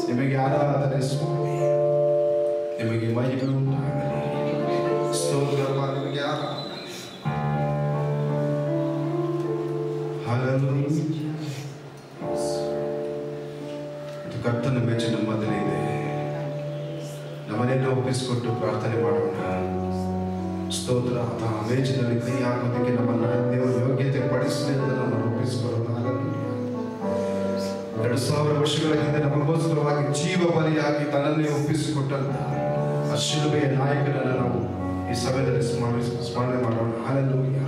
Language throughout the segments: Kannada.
ನಿಮಗೆ ಆರಾಧನೆ ಸ್ವಾಮಿ, ನಿಮಗೆ ಮಹಿಮೆ ಉಂಟಾಗಲಿ. ಸ್ತೋತ್ರಪ್ಪ, ನಿಮಗೆ ಆರಾಧನೆ. ಹಲ್ಲೆಲೂಯಾ. ಇದು ಕರ್ತನ ಮೆಚ್ಚಿನ ಮೊದಲಿದೆ. ನಮ್ಮನ್ನೆಲ್ಲ ಒಪ್ಪಿಸಿಕೊಟ್ಟು ಪ್ರಾರ್ಥನೆ ಮಾಡೋಣ. ಸ್ತೋತ್ರ. ಆ ಮೇಜಿನಲ್ಲಿ ಕೈ ಹಾಕೋದಕ್ಕೆ ನಮ್ಮನ್ನ ದೇವರು ಯೋಗ್ಯತೆ ಪಡಿಸಲಿ ಅಂತ ನಮ್ಮನ್ನು ಒಪ್ಪಿಸಿಕೊಳ್ಳೋಣ. 2000 ವರ್ಷಗಳ ಹಿಂದೆ ನಮಗೋಸ್ಕರವಾಗಿ ಜೀವ ಬಲಿಯಾಗಿ ತನ್ನನ್ನೇ ಒಪ್ಪಿಸಿಕೊಟ್ಟಂತ ಆ ಶಿಲುಬೆಯ ನಾಯಕನನ್ನು ನಾವು ಈ ಸಮಯದಲ್ಲಿ ಸ್ಮರಣೆ ಮಾಡೋಣ. ಹಲ್ಲೆಲೂಯಾ.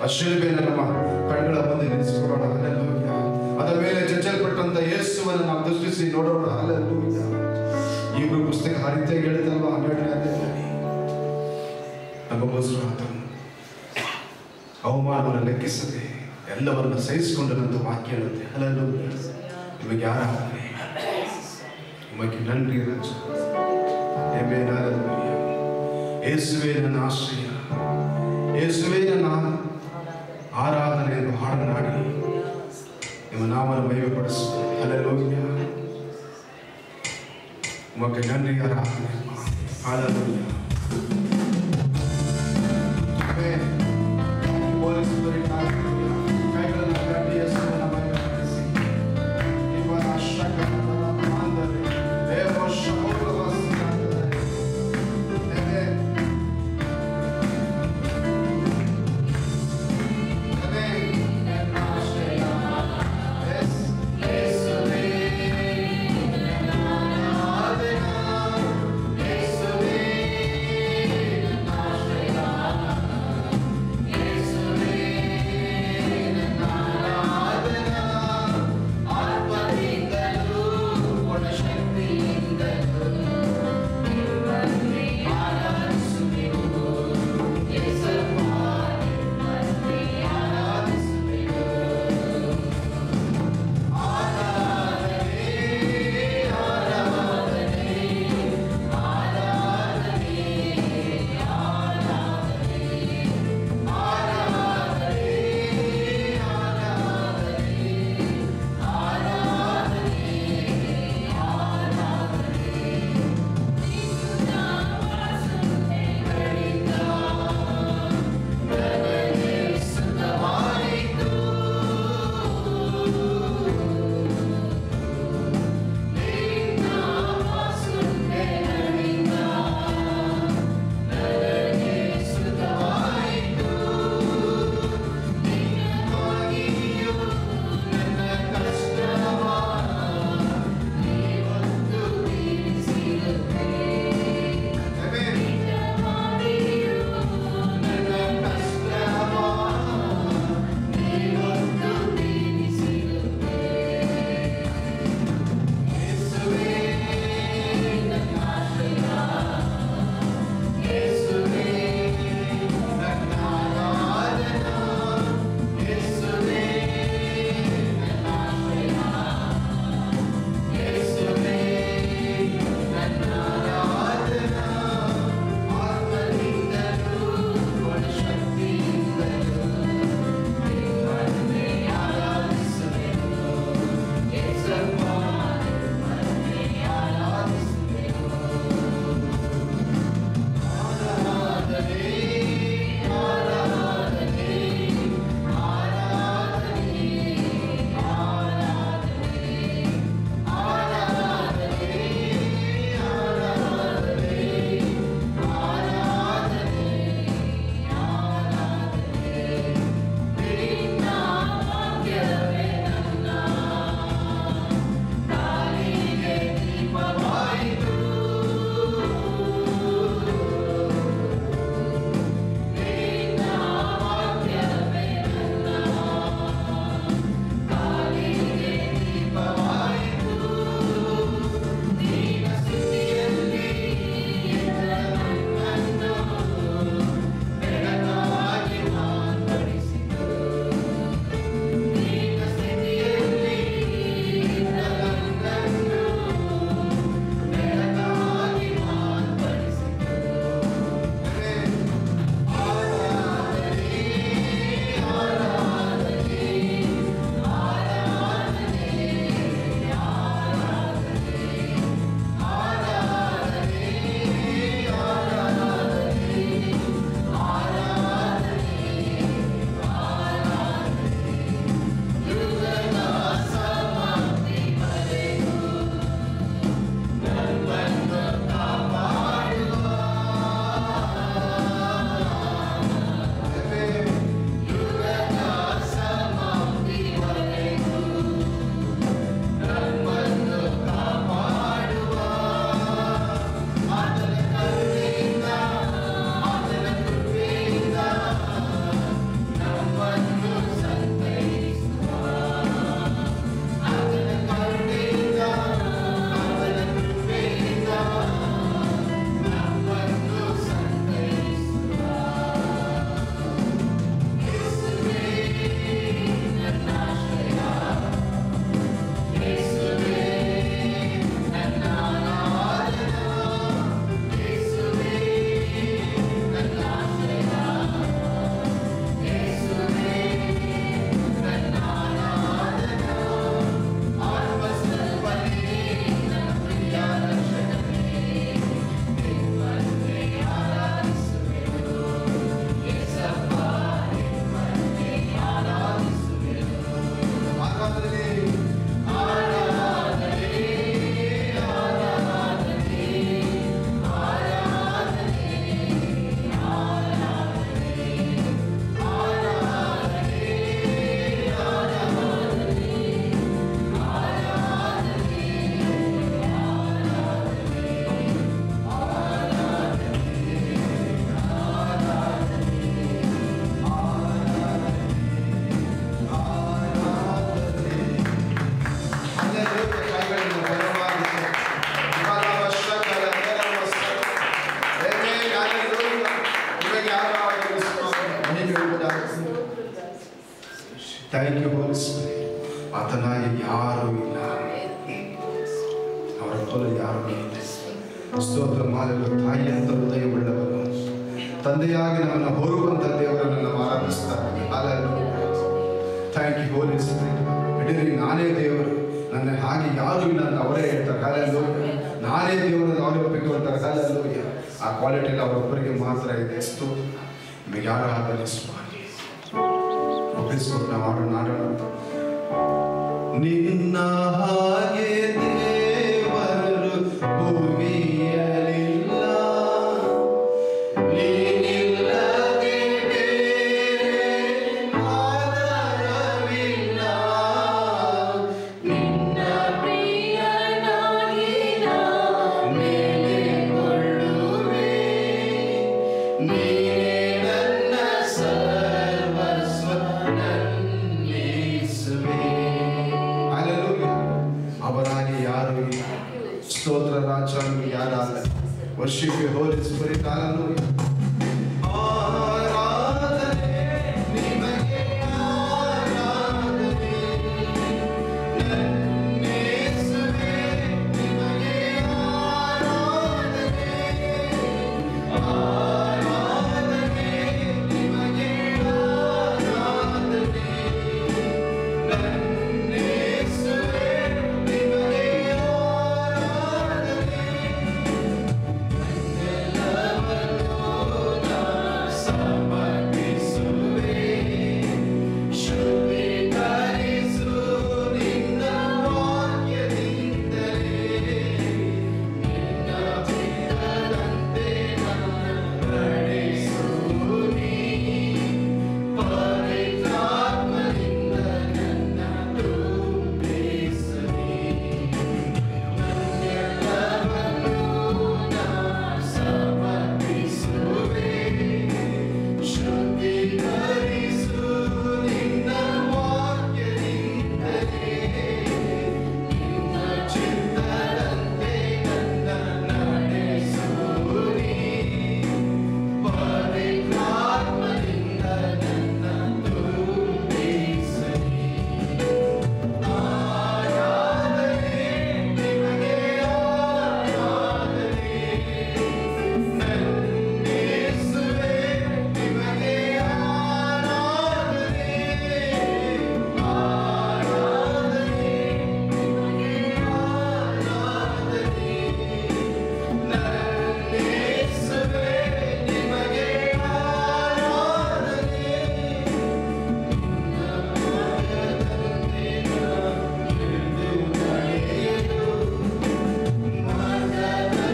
ಆ ಶಿಲುಬೆಯನ್ನು ನಮ್ಮ ಕಣ್ಣುಗಳ ಮುಂದೆ ನಿಲ್ಲಿಸಿಕೊಳ್ಳೋಣ. ಹಲ್ಲೆಲೂಯಾ. ಅದರ ಮೇಲೆ ಜಜ್ಜಲ್ಪಟ್ಟಂತ ಯೇಸುವನ್ನು ನಾವು ದೃಷ್ಟಿಸಿ ನೋಡೋಣ. ಹಲ್ಲೆಲೂಯಾ. ಇಬ್ರು ಪುಸ್ತಕ ಆ ರೀತಿಯಾಗಿ ಹೇಳ್ತಲ್ವಾ, 12ನೇ ಅಧ್ಯಾಯದಲ್ಲಿ ನಮಗೋಸ್ಕರ ಆತನು ಅವಮಾನವನ್ನು ಲೆಕ್ಕಿಸದೆ ಎಲ್ಲವನ್ನ ಸಹಿಸಿಕೊಂಡನಂತ ವಾಕ್ಯ ಹೇಳುತ್ತೆ. ಹಲ್ಲೆಲೂಯಾ. ನಿಮಗೆ ಆರಾಧನೆ, ನಿಮಗೆ ನನ್ರಿ ರಾಜ. ಯೇಸುವೇ ನನ್ನ ಆಶ್ರಯ, ಯೇಸುವೇ ನನ್ನ ಆರಾಧನೆಯನ್ನು ಹಾಡನಾಡಿ ನಿಮ್ಮ ನಾಮವನ್ನು ಮಹಿಮೆಪಡಿಸು. ಹಲ್ಲೆಲೂಯಾ. ನಿಮಗೆ ನನ್ರಿ ಆರಾಧನೆ. ಹಲ್ಲೆಲೂಯಾ. ಆಮೆನ್. ಹೋಲಿ ಸ್ಪಿರಿಟ್, ಹಲ್ಲೆಲೂಯಾ. ಕೈಗಳನ್ನು ಕಟ್ಟಿ ಯೇಸುವನ್ನು ಮಹಿಮೆಪಡಿಸಿ. ಇವನ ಶಕನದ ಮಾಂದರೆ ದೇವ ಶಮೋಲವಾಸಿಯಾದರೆ. ಆಮೆನ್. Yes, ಹೋಲ ಯಾರು ಇಲ್ಲ. ಸ್ತೋತ್ರ ಮಾಡಲು ತಾಯಿಯಂತ ಹೃದಯವುಳ್ಳವರು, ತಂದೆಯಾಗಿ ನಮ್ಮನ್ನು ಹೊರುವಂತ ದೇವರನ್ನು ನಾವು ಆರಾಧಿಸ್ತಾರೆ. Thank you Holy Spirit. ಇಡೀ ನಾನೇ ದೇವರು, ನನ್ನ ಹಾಗೆ ಯಾರು ಇಲ್ಲ ಅಂತ ಅವರೇ ಹೇಳ್ತಾರೆ. ಹಲ್ಲೆಲೂಯಾ. ನಾನೇ ದೇವರನ್ನು ಅವರೇ ಒಪ್ಪಿಕೊಳ್ತಾರೆ. ಹಲ್ಲೆಲೂಯಾ. ಆ ಕ್ವಾಲಿಟಿ ಅವರೊಬ್ಬರಿಗೆ ಮಾತ್ರ ಇದೆ. ನಿಮಗೆ ಯಾರು ಆಧರಿಸುವಾಗಿ ಒಪ್ಪಿಸ್ಕೊಂಡು ನಾವು ಆಡೋಣ. ನಿನ್ನ ಹಾಗೆ ದೇವರು ಭೂಮಿಯಲಿಲ್ಲ, ನೀನಿಲ್ಲದೆ ಬೇರೆ ಆಧಾರವಿಲ್ಲ. ನಿನ್ನ ಪ್ರಿಯನಾಗಿ ಮೇಲೆ ಕೊಳ್ಳುವೆ, ನೀನೇ ನನ್ನ ಸರ್ವಸ್ವ ನನ್ನಿಸುವೆ. ಅವರಾಗಿ ಯಾರು ಇಲ್ಲ. ಸ್ತೋತ್ರ ರಾಜ ಯಾರಲ್ಲ. ವರ್ಷಿಪ್ ಹೋಲಿ ಸ್ಪಿರಿಟ್. ಹಲ್ಲೆಲೂಯಾ. ಆರಾಧನೆ ನಿಮಗೆ, ಆರಾಧನೆ ನನ್ನೇಸುವೆ ನಿಮಗೆ, ಆರಾಧನೆ ಆರಾಧನೆ ನಿಮಗೆ, ಆರಾಧನೆ ನನ್ನೇಸುವೆ ನಿಮಗೆ, ಆರಾಧನೆ ನನ್ನೆಲ್ಲವನ್ನೂ ನಾ ಸಮರ್ಪಿಸುವೆ. ಶುದ್ಧೀಕರಿಸು ನಿನ್ನ ವಾಕ್ಯದಿಂದಲೇ, ನಿನ್ನ ಚಿತ್ತದಂತೆ ನನ್ನ ನಡೆಸು ನೀ. ಪವಿತ್ರಾತ್ಮದಿಂದ ನನ್ನ ತುಂಬಿಸು ನೀ. ನನ್ನೆಲ್ಲವನ್ನೂ ನಾ ಸಮರ್ಪಿಸುವೆ. ಶುದ್ಧೀಕರಿಸು ನಿನ್ನ ವಾಕ್ಯದಿಂದಲೇ, ನಿನ್ನ ಚಿತ್ತದಂತೆ ನನ್ನ ನಡೆಸು ನೀ. ಪವಿತ್ರಾತ್ಮದಿಂದ ನನ್ನ ತುಂಬಿಸು ನೀ. ಆರಾಧನೆ ನಿಮಗೆ, ಆರಾಧನೆ ನನ್ನೇಸುವೆ ನಿಮಗೆ, ಆರಾಧನೆ ಆರಾಧನೆ ನಿಮಗೆ, ಆರಾಧನೆ ನನ್ನೇಸುವೆ ನಿಮಗೆ, ಆರಾಧನೆ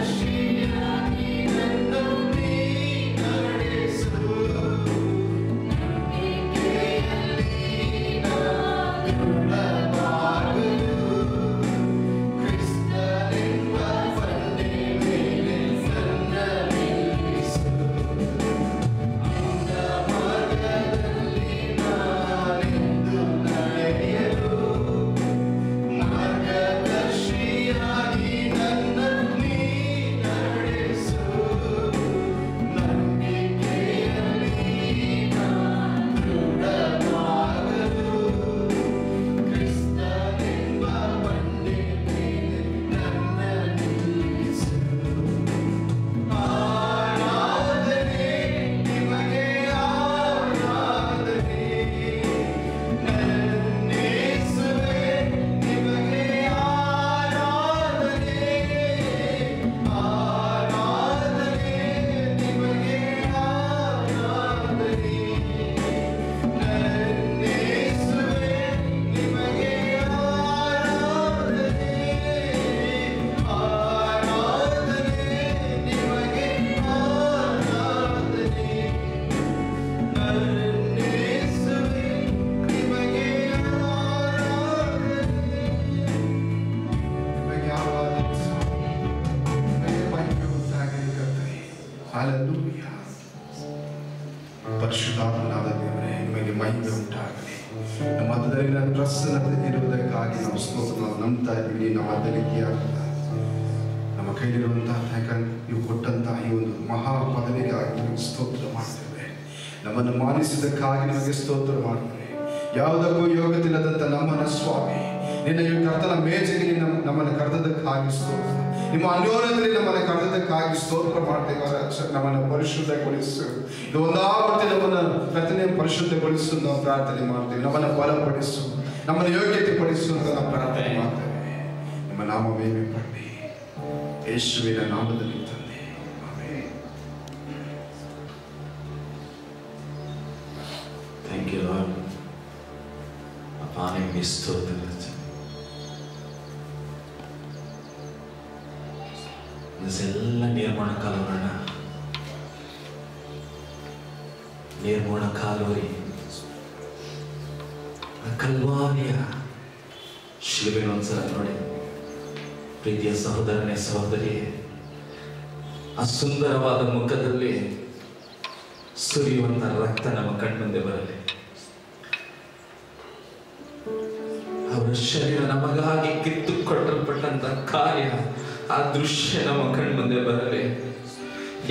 ಮಾರ್ಗದರ್ಶಿಯಾಗಿ ನನ್ನನ್ನು ನೀ ನಡೆಸು. ನಂಬಿಕೆಯಲ್ಲಿ ನಾ ದೃಢವಾಗುವುದು. ಕ್ರಿಸ್ತನೆಂಬ ಬಂಡೆ ಮೇಲೆ ನನ್ನ ನಿಲ್ಲಿಸು. ಅವನ ಮಾರ್ಗದಲ್ಲಿ ನಾನೆಂದು ನಡೆಯಲು, ಮಾರ್ಗದರ್ಶಿಯಾಗಿ ನನ್ನನ್ನು ನೀ ನಡೆಸು. ನಂಬಿಕೆಯಲ್ಲಿ ನಾ ದೃಢವಾಗಲು, ಕ್ರಿಸ್ತನೆಂಬ ಬಂಡೆ ಮೇಲೆ ನನ್ನ ನಿಲ್ಲಿಸು. ಆರಾಧನೆ ನಿಮಗೆ, ಆರಾಧನೆ ನನ್ನೇಸುವೆ ನಿಮಗೆ, ಆರಾಧನೆ ಆರಾಧನೆ ನಿಮಗೆ, ಆರಾಧನೆ ನನ್ನೇಸುವೆ ನಿಮಗೆ, ಆರಾಧನೆ ಆರಾಧನೆ ನಿಮಗೆ, ಆರಾಧನೆ ನನ್ನೇಸುವೆ ನಿಮಗೆ, ಹಲ್ಲೆಲೂಯಾ. ಪರಿಶುದ್ಧಾತ್ಮನಾದ ದೇವರೇ, ನಿಮಗೆ ಮಹಿಮೆ ಉಂಟಾಗಲಿ. ನಮ್ಮ ಮಧ್ಯದಲ್ಲಿ ನನ್ನ ಪ್ರಸನ್ನತೆ ಇರುವುದಕ್ಕಾಗಿ ನಾವು ಸ್ತೋತ್ರ, ನಾವು ನಂಬ್ತಾ ಇದ್ದೀವಿ. ನಮ್ಮ ಮಧ್ಯದಲ್ಲಿ ನಮ್ಮ ಕೈಲಿರುವಂತಹ ನೀವು ಕೊಟ್ಟಂತಹ ಈ ಒಂದು ಮಹಾ ಪದವಿಗಾಗಿ ನಿಮಗೆ ಸ್ತೋತ್ರ ಮಾಡ್ತೇವೆ. ನಮ್ಮನ್ನು ಮಾನಿಸಿದ್ದಕ್ಕಾಗಿ ನಿಮಗೆ ಸ್ತೋತ್ರ ಮಾಡ್ತೇವೆ. ಯಾವುದಕ್ಕೂ ಯೋಗ್ಯತಿಲ್ಲದಂಥ ನಮ್ಮನ್ನು ಸ್ವಾಮಿ ನಿನ್ನ ಈ ಕರ್ತನ ಮೇಜಿಗೆ ನಮ್ಮನ್ನು ಕರೆದದಕ್ಕಾಗಿ ಸ್ತೋತ್ರ. ನಿಮ್ಮ ಅನ್ಯೋನ್ಯತೆಯಲ್ಲಿ ನಮ್ಮನ್ನು ಕರೆದದಕ್ಕಾಗಿ ಸ್ತೋತ್ರ ಮಾಡ್ತೇವೆ. ನಮ್ಮನ್ನು ಪರಿಶುದ್ಧಗೊಳಿಸು. ಇದು ಒಂದಾವರ್ತಿ ನಮ್ಮನ್ನು ಕರ್ತನೆ ಪರಿಶುದ್ಧಗೊಳಿಸು ನಾವು ಪ್ರಾರ್ಥನೆ ಮಾಡ್ತೇವೆ. ನಮ್ಮನ್ನು ಬಲಪಡಿಸು, ನಮ್ಮನ್ನು ಯೋಗ್ಯತೆ ಪಡಿಸು ಅಂತ ನಾವು ಪ್ರಾರ್ಥನೆ ಮಾಡ್ತೇವೆ. ನಿಮ್ಮ ನಾಮ ಮಹಿಮೆ ಪಡಲಿ ಯೇಸುವಿನ ನಾಮದಲ್ಲಿ ತಂದೆ, ಆಮೆನ್. Thank you lord. ಅಪ್ಪ ನಿಮಗೆ ಸ್ತೋತ್ರ. ಎಲ್ಲ ನಿರ್ಮಾಣ ಕಾಲೋರಿ ಕಲ್ವಾರಿಯ ಶಿಲುಬೆ ಒಂದ್ಸಲ ನೋಡಿ ಪ್ರೀತಿಯ ಸಹೋದರನೇ ಸಹೋದರಿ, ಆ ಸುಂದರವಾದ ಮುಖದಲ್ಲಿ ಸುರಿಯುವಂತ ರಕ್ತ ನಮ್ಮ ಕಣ್ಮುಂದೆ ಬರಲಿ. ಅವರ ಶರೀರ ನಮಗಾಗಿ ಕಿತ್ತುಕೊಟ್ಟಲ್ಪಟ್ಟಂತ ಕಾರ್ಯ, ಆ ದೃಶ್ಯ ನಮ್ಮ ಕಣ್ಮುಂದೆ ಬರಲಿ.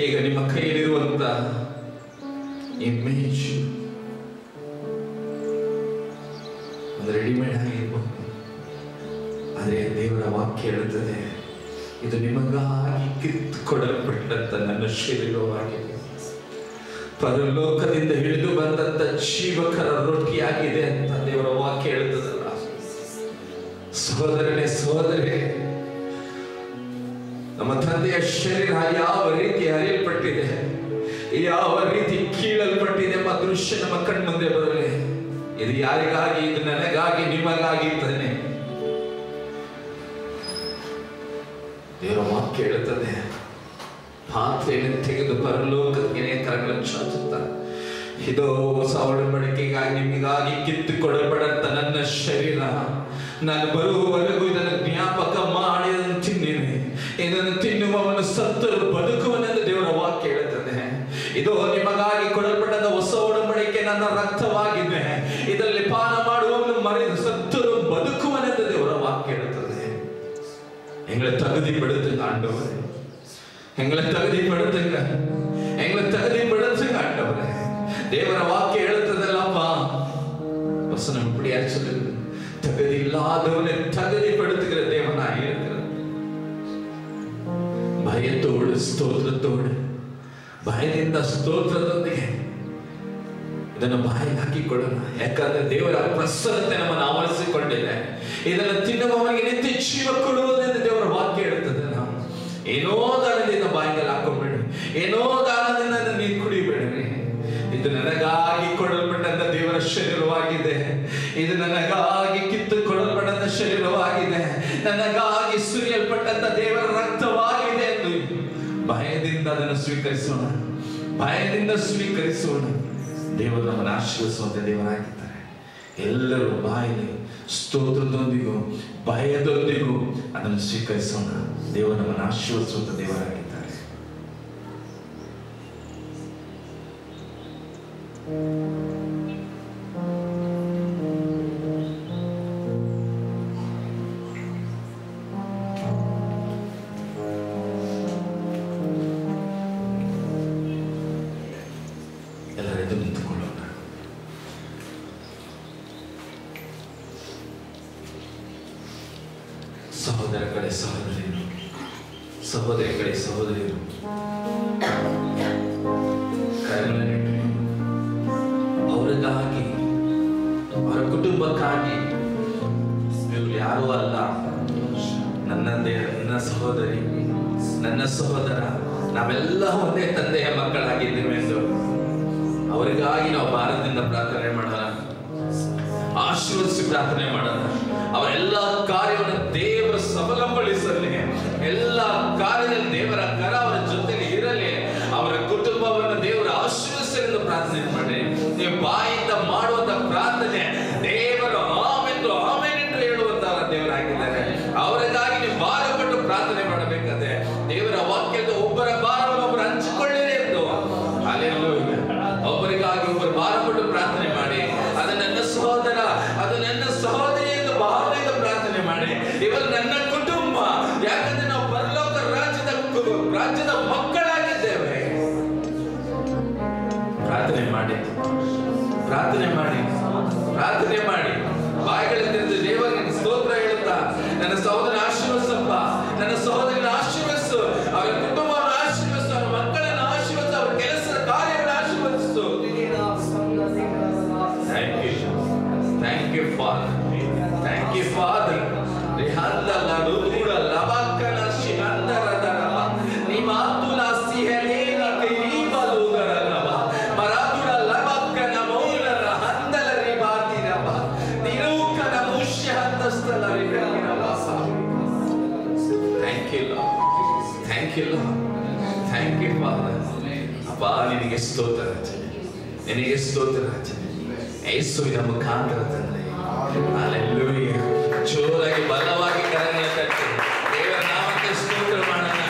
ಈಗ ನಿಮ್ಮ ಕೈಯಲ್ಲಿರುವಂತ ಇಮೇಜ್ ಒಂದು ರೆಡಿಮೇಡ್ ಆಗಿರ್ಬೋದು, ಆದರೆ ದೇವರ ವಾಕ್ಯ ಹೇಳುತ್ತದೆ ಇದು ನಿಮಗಾಗಿ ಕಿತ್ತುಕೊಡಲ್ಪಟ್ಟಂತ ನನ್ನ ಶರೀರವಾಗಿದೆ, ಪರಲೋಕದಿಂದ ಹಿಡಿದು ಬಂದಂತ ಜೀವಕರ ರೊಟ್ಟಿಯಾಗಿದೆ ಅಂತ ದೇವರ ವಾಕ್ಯ ಹೇಳುತ್ತದಲ್ಲ. ಸಹೋದರನೇ ಸಹೋದರಿ, ನಮ್ಮ ತಂದೆಯ ಶರೀರ ಯಾವ ರೀತಿ ಹರಿಯಲ್ಪಟ್ಟಿದೆ, ಯಾವ ರೀತಿ ಕೀಳಲ್ಪಟ್ಟಿದೆ ಎಂಬ ದೃಶ್ಯ ನಮ್ಮ ಕಣ್ಮುಂದೆ ಬರಲಿ. ಇದು ಯಾರಿಗಾಗಿ? ಇದು ನನಗಾಗಿ, ನಿಮಗಾಗಿ ತಾನೆ. ದೇವರ ವಾಕ್ಯ ಹೇಳುತ್ತದೆ, ಪಾತ್ರೆಯನ್ನು ತೆಗೆದು ಪರಲೋಕಕ್ಕೆ ಕರಗಳನ್ನು ಚಾಚುತ್ತಾರೆ. ಇದೋ ಹೊಸ ಒಡಂಬಡಿಕೆಗಾಗಿ ನಿಮಗಾಗಿ ಕಿತ್ತುಕೊಡಲ್ಪಡಂತ ನನ್ನ ಶರೀರ, ನಾನು ಬರುವವರೆಗೂ ಇದನ್ನು ಜ್ಞಾಪಕ ಮಾಡಿ ಅದನ್ನು ತಿನ್ನಿರಿ, ಇದನ್ನು ತಿನ್ನುವವನು ಸತ್ತರು ಬದುಕುವನೆಂದು ದೇವರ ವಾಕ್ಯ ಹೇಳುತ್ತದೆ. ಇದು ನಿಮಗಾಗಿ ಕೊಡಲ್ಪಟ್ಟದ ಹೊಸ ಒಡಂಬಡಿಕೆ ನನ್ನ ರಕ್ತವಾಗಿದೆ, ಇದರಲ್ಲಿ ಪಾನ ಮಾಡುವವನು ಮರೆದು ಸತ್ತರು ಬದುಕುವನೆಂದು ದೇವರ ವಾಕ್ಯ ಹೇಳುತ್ತದೆ. எங்களை தகுதிப்படுத்துங்க ஆண்டவரே, எங்களை தகுதிப்படுத்துங்க, எங்களை தகுதிப்படுத்துங்க ஆண்டவரே. தேவர வாக்கியம் எழுத்துதல்லப்பா, வசனம் இப்படியா சொல்லுங்க, தகுதி இல்லாதவனை தகுதிப்படுத்துகிற தேவனாய் இருக்கிறார். ಭಯತೋಡು ಸ್ತೋತ್ರತೋಡು, ಭಯದಿಂದ ಸ್ತೋತ್ರದೊಂದಿಗೆ ಇದನ್ನು ಬಾಯಿಗೆ ಹಾಕಿಕೊಳ್ಳೋಣ. ಯಾಕಂದ್ರೆ ದೇವರ ಪ್ರಸನ್ನತೆ ನಮ್ಮನ್ನು ಆವರಿಸಿಕೊಂಡಿದೆ. ಇದನ್ನು ತಿನ್ನುವವನಿಗೆ ನಿತ್ಯ ಜೀವ ಕೊಡುವುದೆಂದು ದೇವರ ವಾಕ್ಯ ಹೇಳುತ್ತದೆ. ನಾವು ಏನೋ ದಾನದಿಂದ ಬಾಯಿಗೆ ಹಾಕೊಂಡ್ಬೇಡಿ, ಏನೋ ದಾನದಿಂದ ನೀರು ಕುಡಿಬೇಡ್ರಿ. ಇದು ನನಗಾಗಿ ಕೊಡಲ್ಪಟ್ಟಂತ ದೇವರ ಶರೀರವಾಗಿದೆ, ಇದು ನನಗಾಗಿ ಕಿತ್ತುಕೊಡಲ್ಪಟ್ಟಂತ ಶರೀರವಾಗಿದೆ, ನನಗಾಗಿ ಸುರಿಯಲ್ಪಟ್ಟಂತ ದೇವರ ರಕ್ತವಾಗಿದೆ ಎಂದು ಭಯದಿಂದ ಅದನ್ನು ಸ್ವೀಕರಿಸೋಣ, ಭಯದಿಂದ ಸ್ವೀಕರಿಸೋಣ. ದೇವರು ನಮ್ಮನ್ನು ಆಶೀರ್ವದಿಸುವಂತ ದೇವರಾಗಿದ್ದಾರೆ. ಎಲ್ಲರೂ ಬಾಯಲ್ಲಿ ಸ್ತೋತ್ರದೊಂದಿಗೂ ಭಯದೊಂದಿಗೂ ಅದನ್ನು ಸ್ವೀಕರಿಸೋಣ. ದೇವರು ನಮ್ಮನ್ನು ಆಶೀರ್ವದಿಸುವಂತ ದೇವರಾಗಿದ್ದಾರೆ. ಎಲ್ಲರೆದು ನಿಂತುಕೊಳ್ಳೋಣ. ಸಹೋದರ ಕಡೆ ಸಹೋದರಿಯರು, ಸಹೋದರಿ ಕಡೆ ಸಹೋದರಿಯರು, ಅವರಿಗಾಗಿ, ಅವರ ಕುಟುಂಬಕ್ಕಾಗಿ, ಇವರು ಯಾರೂ ಅಲ್ಲ, ನನ್ನದೇ, ನನ್ನ ಸಹೋದರಿ, ನನ್ನ ಸಹೋದರ, ನಾವೆಲ್ಲ ಒಂದೇ ತಂದೆಯ ಮಕ್ಕಳಾಗಿದ್ದೇವೆ ಎಂದು ಅವರಿಗಾಗಿ ನಾವು ಭಾರತದಿಂದ ಪ್ರಾರ್ಥನೆ ಮಾಡೋಣ, ಆಶೀರ್ವದಿಸಿ ಪ್ರಾರ್ಥನೆ ಮಾಡೋಣ. ಅವರೆಲ್ಲ ಕಾರ್ಯವನ್ನು ದೇವರು ಸಫಲಗೊಳಿಸಲಿ, ಎಲ್ಲ ಕಾರ್ಯದಲ್ಲಿ ದೇವರ ಕರ ಅವರ ಜೊತೆಗೆ ಇರಲಿ, ಅವರ ಕುಟುಂಬವನ್ನು ದೇವರ ಆಶೀರ್ವದಿಸಲೆಂದು ಪ್ರಾರ್ಥನೆ ಮಾಡಿ. ನೀವು ಬಾಯಿಂದ ಮಾಡುವಂತ ಪ್ರಾರ್ಥನೆ ದೇವರು ಆಮೆಂದು ಆಮೆನ್ ಎಂದು ಹೇಳುವಂತಹ ದೇವರಾಗಿದ್ದಾರೆ. ಅವರಿಗಾಗಿ ನೀವು ಭಾರಪಟ್ಟು ಪ್ರಾರ್ಥನೆ ಮಾಡಬೇಕಾದ್ರೆ ದೇವರ ವಾಕ್ಯದ ಒಬ್ಬರ ಭಾರವನ್ನು ಒಬ್ಬರು ಹಂಚಿಕೊಳ್ಳಿರಿ ಎಂದು, ಹಲ್ಲೆಲೂಯಾ. ಒಬ್ಬರಿಗಾಗಿ ಒಬ್ಬರು ಭಾರಪಟ್ಟು ಪ್ರಾರ್ಥನೆ ಮಾಡಿ. ಅದು ನನ್ನ ಸಹೋದರ, ಅದು ನನ್ನ ಸಹೋದರಿ ಎಂದು ಭಾವನೆಯಿಂದ ಪ್ರಾರ್ಥನೆ ಮಾಡಿ. ಇವರು ನನ್ನ ಕುಟುಂಬ, ಯಾಕಂದ್ರೆ ನಾವು ಪರಲೋಕ ರಾಜ್ಯದ ಮಕ್ಕಳಾಗಿದ್ದೇವೆ. ಪ್ರಾರ್ಥನೆ ಮಾಡಿ, ಪ್ರಾರ್ಥನೆ ಮಾಡಿ, ಪ್ರಾರ್ಥನೆ ಮಾಡಿ. ಬಾಯಿಗಳಿಂದ ದೇವರಿಗೆ ಸ್ತೋತ್ರ ಹೇಳ you Lord. Thank you Lord. Thank you Father. ಅಪ್ಪ ನಿನಗೆ ಸ್ತೋತ್ರ ನಿನಗೆ ಸ್ತೋತ್ರ ಯೇಸುವಿನ ಮುಖಾಂತರ ತಂದೆ. ಹಲ್ಲೆಲೂಯಾ. ಜೋರಾಗಿ ಬಲವಾಗಿ ಕರಗಳ ತಟ್ಟಿ ದೇವರ ನಾಮಕ್ಕೆ ಸ್ತೋತ್ರ ಮಾಡೋಣ.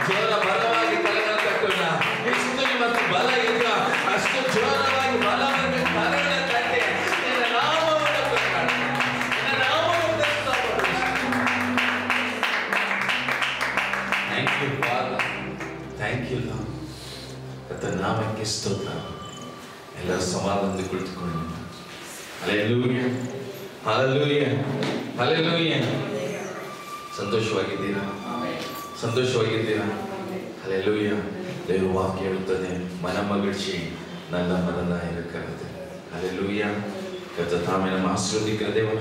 ಜೋರ ಬಲವಾಗಿ ಕರಗಳ ತಟ್ಟೋಣ. ಎಷ್ಟು ನಿಮ್ಮಲ್ಲಿ ಬಲ ಇಲ್ಲ ಅಷ್ಟು ಜೋರವಾಗಿ ಬಲವಾಗಿ ಕರಗಳ ತಟ್ಟಿ ನಿನ್ನ ನಾಮವನ್ನು ಕೊಂಡಾಡ. ನಿನ್ನ ನಾಮವನ್ನು ಸ್ತೋತ್ರ. Thank you father. Thank you lord. ಕರ್ತನ ನಾಮಕ್ಕೆ ಸ್ತೋತ್ರ. ಎಲ್ಲರೂ ಸಮಾಧಾನದಿಂದ ಕುಳಿತುಕೊಳ್ಳಿ. ಹಲ್ಲೆಲೂಯಾ. ಹಲ್ಲೆಲೂಯಾ. ಹಲ್ಲೆಲೂಯಾ. ಸಂತೋಷವಾಗಿದ್ದೀರಾ? ಸಂತೋಷವಾಗಿದ್ದೀರಾ? ಹಲ್ಲೆಲೂಯಾ. ದೇವರ ವಾಕ್ಯ ಹೇಳುತ್ತದೆ, ಮನಮಗಿழ்ச்சி ನನ್ನ ಮನದ ಇರಕರದೆ. ಹಲ್ಲೆಲೂಯಾ. ಕರ್ತ ತಾಮೇ ನಮ್ಮ ಆಶೀರ್ವದಿಕರ ದೇವರ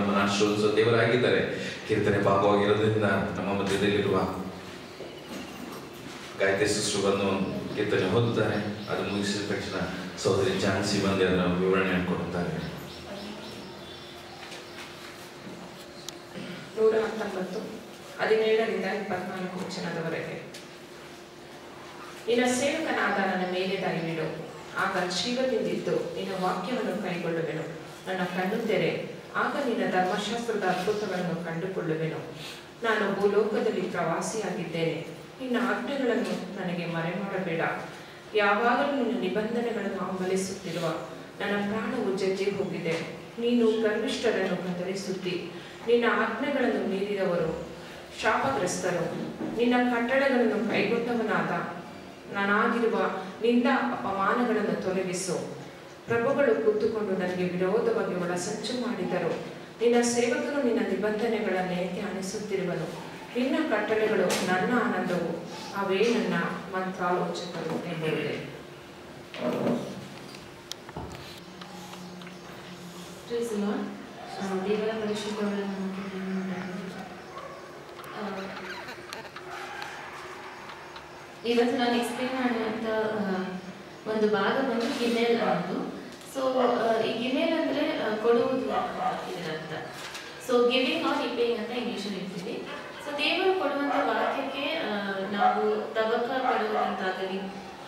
ನಮ್ಮನ್ನು ಆಶೀರ್ವದಿಸುವ ದೇವರಾಗಿದ್ದಾರೆ. ಕೀರ್ತನೆ ಭಾಗವಾಗಿರೋದ್ರಿಂದ ನಮ್ಮ ಮಧ್ಯದಲ್ಲಿರುವ ಗಾಯತ್ರಿ ಸಿಸ್ಟರ್ ಬಂದು ಕೀರ್ತನೆ ಓದುತ್ತಾರೆ. ಅದು ಮುಗಿಸಿದ ತಕ್ಷಣ ಸಹೋದರಿ ಝಾನ್ಸಿ ಬಂದು ಅದರ ವಿವರಣೆ ಕೊಡುತ್ತಾರೆ. 119:17-24 ವಚನದವರೆಗೆ. ನಿನ್ನ ಸೇವಕನಾದ ನನ್ನ ಮೇಲೆ ದಯವಿಡು, ಆಗ ಜೀವದಿಂದಿದ್ದು ನಿನ್ನ ವಾಕ್ಯವನ್ನು ಕೈಗೊಳ್ಳುವೆನು. ನನ್ನ ಕಣ್ಣು ತೆರೆ, ಆಗ ನಿನ್ನ ಧರ್ಮಶಾಸ್ತ್ರದ ಅದ್ಭುತಗಳನ್ನು ಕಂಡುಕೊಳ್ಳುವೆನು. ನಾನು ಭೂಲೋಕದಲ್ಲಿ ಪ್ರವಾಸಿಯಾಗಿದ್ದೇನೆ, ನಿನ್ನ ಆಜ್ಞೆಗಳನ್ನು ನನಗೆ ಮರೆಮಾಡಬೇಡ. ಯಾವಾಗಲೂ ನಿನ್ನ ನಿಬಂಧನೆಗಳನ್ನು ಅಮಲಿಸುತ್ತಿರುವ ನನ್ನ ಪ್ರಾಣವು ಜಜ್ಜಿ ಹೋಗಿದೆ. ನೀನು ಗರ್ವಿಷ್ಠರನ್ನು ಗದರಿಸುತ್ತಿ, ನಿನ್ನ ಆಜ್ಞೆಗಳನ್ನು ಮೀರಿದವರು ಶಾಪಗ್ರಸ್ತರು. ನಿನ್ನ ಕಟ್ಟಳೆಗಳನ್ನು ಕೈಗೊಂಡವನಾದ ನಾನಾಗಿರುವ ನಿಂದ ಅಪಮಾನಗಳನ್ನು ತೊಲಗಿಸು. ಪ್ರಭುಗಳು ಕೂತುಕೊಂಡು ನನಗೆ ವಿರೋಧವಾಗಿ ಒಳಸಂಚು ಮಾಡಿದರು. ನಿನ್ನ ಸೇವಕನು ನಿನ್ನ ನಿಬಂಧನೆಗಳನ್ನೇ ಧ್ಯಾನಿಸುತ್ತಿರುವನು. ನಿನ್ನ ಕಟ್ಟಳೆಗಳು ನನ್ನ ಆನಂದವು, ಅವೇ ನನ್ನ ಮಂತ್ರಾಲೋಚಕರು ಎಂಬುದೇ. ದೇವರ ಪರಿಶುದ್ಧಗಳ ಇವತ್ತು ನಾನು ಎಕ್ಸ್ಪ್ಲೇನ್ ಮಾಡುವಂಥ ಒಂದು ಭಾಗ ಬಂದು ಗಿಮೇಲ್ ಅನ್ನೋದು. ಸೊ ಈ ಗಿಮೇಲ್ ಅಂದರೆ ಕೊಡುವುದು ಇದರರ್ಥ. ಸೊ ಗಿವಿಂಗ್ ಆರ್ ರಿಪೇಯಿಂಗ್ ಅಂತ ಇಂಗ್ಲೀಷಲ್ಲಿ ಇರ್ತೀವಿ. ಸೊ ದೇವರು ಕೊಡುವಂಥ ವಾಕ್ಯಕ್ಕೆ ನಾವು ತವಕ ಪಡುವುದಂತಾಗಲಿ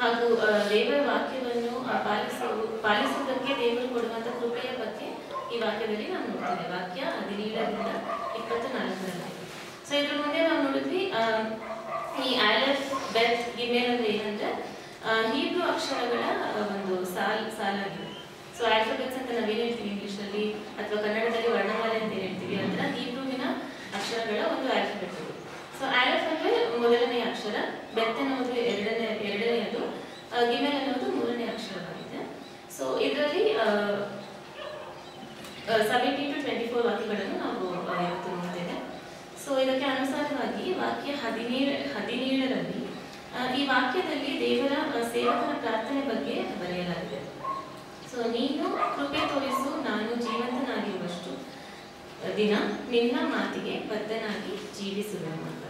ಹಾಗೂ ದೇವರ ವಾಕ್ಯವನ್ನು ಪಾಲಿಸುವುದಕ್ಕೆ ದೇವರು ಕೊಡುವಂಥ ಕೃಪೆಯ ಬಗ್ಗೆ ಈ ವಾಕ್ಯದಲ್ಲಿ ನಾವು ನೋಡ್ತೇವೆ. ವಾಕ್ಯ 17-24. ಸೊ ಇದ್ರ ಮುಂದೆ ನಾವು ನೋಡಿದ್ವಿ ಈ ಆಲೆಫ್, ಬೆತ್, ಗಿಮೇಲ್ ಅಂದ್ರೆ ಏನಂದ್ರೆ ಹೀಬ್ರೂ ಅಕ್ಷರಗಳ ಒಂದು ಸಾಲಾಗಿದೆ. ಸೊ ಆಲ್ಫಾಬೆಟ್ಸ್ ಅಂತ ನಾವೇನು ಹೇಳ್ತೀವಿ ಇಂಗ್ಲೀಷಲ್ಲಿ ಅಥವಾ ಕನ್ನಡದಲ್ಲಿ ವರ್ಣಮಾಲೆ ಅಂತ ಹೇಳ್ತೀವಿ, ಅಂದ್ರೆ ಹೀಬ್ರೂವಿನ ಅಕ್ಷರಗಳ ಒಂದು ಆಲ್ಫಾಬೆಟ್. ಸೊ ಆಲೆಫ್ ಅಂದ್ರೆ ಮೊದಲನೇ ಅಕ್ಷರ, ಬೆತ್ ಅನ್ನೋದು ಎರಡನೆಯದು, ಗಿಮೇಲ್ ಅನ್ನೋದು ಮೂರನೇ ಅಕ್ಷರವಾಗಿದೆ. ಸೊ ಇದರಲ್ಲಿ 17-24 ವಾಕ್ಯಗಳನ್ನು ನಾವು ಇವತ್ತು ನೋಡ್ತೇವೆ. ಸೊ ಇದಕ್ಕೆ ಅನುಸಾರವಾಗಿ ವಾಕ್ಯ 17ರಲ್ಲಿ ಈ ವಾಕ್ಯದಲ್ಲಿ ದೇವರ ಸೇವಕನ ಪ್ರಾರ್ಥನೆ ಬಗ್ಗೆ ಬರೆಯಲಾಗಿದೆ. ಸೊ ನೀನು ಕೃಪೆ ತೋರಿಸು, ನಾನು ಜೀವಂತನಾಗಿರುವಷ್ಟು ದಿನ ನಿನ್ನ ಮಾತಿಗೆ ಬದ್ಧನಾಗಿ ಜೀವಿಸುವೆನು ಅಂತ.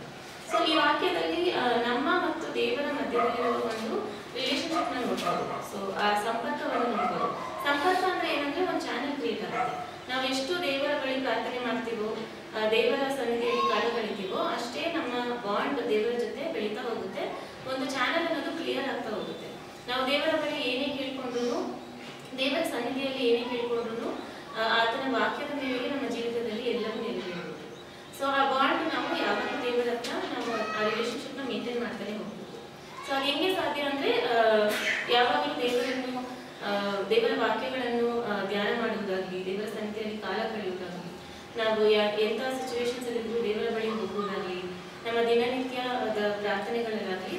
ಸೊ ಈ ವಾಕ್ಯದಲ್ಲಿ ನಮ್ಮ ಮತ್ತು ದೇವರ ಮಧ್ಯದಲ್ಲಿರುವ ಒಂದು ರಿಲೇಶನ್ಶಿಪ್ ನ ನೋಡ್ಬೋದು. ಸೊ ಆ ಸಂಪರ್ಕವನ್ನು ನೋಡ್ಬೋದು. ಸಂಪರ್ಕ ಅಂದ್ರೆ ಏನಂದ್ರೆ ಒಂದು ಚಾನೆಲ್ ಕ್ರಿಯೇಟ್ ಆಗುತ್ತೆ. ನಾವು ಎಷ್ಟು ದೇವರ ಬಳಿ ಪ್ರಾರ್ಥನೆ ಮಾಡ್ತೀವೋ, ದೇವರ ಸನ್ನಿಧಿಯಲ್ಲಿ ಕಾಲ ಕಳಿತೀವೋ, ಅಷ್ಟೇ ನಮ್ಮ ಬಾಂಡ್ ದೇವರ ಜೊತೆ ಬೆಳೀತಾ ಹೋಗುತ್ತೆ. ಒಂದು ಚಾನೆಲ್ ಅನ್ನೋದು ಕ್ಲಿಯರ್ ಆಗ್ತಾ ಹೋಗುತ್ತೆ. ನಾವು ದೇವರ ಬಳಿ ಏನೇ ಕೇಳ್ಕೊಂಡ್ರು, ದೇವರ ಸನ್ನಿಧಿಯಲ್ಲಿ ಏನೇ ಕೇಳ್ಕೊಂಡ್ರು, ಆತನ ವಾಕ್ಯದ ಮೇಲೆ ನಮ್ಮ ಜೀವಿತದಲ್ಲಿ ಎಲ್ಲವೂ ನೆರವೇರಬಹುದು. ಸೊ ಆ ಬಾಂಡ್ ನಾವು ಯಾವಾಗ ದೇವರ ಹತ್ರ ನಾವು ಆ ರಿಲೇಶನ್ಶಿಪ್ ನ ಮೇಂಟೈನ್ ಮಾಡ್ತಾನೆ ಹೋಗ್ಬೋದು. ಸೊ ಅದು ಹೆಂಗೆ ಸಾಧ್ಯ ಅಂದ್ರೆ ಯಾವಾಗಲೂ ದೇವರ ವಾಕ್ಯಗಳನ್ನು ಧ್ಯಾನ ಮಾಡುವುದಾಗಲಿ, ದೇವರ ಸನ್ನಿಧಿಯಲ್ಲಿ ಕಾಲ ಕಳೆಯುವುದಾಗಲಿ, ನಾವು ಎಂಥ ಸಿಚುವೇಶನ್ಸ್ ಇದ್ರೂ ದೇವರ ಬಳಿ ಹೋಗುವುದಾಗಲಿ, ನಮ್ಮ ದಿನನಿತ್ಯದ ಪ್ರಾರ್ಥನೆಗಳಲ್ಲಾಗಲಿ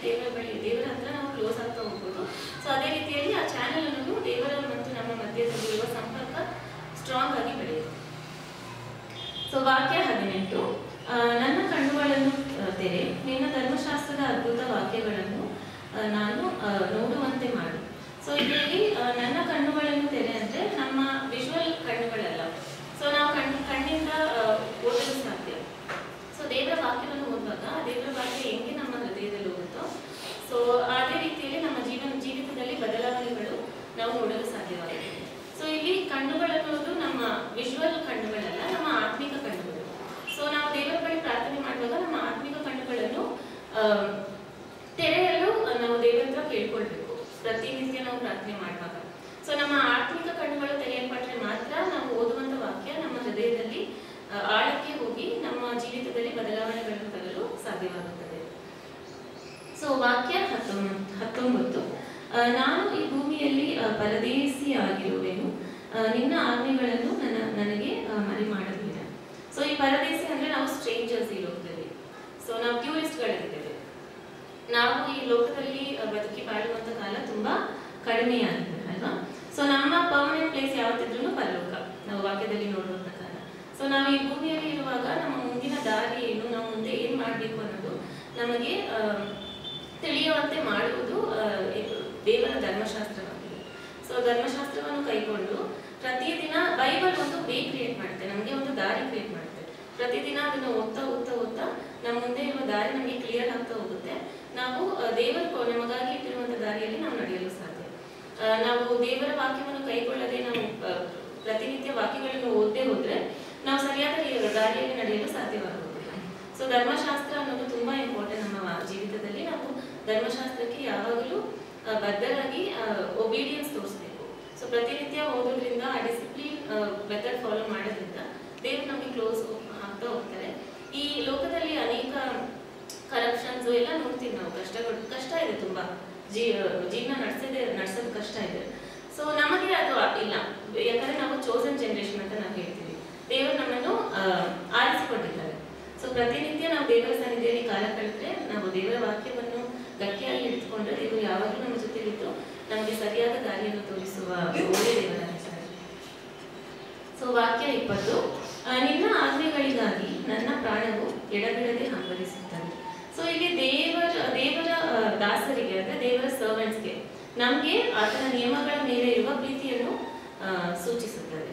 ದೇವರ ಹತ್ರ ನಾವು ಕ್ಲೋಸ್ ಆಗ್ತಾ ಹೋಗ್ಬೋದು. ಸೊ ಅದೇ ರೀತಿಯಲ್ಲಿ ಆ ಚಾನೆಲ್ ಅನ್ನೋದು ದೇವರ ಮತ್ತು ನಮ್ಮ ಮಧ್ಯದಲ್ಲಿರುವ ಸಂಪರ್ಕ ಸ್ಟ್ರಾಂಗ್ ಆಗಿ ಬೆಳೆಯುತ್ತೆ. ಸೊ ವಾಕ್ಯ 18, ನನ್ನ ಕಣ್ಣುಗಳನ್ನು ತೆರೆ, ನಿನ್ನ ಧರ್ಮಶಾಸ್ತ್ರದ ಅದ್ಭುತ ವಾಕ್ಯಗಳನ್ನು ನಾನು ನೋಡುವಂತೆ ಮಾಡು. ಸೊ ಇದರಲ್ಲಿ ನನ್ನ ಕಣ್ಣುಗಳನ್ನು ತೆರೆ ಅಂದ್ರೆ ನಮ್ಮ ವಿಜುವಲ್ ಕಣ್ಣುಗಳಲ್ಲ. ಸೊ ನಾವು ಕಣ್ಣಿಂದ ಓದಲು ಸಾಧ್ಯ. ಸೊ ದೇವರ ವಾಕ್ಯವನ್ನು ಓದುವಾಗ ದೇವರ ವಾಕ್ಯ ಹೆಂಗೆ ನಮ್ಮ ಹೃದಯದಲ್ಲಿ ಹೋಗುತ್ತೋ, ಸೊ ಅದೇ ರೀತಿಯಲ್ಲಿ ನಮ್ಮ ಜೀವಿತದಲ್ಲಿ ಬದಲಾವಣೆಗಳು ನಾವು ನೋಡಲು ಸಾಧ್ಯವಾಗಿದೆ. ಸೊ ಇಲ್ಲಿ ಕಣ್ಣುಗಳನ್ನೋದು ನಮ್ಮ ವಿಜುವಲ್ ಕಣ್ಣುಗಳಲ್ಲ, ನಮ್ಮ ಆತ್ಮಿಕ ಕಣ್ಣುಗಳು. ಸೊ ನಾವು ದೇವರ ಬಳಿ ಪ್ರಾರ್ಥನೆ ಮಾಡುವಾಗ ತೆರೆಯಲು ನಾವು ದೇವರ ಹತ್ರ ಕೇಳ್ಕೊಳ್ಬೇಕು ಪ್ರತಿನಿತ್ಯ ನಾವು ಪ್ರಾರ್ಥನೆ ಮಾಡುವಾಗ. ಸೊ ನಮ್ಮ ಆತ್ಮಿಕ ಕಣ್ಣುಗಳು ತೆರೆಯಲ್ಪಟ್ಟರೆ ಮಾತ್ರ ನಾವು ಓದುವಂತ ವಾಕ್ಯ ನಮ್ಮ ಹೃದಯದಲ್ಲಿ ಆಳಕ್ಕೆ ಹೋಗಿ ನಮ್ಮ ಜೀವಿತದಲ್ಲಿ ಬದಲಾವಣೆಗಳನ್ನು ತರಲು ಸಾಧ್ಯವಾಗುತ್ತದೆ. ಸೊ ವಾಕ್ಯ 19 ನಾನು ಈ ಭೂಮಿಯಲ್ಲಿ ಪರದೇಶಿಯಾಗಿರುವೆನು, ನಿನ್ನ ಆಜ್ಞೆಗಳನ್ನು ನನಗೆ ಮರೆ ಮಾಡಲಿಲ್ಲ. ಸೊ ಈ ಪರದೇಶಿ ಅಂದ್ರೆ ನಾವು ಸ್ಟ್ರೇಂಜರ್ಸ್ ಈ ಲೋಕದಲ್ಲಿ. ಸೊ ನಾವು ಟೂರಿಸ್ಟ್ಗಳಿದ್ದೇವೆ. ನಾವು ಈ ಲೋಕದಲ್ಲಿ ಬದುಕಿ ಬಾಳುವಂತ ಕಾಲ ತುಂಬಾ ಕಡಿಮೆಯಾಗಿದೆ ಅಲ್ವಾ. ಸೊ ನಮ್ಮ ಪರ್ಮನೆಂಟ್ ಪ್ಲೇಸ್ ಯಾವತ್ತಿದ್ರೂ ಪರಲೋಕ, ನಾವು ವಾಕ್ಯದಲ್ಲಿ ನೋಡುವಂತ ಕಾಲ. ಸೊ ನಾವು ಈ ಭೂಮಿಯಲ್ಲಿ ಇರುವಾಗ ನಮ್ಮ ಮುಂದಿನ ದಾರಿ ಏನು, ನಾವು ಮುಂದೆ ಏನ್ ಮಾಡ್ಬೇಕು ಅನ್ನೋದು ನಮಗೆ ತಿಳಿಯುವಂತೆ ಮಾಡುವುದು ದೇವರ ಧರ್ಮಶಾಸ್ತ್ರವಾಗಿದೆ. ಸೊ ಧರ್ಮಶಾಸ್ತ್ರವನ್ನು ಕೈಗೊಂಡು ಪ್ರತಿದಿನ ಬೈಬಲ್ ಒಂದು ವೇ ಕ್ರಿಯೇಟ್ ಮಾಡುತ್ತೆ, ನಮಗೆ ಒಂದು ದಾರಿ ಕ್ರಿಯೇಟ್ ಮಾಡುತ್ತೆ. ಪ್ರತಿದಿನ ಅದನ್ನು ಓದ್ತಾ ಓದ್ತಾ ಓದ್ತಾ ನಮ್ಮ ಮುಂದೆ ಇರುವ ದಾರಿ ನಮಗೆ ಕ್ಲಿಯರ್ ಆಗ್ತಾ ಹೋಗುತ್ತೆ. ನಾವು ದೇವರು ನಮಗಾಗಿ ಇಟ್ಟಿರುವಂತ ದಾರಿಯಲ್ಲಿ ನಾವು ನಡೆಯಲು ಸಾಧ್ಯ. ನಾವು ದೇವರ ವಾಕ್ಯವನ್ನು ಕೈಗೊಳ್ಳದೆ ನಾವು ಪ್ರತಿನಿತ್ಯ ವಾಕ್ಯಗಳನ್ನು ಓದದೆ ಹೋದ್ರೆ ನಾವು ಸರಿಯಾದ ದಾರಿಯಲ್ಲಿ ನಡೆಯಲು ಸಾಧ್ಯವಾಗುವುದಿಲ್ಲ. ಸೊ ಧರ್ಮಶಾಸ್ತ್ರ ಅನ್ನೋದು ತುಂಬಾ ಇಂಪಾರ್ಟೆಂಟ್ ನಮ್ಮ ಜೀವಿತದಲ್ಲಿ. ನಾವು ಧರ್ಮಶಾಸ್ತ್ರಕ್ಕೆ ಯಾವಾಗಲೂ ಬದ್ಧರಾಗಿ ಒಬಿಡಿಯನ್ಸ್ ತೋರಿಸಬೇಕು. ಸೊ ಪ್ರತಿನಿತ್ಯ ಓದೋದ್ರಿಂದ ಆ ಡಿಸಿಪ್ಲಿನ್ ಮೆಥಡ್ ಫಾಲೋ ಮಾಡೋದ್ರಿಂದ ದೇವರು ನಮಗೆ ಕ್ಲೋಸ್ ಆಗ್ತಾ ಹೋಗ್ತಾರೆ. ಈ ಲೋಕದಲ್ಲಿ ಅನೇಕ ಕರಪ್ಷನ್ಸ್ ಎಲ್ಲ ನೋಡ್ತೀವಿ ನಾವು. ಕಷ್ಟ ಇದೆ ತುಂಬಾ, ಜೀವನ ನಡೆಸೋದು ಕಷ್ಟ ಇದೆ. ಸೊ ನಮಗೆ ಅದು ಇಲ್ಲ, ಯಾಕಂದ್ರೆ ನಾವು ಚೋಸನ್ ಜನರೇಷನ್ ಅಂತ ನಾವು ಹೇಳ್ತೀವಿ. ದೇವರು ನಮ್ಮನ್ನು ಆರಿಸಿಕೊಂಡಿದ್ದಾರೆ. ಸೊ ಪ್ರತಿನಿತ್ಯ ನಾವು ದೇವರ ಸನ್ನಿಧಿಯಲ್ಲಿ ಕಾಲ ಕಳೆದ್ರೆ, ನಾವು ದೇವರ ವಾಕ್ಯವನ್ನು ಗಟ್ಟಿಯಾಗಿ ಹಿಡಿದುಕೊಂಡ್ರೆ ದೇವರು ಯಾವಾಗಲೂ ನಮ್ಮ ಜೊತೆಲಿದ್ದು ನಮಗೆ ಸರಿಯಾದ ದಾರಿಯನ್ನು ತೋರಿಸುವ ಒಳ್ಳೆ ದೇವರಾಗಿದ್ದಾರೆ. ಸೊ ವಾಕ್ಯ 20 ನಿನ್ನ ಆಜ್ಞೆಗಳಿಗಾಗಿ ನನ್ನ ಪ್ರಾಣವು ಎಡಬಿಡದೆ ಹಂಬಲಿಸುತ್ತದೆ. ಸೊ ಇಲ್ಲಿ ದೇವರ ದಾಸರಿಗೆ ಅಂದ್ರೆ ದೇವರ ಸರ್ವೆಂಟ್ಸ್ಗೆ ನಮ್ಗೆ ಆತನ ನಿಯಮಗಳ ಮೇಲೆ ಇರುವ ಪ್ರೀತಿಯನ್ನು ಸೂಚಿಸುತ್ತದೆ.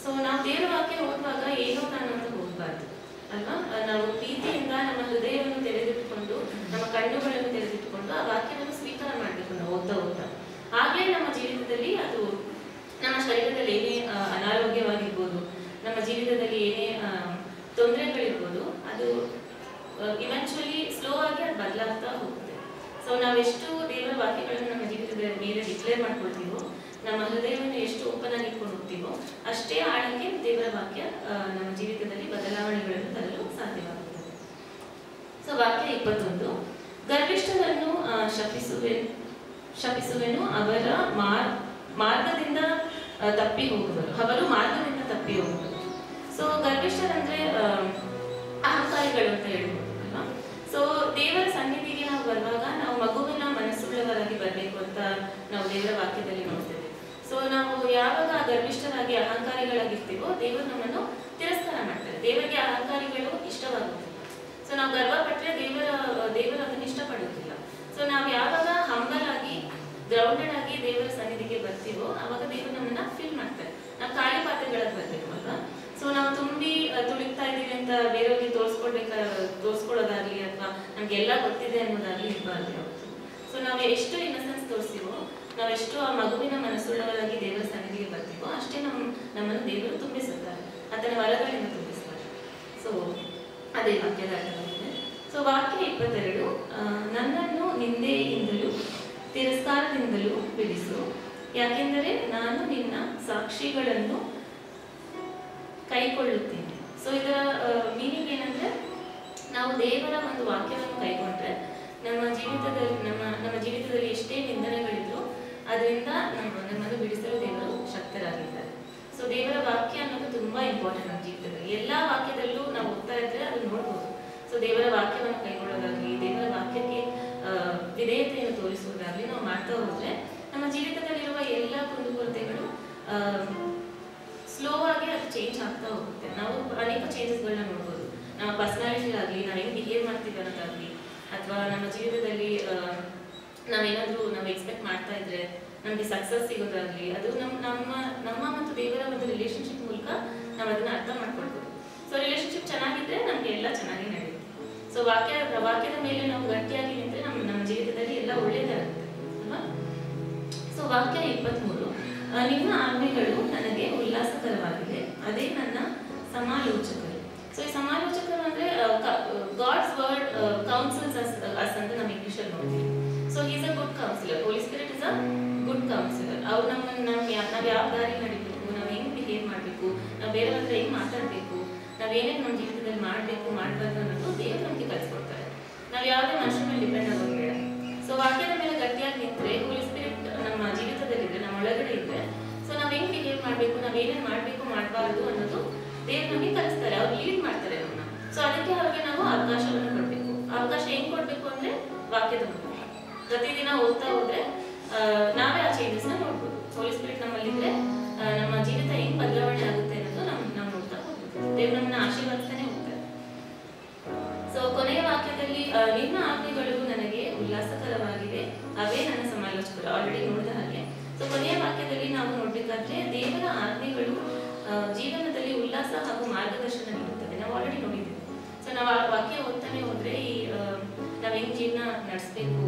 ಸೊ ನಾವು ದೇವರ ವಾಕ್ಯ ಓದುವಾಗ ಏನೋ ನಾನು ಅಂತ ಹೋಗಬಾರ್ದು ಅಲ್ವಾ. ನಾವು ಪ್ರೀತಿಯಿಂದ ನಮ್ಮ ಹೃದಯವನ್ನು ತೆರೆದಿಟ್ಟುಕೊಂಡು ನಮ್ಮ ಕಣ್ಣುಗಳನ್ನು ತೆರೆದಿಟ್ಟುಕೊಂಡು ಆ ವಾಕ್ಯವನ್ನು ಸ್ವೀಕಾರ ಮಾಡಬೇಕು ನಾವು ಓದ್ತಾ. ಹಾಗೆ ನಮ್ಮ ಜೀವಿತದಲ್ಲಿ ಅದು ನಮ್ಮ ಶರೀರದಲ್ಲಿ ಏನೇ ಅನಾರೋಗ್ಯವಾಗಿರ್ಬೋದು, ನಮ್ಮ ಜೀವಿತದಲ್ಲಿ ಏನೇ ತೊಂದರೆಗಳಿರ್ಬೋದು, ಅದು ಇವೆಂಚುಲಿ ಸ್ಲೋ ಆಗಿ ಅದು ಬದಲಾಗ್ತಾ ಹೋಗುತ್ತೆ. ಸೊ ನಾವೆಷ್ಟು ದೇವರ ವಾಕ್ಯಗಳನ್ನು ನಮ್ಮ ಜೀವಿತದ ಮೇಲೆ ಡಿಕ್ಲೇರ್ ಮಾಡ್ಕೊಳ್ತೀವೋ, ನಮ್ಮ ಹೃದಯವನ್ನು ಎಷ್ಟು ಓಪನ್ ಆಗಿ ಇಟ್ಕೊಂಡು ಹೋಗ್ತೀವೋ, ಅಷ್ಟೇ ಆಳಕ್ಕೆ ದೇವರ ವಾಕ್ಯ ನಮ್ಮ ಜೀವಿತದಲ್ಲಿ ಬದಲಾವಣೆಗಳನ್ನು ತರಲು ಸಾಧ್ಯವಾಗುತ್ತದೆ. ಸೊ ವಾಕ್ಯ 21 ಗರ್ವಿಷ್ಠರನ್ನು ಶಪಿಸುವೆನು, ಅವರ ಮಾರ್ಗದಿಂದ ತಪ್ಪಿ ಹೋಗುವರು. ಸೊ ಗರ್ವಿಷ್ಠರಂದ್ರೆ ಅಹಂಕಾರಿಗಳು ಅಂತ ಹೇಳ್ಬೋದು ಅಲ್ವಾ. ಸೊ ದೇವರ ಸನ್ನಿಧಿಗೆ ನಾವು ಬರುವಾಗ ನಾವು ಮಗುವಿನ ಮನಸ್ಸುಳ್ಳವರಾಗಿ ಬರಬೇಕು ಅಂತ ನಾವು ದೇವರ ವಾಕ್ಯದಲ್ಲಿ ನೋಡ್ತೇವೆ. ಸೊ ನಾವು ಯಾವಾಗ ಗರ್ವಿಷ್ಠರಾಗಿ ಅಹಂಕಾರಿಗಳಾಗಿರ್ತೀವೋ ದೇವರು ನಮ್ಮನ್ನು ತಿರಸ್ಕಾರ ಮಾಡ್ತಾರೆ. ದೇವರಿಗೆ ಅಹಂಕಾರಿಗಳು ಇಷ್ಟವಾಗುತ್ತಿಲ್ಲ. ಸೊ ನಾವು ಗರ್ವ ಪಟ್ಟರೆ ದೇವರು ಅದನ್ನು ಇಷ್ಟಪಡುವುದಿಲ್ಲ. ಸೊ ನಾವು ಯಾವಾಗ ಹಂಬಲ್ ಆಗಿ ಗ್ರೌಂಡೆಡ್ ಆಗಿ ದೇವರ ಸನ್ನಿಧಿಗೆ ಬರ್ತೀವೋ ಅವಾಗ ದೇವರು ನಮ್ಮನ್ನ ಫೀಲ್ ಮಾಡ್ತಾರೆ. ನಾವು ಖಾಲಿ ಪಾತ್ರೆಗಳಾಗಿ ಬರ್ಬೇಕು ಅಲ್ವಾ. ಸೊ ನಾವು ತುಂಬಿ ತುಳಿತಾ ಇದೀವಿ ಅಂತ ಬೇರೆಯವ್ರಿಗೆ ತೋರಿಸ್ಕೊಳ್ಳೋದಾಗ್ಲಿ ಅಥವಾ ನಮ್ಗೆಲ್ಲ ಗೊತ್ತಿದೆ ಅನ್ನೋದಾಗ್ಲಿ ಇರಬಾರ್ದು ಯಾವತ್ತು. ಸೊ ನಾವು ಎಷ್ಟು ಇನ್ನಸೆನ್ಸ್ ತೋರಿಸ್ತೀವೋ, ನಾವೆಷ್ಟು ಆ ಮಗುವಿನ ಮನಸ್ಸುಳ್ಳವರಾಗಿ ದೇವರ ಸನ್ನಿಧಿಗೆ ಬರ್ತೀವೋ ಅಷ್ಟೇ ನಮ್ಮನ್ನು ದೇವರು ತುಂಬಿಸುತ್ತಾರೆ, ಅದರ ವರಗಳಿಂದ ತುಂಬಿಸ್ತಾರೆ. ಸೊ ಅದೇ ವಾಕ್ಯದ ಅರ್ಥವಾಗಿದೆ. ಸೊ ವಾಕ್ಯ 22 ನನ್ನನ್ನು ನಿಂದೆಯಿಂದಲೂ ತಿರಸ್ಕಾರದಿಂದಲೂ ಬಿಡಿಸು, ಯಾಕೆಂದರೆ ನಾನು ನಿನ್ನ ಸಾಕ್ಷಿಗಳನ್ನು ಕೈಕೊಳ್ಳುತ್ತೇನೆ. ಸೊ ಇದರ ಮೀನಿಂಗ್ ಏನಂದ್ರೆ, ನಾವು ದೇವರ ಒಂದು ವಾಕ್ಯವನ್ನು ಕೈಗೊಂಡ್ರೆ ನಮ್ಮ ಜೀವಿತದಲ್ಲಿ ಎಷ್ಟೇ ನಿಂದನೆಗಳಿದ್ರು ಅದರಿಂದ ನಮ್ಮನ್ನು ಬಿಡಿಸಲು ದೇವರು ಶಕ್ತರಾಗಿದ್ದಾರೆ. ಸೊ ದೇವರ ವಾಕ್ಯ ಅನ್ನೋದು ತುಂಬಾ ಇಂಪಾರ್ಟೆಂಟ್ ನಮ್ಮ ಜೀವಿತದಲ್ಲಿ. ಎಲ್ಲಾ ವಾಕ್ಯದಲ್ಲೂ ನಾವು ಓದ್ತಾ ಇದ್ರೆ ಅದು ನೋಡ್ಬೋದು. ಸೊ ದೇವರ ವಾಕ್ಯವನ್ನು ಕೈಗೊಳ್ಳೋದಾಗ್ಲಿ, ದೇವರ ವಾಕ್ಯಕ್ಕೆ ವಿಧೇಯತೆಯನ್ನು ತೋರಿಸುವುದಾಗ್ಲಿ ನಾವು ಮಾಡ್ತಾ ಹೋದ್ರೆ ನಮ್ಮ ಜೀವಿತದಲ್ಲಿರುವ ಎಲ್ಲ ಕುಂದುಕೊರತೆಗಳು ಸ್ಲೋ ಆಗಿ ಅದು ಚೇಂಜ್ ಆಗ್ತಾ ಹೋಗುತ್ತೆ. ನಾವು ಅನೇಕ ಚೇಂಜಸ್ಗಳನ್ನ ನೋಡ್ಬೋದು. ನಮ್ಮ ಪರ್ಸನಾಲಿಟಿಲಾಗಲಿ, ನಾವು ಹೆಂಗೆ ಬಿಹೇವ್ ಮಾಡ್ತೀವಿ ಅನ್ನೋದಾಗ್ಲಿ, ಅಥವಾ ನಮ್ಮ ಜೀವಿತದಲ್ಲಿ ನಾವೇನಾದ್ರೂ ನಾವು ಎಕ್ಸ್ಪೆಕ್ಟ್ ಮಾಡ್ತಾ ಇದ್ರೆ ನಮಗೆ ಸಕ್ಸಸ್ ಸಿಗೋದಾಗ್ಲಿ, ಅದು ನಮ್ಮ ಮತ್ತು ದೇವರ ಒಂದು ರಿಲೇಶನ್ಶಿಪ್ ಮೂಲಕ ನಾವು ಅದನ್ನ ಅರ್ಥ ಮಾಡ್ಕೊಳ್ಬೋದು. ಸೊ ರಿಲೇಶನ್ಶಿಪ್ ಚೆನ್ನಾಗಿದ್ರೆ ನಮ್ಗೆ ಎಲ್ಲ ಚೆನ್ನಾಗಿ ನಡೆಯುತ್ತೆ. ಸೊ ವಾಕ್ಯದ ಮೇಲೆ ನಾವು ಗಟ್ಟಿಯಾಗಿ ನಿಂತ್ರೆ ನಮ್ಮ ಜೀವಿತದಲ್ಲಿ ಎಲ್ಲ ಒಳ್ಳೇದಾಗುತ್ತೆ ಅಲ್ವಾ. ಸೊ ವಾಕ್ಯ 23 ನಿಮ್ಮ ಆಜ್ಞೆಗಳು ನನಗೆ ಉಲ್ಲಾಸಕರವಾಗಿದೆ, ಅದೇ ನನ್ನ ಸಮಾಲೋಚಕರು. ಸೊ ಈ ಸಮಾಲೋಚಕರು ಅಂದ್ರೆ ಗಾಡ್ಸ್ ವರ್ಡ್ ಕೌನ್ಸಿಲ್ಸ್ ಅಸ್ ನೋಡ್ತೀವಿ. So is a good counsellor. Holy Spirit is a good counsellor. ಅವ್ರು ನಾವು ಯಾವ ದಾರಿ ನಡಿಬೇಕು, ನಾವು ಹೆಂಗ್ ಬಿಹೇವ್ ಮಾಡಬೇಕು, ನಾವು ಬೇರೆಯವ್ರ ಹತ್ರ ಹೆಂಗ್ ಮಾತಾಡಬೇಕು, ನಾವೇನೇನು ನಮ್ಮ ಜೀವಿತದಲ್ಲಿ ಮಾಡಬೇಕು ಮಾಡಬಾರ್ದು ಅನ್ನೋದು ದೇವರು ನಮಗೆ ಕಲಿಸ್ಕೊಡ್ತಾರೆ. ನಾವು ಯಾವುದೇ ಮನುಷ್ಯನ ಮೇಲೆ ಡಿಪೆಂಡ್ ಆಗೋದು ಬೇಡ. ಸೊ ವಾಕ್ಯದ ಮೇಲೆ ಗಟ್ಟಿಯಾಗಿ ನಿಂತರೆ ಹೋಲಿ ಸ್ಪಿರಿಟ್ ನಮ್ಮ ಜೀವಿತದಲ್ಲಿದ್ರೆ, ನಮ್ಮ ಒಳಗಡೆ ಇದ್ರೆ, ಸೊ ನಾವು ಹೆಂಗ್ ಬಿಹೇವ್ ಮಾಡಬೇಕು, ನಾವೇನೇನು ಮಾಡಬೇಕು ಮಾಡಬಾರ್ದು ಅನ್ನೋದು ದೇವ್ರು ನಮಗೆ ಕಲಿಸ್ತಾರೆ. ಅವ್ರು ಲೀಡ್ ಮಾಡ್ತಾರೆ ನಮ್ಮನ್ನ. ಸೊ ಅದಕ್ಕೆ ಅವ್ರಿಗೆ ನಾವು ಅವಕಾಶವನ್ನು ಕೊಡಬೇಕು. ಅವಕಾಶ ಹೆಂಗ್ ಕೊಡಬೇಕು ಅಂದ್ರೆ ವಾಕ್ಯದ ಮೂಲಕ ಪ್ರತಿದಿನ ಓದ್ತಾ ಹೋದ್ರೆ ನಾವೇ ಆ ಚೇಂಜಸ್ನ ನೋಡ್ಬೋದು. ಹೋಲಿ ಸ್ಪಿರಿಟ್ ನಮ್ಮಲ್ಲಿದ್ರೆ ನಮ್ಮ ಜೀವಿತ ಹೆಂಗ್ ಬದಲಾವಣೆ ಆಗುತ್ತೆ ಅನ್ನೋದು ನಾವು ನೋಡ್ತಾ ಹೋಗ್ಬೋದು. ದೇವ್ರು ನಮ್ಮನ್ನ ಆಶೀರ್ವದಿಸ್ತಾನೆ ಹೋಗ್ತಾರೆ. ಸೊ ಕೊನೆಯ ವಾಕ್ಯದಲ್ಲಿ ನಿನ್ನ ಆಜ್ಞೆಗಳು ನನಗೆ ಉಲ್ಲಾಸಕರವಾಗಿವೆ, ಅವೇ ನನ್ನ ಸಮಾಲೋಚಕರು. ಆಲ್ರೆಡಿ ನೋಡಿದ ಹಾಗೆ. ಸೊ ಕೊನೆಯ ವಾಕ್ಯದಲ್ಲಿ ನಾವು ನೋಡ್ಬೇಕಾದ್ರೆ ದೇವರ ಆಜ್ಞೆಗಳು ಜೀವನದಲ್ಲಿ ಉಲ್ಲಾಸ ಹಾಗೂ ಮಾರ್ಗದರ್ಶನ ನೀಡುತ್ತದೆ. ನಾವು ಆಲ್ರೆಡಿ ನೋಡಿದ್ದೀವಿ. ಸೊ ನಾವು ಆ ವಾಕ್ಯ ಓದ್ತಾನೆ ಹೋದ್ರೆ ನಾವು ಹೆಂಗ್ ಜೀವನ ನಡೆಸಬೇಕು,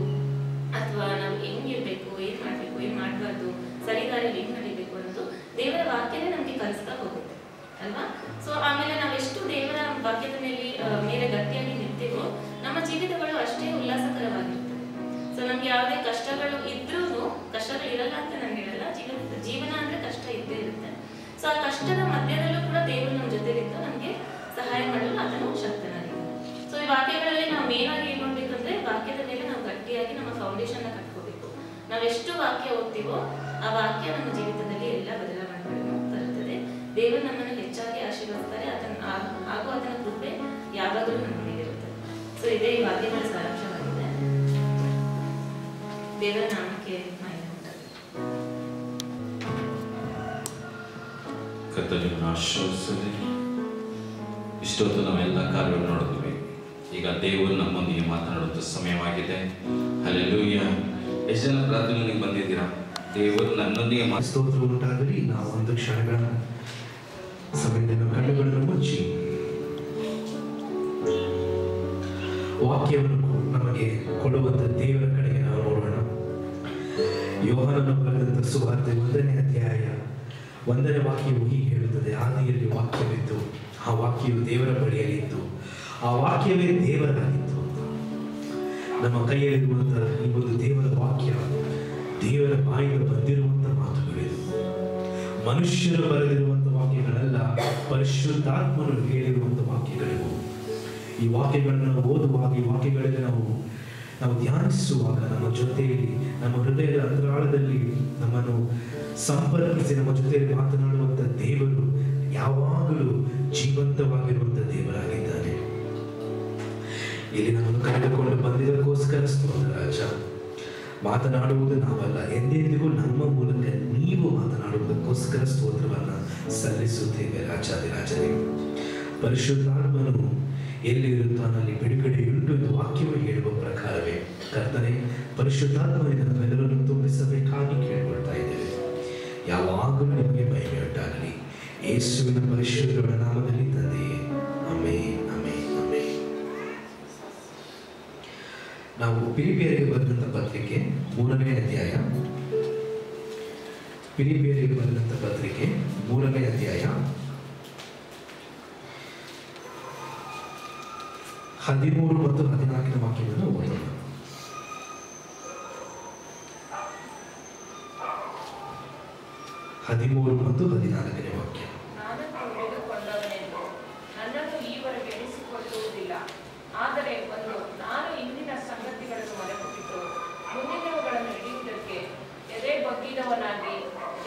ಅಥವಾ ನಾವು ಹೆಂಗಿರ್ಬೇಕು, ಏನ್ ಮಾಡ್ಬೇಕು, ಏನ್ ಮಾಡಬಾರ್ದು, ಸರಿದಾರಿಯಲ್ಲಿ ಹೆಂಗ್ ನಡಿಬೇಕು ಅನ್ನೋದು ದೇವರ ವಾಕ್ಯನೇ ನಮ್ಗೆ ಕಲಿಸ್ತಾ ಹೋಗುತ್ತೆ ಅಲ್ವಾ. ಸೊ ಆಮೇಲೆ ನಾವೆಷ್ಟು ದೇವರ ವಾಕ್ಯದ ಮೇಲೆ ಗಟ್ಟಿಯಾಗಿ ನಿಲ್ತೀವೋ ನಮ್ಮ ಜೀವಿತಗಳು ಅಷ್ಟೇ ಉಲ್ಲಾಸಕರವಾಗಿರ್ತವೆ. ಸೊ ನಮ್ಗೆ ಯಾವುದೇ ಕಷ್ಟಗಳು ಇದ್ರೂ, ಕಷ್ಟಗಳು ಇರಲ್ಲ ಅಂತ ನಾನು ಹೇಳಲ್ಲ, ಜೀವನ ಅಂದ್ರೆ ಕಷ್ಟ ಇದ್ದೇ ಇರುತ್ತೆ. ಸೊ ಆ ಕಷ್ಟದ ಮಧ್ಯದಲ್ಲೂ ಕೂಡ ದೇವರು ನಮ್ಮ ಜೊತೆಲಿದ್ದು ನಮ್ಗೆ ಸಹಾಯ ಮಾಡಲು ಆತನು ಶಕ್ತನಾಗಿದ್ದಾನೆ. ಸೊ ಈ ವಾಕ್ಯಗಳಲ್ಲಿ ನಾವು ಮೇನ್ ಆಗಿ ಏನ್ ಮಾಡ್ಬೇಕಂದ್ರೆ ವಾಕ್ಯದ ಮೇಲೆ ನಾವು ಗಟ್ಟಿಯಾಗಿ ನಮ್ಮ ಫೌಂಡೇಶನ್ ಕಟ್ಕೋಬೇಕು. ನಾವೆಷ್ಟು ವಾಕ್ಯ ಓದ್ತೀವೋ ಆ ವಾಕ್ಯ ನಮ್ಮ ಜೀವಿತದಲ್ಲಿ ಎಲ್ಲ ಬದಲಾವಣೆಗಳನ್ನು ತರುತ್ತದೆ. ದೇವರು ನಮ್ಮನ್ನು ಹೆಚ್ಚಾಗಿ ಆಶೀರ್ವದಿಸ್ತಾರೆ. ಹಾಗೂ ಆತನ ಕೃಪೆ ಯಾವಾಗಲೂ ನಮ್ಮ ಮೇಲಿರುತ್ತೆ. ಸೊ ಇದೇ ಈ ವಾಕ್ಯಗಳ ಸಾರಾಂಶವಾಗಿದೆ. ದೇವರ ನಾಮಕ್ಕೆ ಮಹಿಮೆ ಉಂಟಾಗಲಿ. ಕರ್ತನಿಗೆ ಆಶೀರ್ವದಿಸಲಿ. ಇಷ್ಟೊತ್ತು ನಾವೆಲ್ಲ ಕಾರ್ಯವನ್ನು ನೋಡಿದ್ವಿ. ಈಗ ದೇವರು ನಮ್ಮೊಂದಿಗೆ ಮಾತನಾಡುವಂಥ ಸಮಯವಾಗಿದೆ. ಹಲ್ಲೆಲೂಯಾ. ಎಷ್ಟು ಜನ ಪ್ರಾರ್ಥನೆಗೆ ಬಂದಿದ್ದೀರಾ? ದೇವರು ನನ್ನೊಂದಿಗೆ ಸ್ತೋತ್ರ ಉಂಟಾಗಲಿ. ನಾವು ಒಂದು ಕ್ಷಣಗಳ ಸಮಯದಲ್ಲಿ ಕಣ್ಣುಗಳನ್ನು ಮುಚ್ಚಿ ವಾಕ್ಯವನ್ನು ನಮಗೆ ಕೊಡುವಂತ ದೇವರ ಕಡೆಗೆ ನಾವು ನೋಡೋಣ. ಯೋಹಾನನು ಬರೆದಂತ ಸುವಾರ್ತೆ 1ನೇ ಅಧ್ಯಾಯ 1ನೇ ವಾಕ್ಯವು ಹೀಗೆ ಹೇಳುತ್ತದೆ: ಆದಿಯಲ್ಲಿ ವಾಕ್ಯವಿತ್ತು, ಆ ವಾಕ್ಯವು ದೇವರ ಬಳಿಯಲ್ಲಿತ್ತು, ಆ ವಾಕ್ಯವೇ ದೇವರಾಗಿತ್ತು. ನಮ್ಮ ಕೈಯಲ್ಲಿರುವಂತಹ ಈ ಒಂದು ದೇವರ ವಾಕ್ಯ ದೇವರ ಬಾಯಿಂದ ಬಂದಿರುವಂತ ಮಾತುಗಳಿದು. ಮನುಷ್ಯರು ಬರೆದಿರುವಂತ ವಾಕ್ಯಗಳಲ್ಲ, ಪರಿಶುದ್ಧಾತ್ಮನು ಹೇಳಿರುವಂತ ವಾಕ್ಯಗಳಿವು. ಈ ವಾಕ್ಯಗಳನ್ನು ಓದುವಾಗ, ಈ ವಾಕ್ಯಗಳಲ್ಲಿ ನಾವು ಧ್ಯಾನಿಸುವಾಗ ನಮ್ಮ ಜೊತೆಯಲ್ಲಿ, ನಮ್ಮ ಹೃದಯದ ಅಂತರಾಳದಲ್ಲಿ ನಮ್ಮನ್ನು ಸಂಪರ್ಕಿಸಿ ನಮ್ಮ ಜೊತೆಯಲ್ಲಿ ಮಾತನಾಡುವಂತ ದೇವರು ಯಾವಾಗಲೂ ಜೀವಂತವಾಗಿರುವಂತ ದೇವರಾಗಿದ್ದಾನೆ. ಇಲ್ಲಿ ನಮ್ಮನ್ನು ಕರೆದುಕೊಂಡು ಬಂದಿದ್ದಕ್ಕೋಸ್ಕರ ಸ್ತೋತ್ರ ರಾಜ. ಮಾತನಾಡುವುದು ನಾವಲ್ಲ, ಎಂದೆಂದಿಗೂ ನಮ್ಮ ಮೂಲಕ ನೀವು ಮಾತನಾಡುವುದಕ್ಕೋಸ್ಕರ ಸ್ತೋತ್ರವನ್ನ ಸಲ್ಲಿಸುತ್ತೇವೆ ರಾಜಾದಿರಾಜನೇ. ಪರಿಶುದ್ಧಾತ್ಮನು ಎಲ್ಲಿರುತ್ತಾನಲ್ಲಿ ಬಿಡುಗಡೆಯುಂಟು ಎಂದು ವಾಕ್ಯವು ಹೇಳುವ ಪ್ರಕಾರವೇ ಕರ್ತನೆ, ಪರಿಶುದ್ಧಾತ್ಮನಿಂದ ನಮ್ಮೆಲ್ಲರನ್ನು ತುಂಬಿಸಬೇಕಾಗಿ ಕೇಳಿಕೊಳ್ತಾ ಇದ್ದೇವೆ. ಯಾವಾಗಲೂ ನಿಮಗೆ ಮಹಿಮೆಯುಂಟಾಗಲಿ. ಯೇಸುವಿನ ಪರಿಶುದ್ಧರ ನಾಮದಲ್ಲಿ ತಂದೆಯೇ, ಆಮೆನ್, ಆಮೆನ್, ಆಮೆನ್. ನಾವು ಫಿಲಿಪಿಯರಿಗೆ ಬರೆದಂತ ಪತ್ರಿಕೆ 3ನೇ ಅಧ್ಯಾಯ, ಫಿಲಿಪಿಯರಿಗೆ ಬರೆದಂತ ಪತ್ರಿಕೆ 3ನೇ ಅಧ್ಯಾಯ 13 ಮತ್ತು 14ನೇ ವಾಕ್ಯವನ್ನು ಓದೋಣ. ಮತ್ತು 14ನೇ ವಾಕ್ಯ. ನಾನಂತೂ ಹಿಡಿದುಕೊಂಡವನೆಂದು ನನ್ನನ್ನು ಈವರೆಗೆ ಎಣಿಸಿಕೊಳ್ಳುವುದಿಲ್ಲ. ಆದರೆ ನಾನು ಇಂದಿನ ಸಂಗತಿಗಳನ್ನು ಮರೆತುಬಿಟ್ಟು ಮುಂದಿನವುಗಳನ್ನು ಹಿಡಿಯುವುದಕ್ಕೆ ಎದೆ ಬಗ್ಗಿದವನಾಗಿ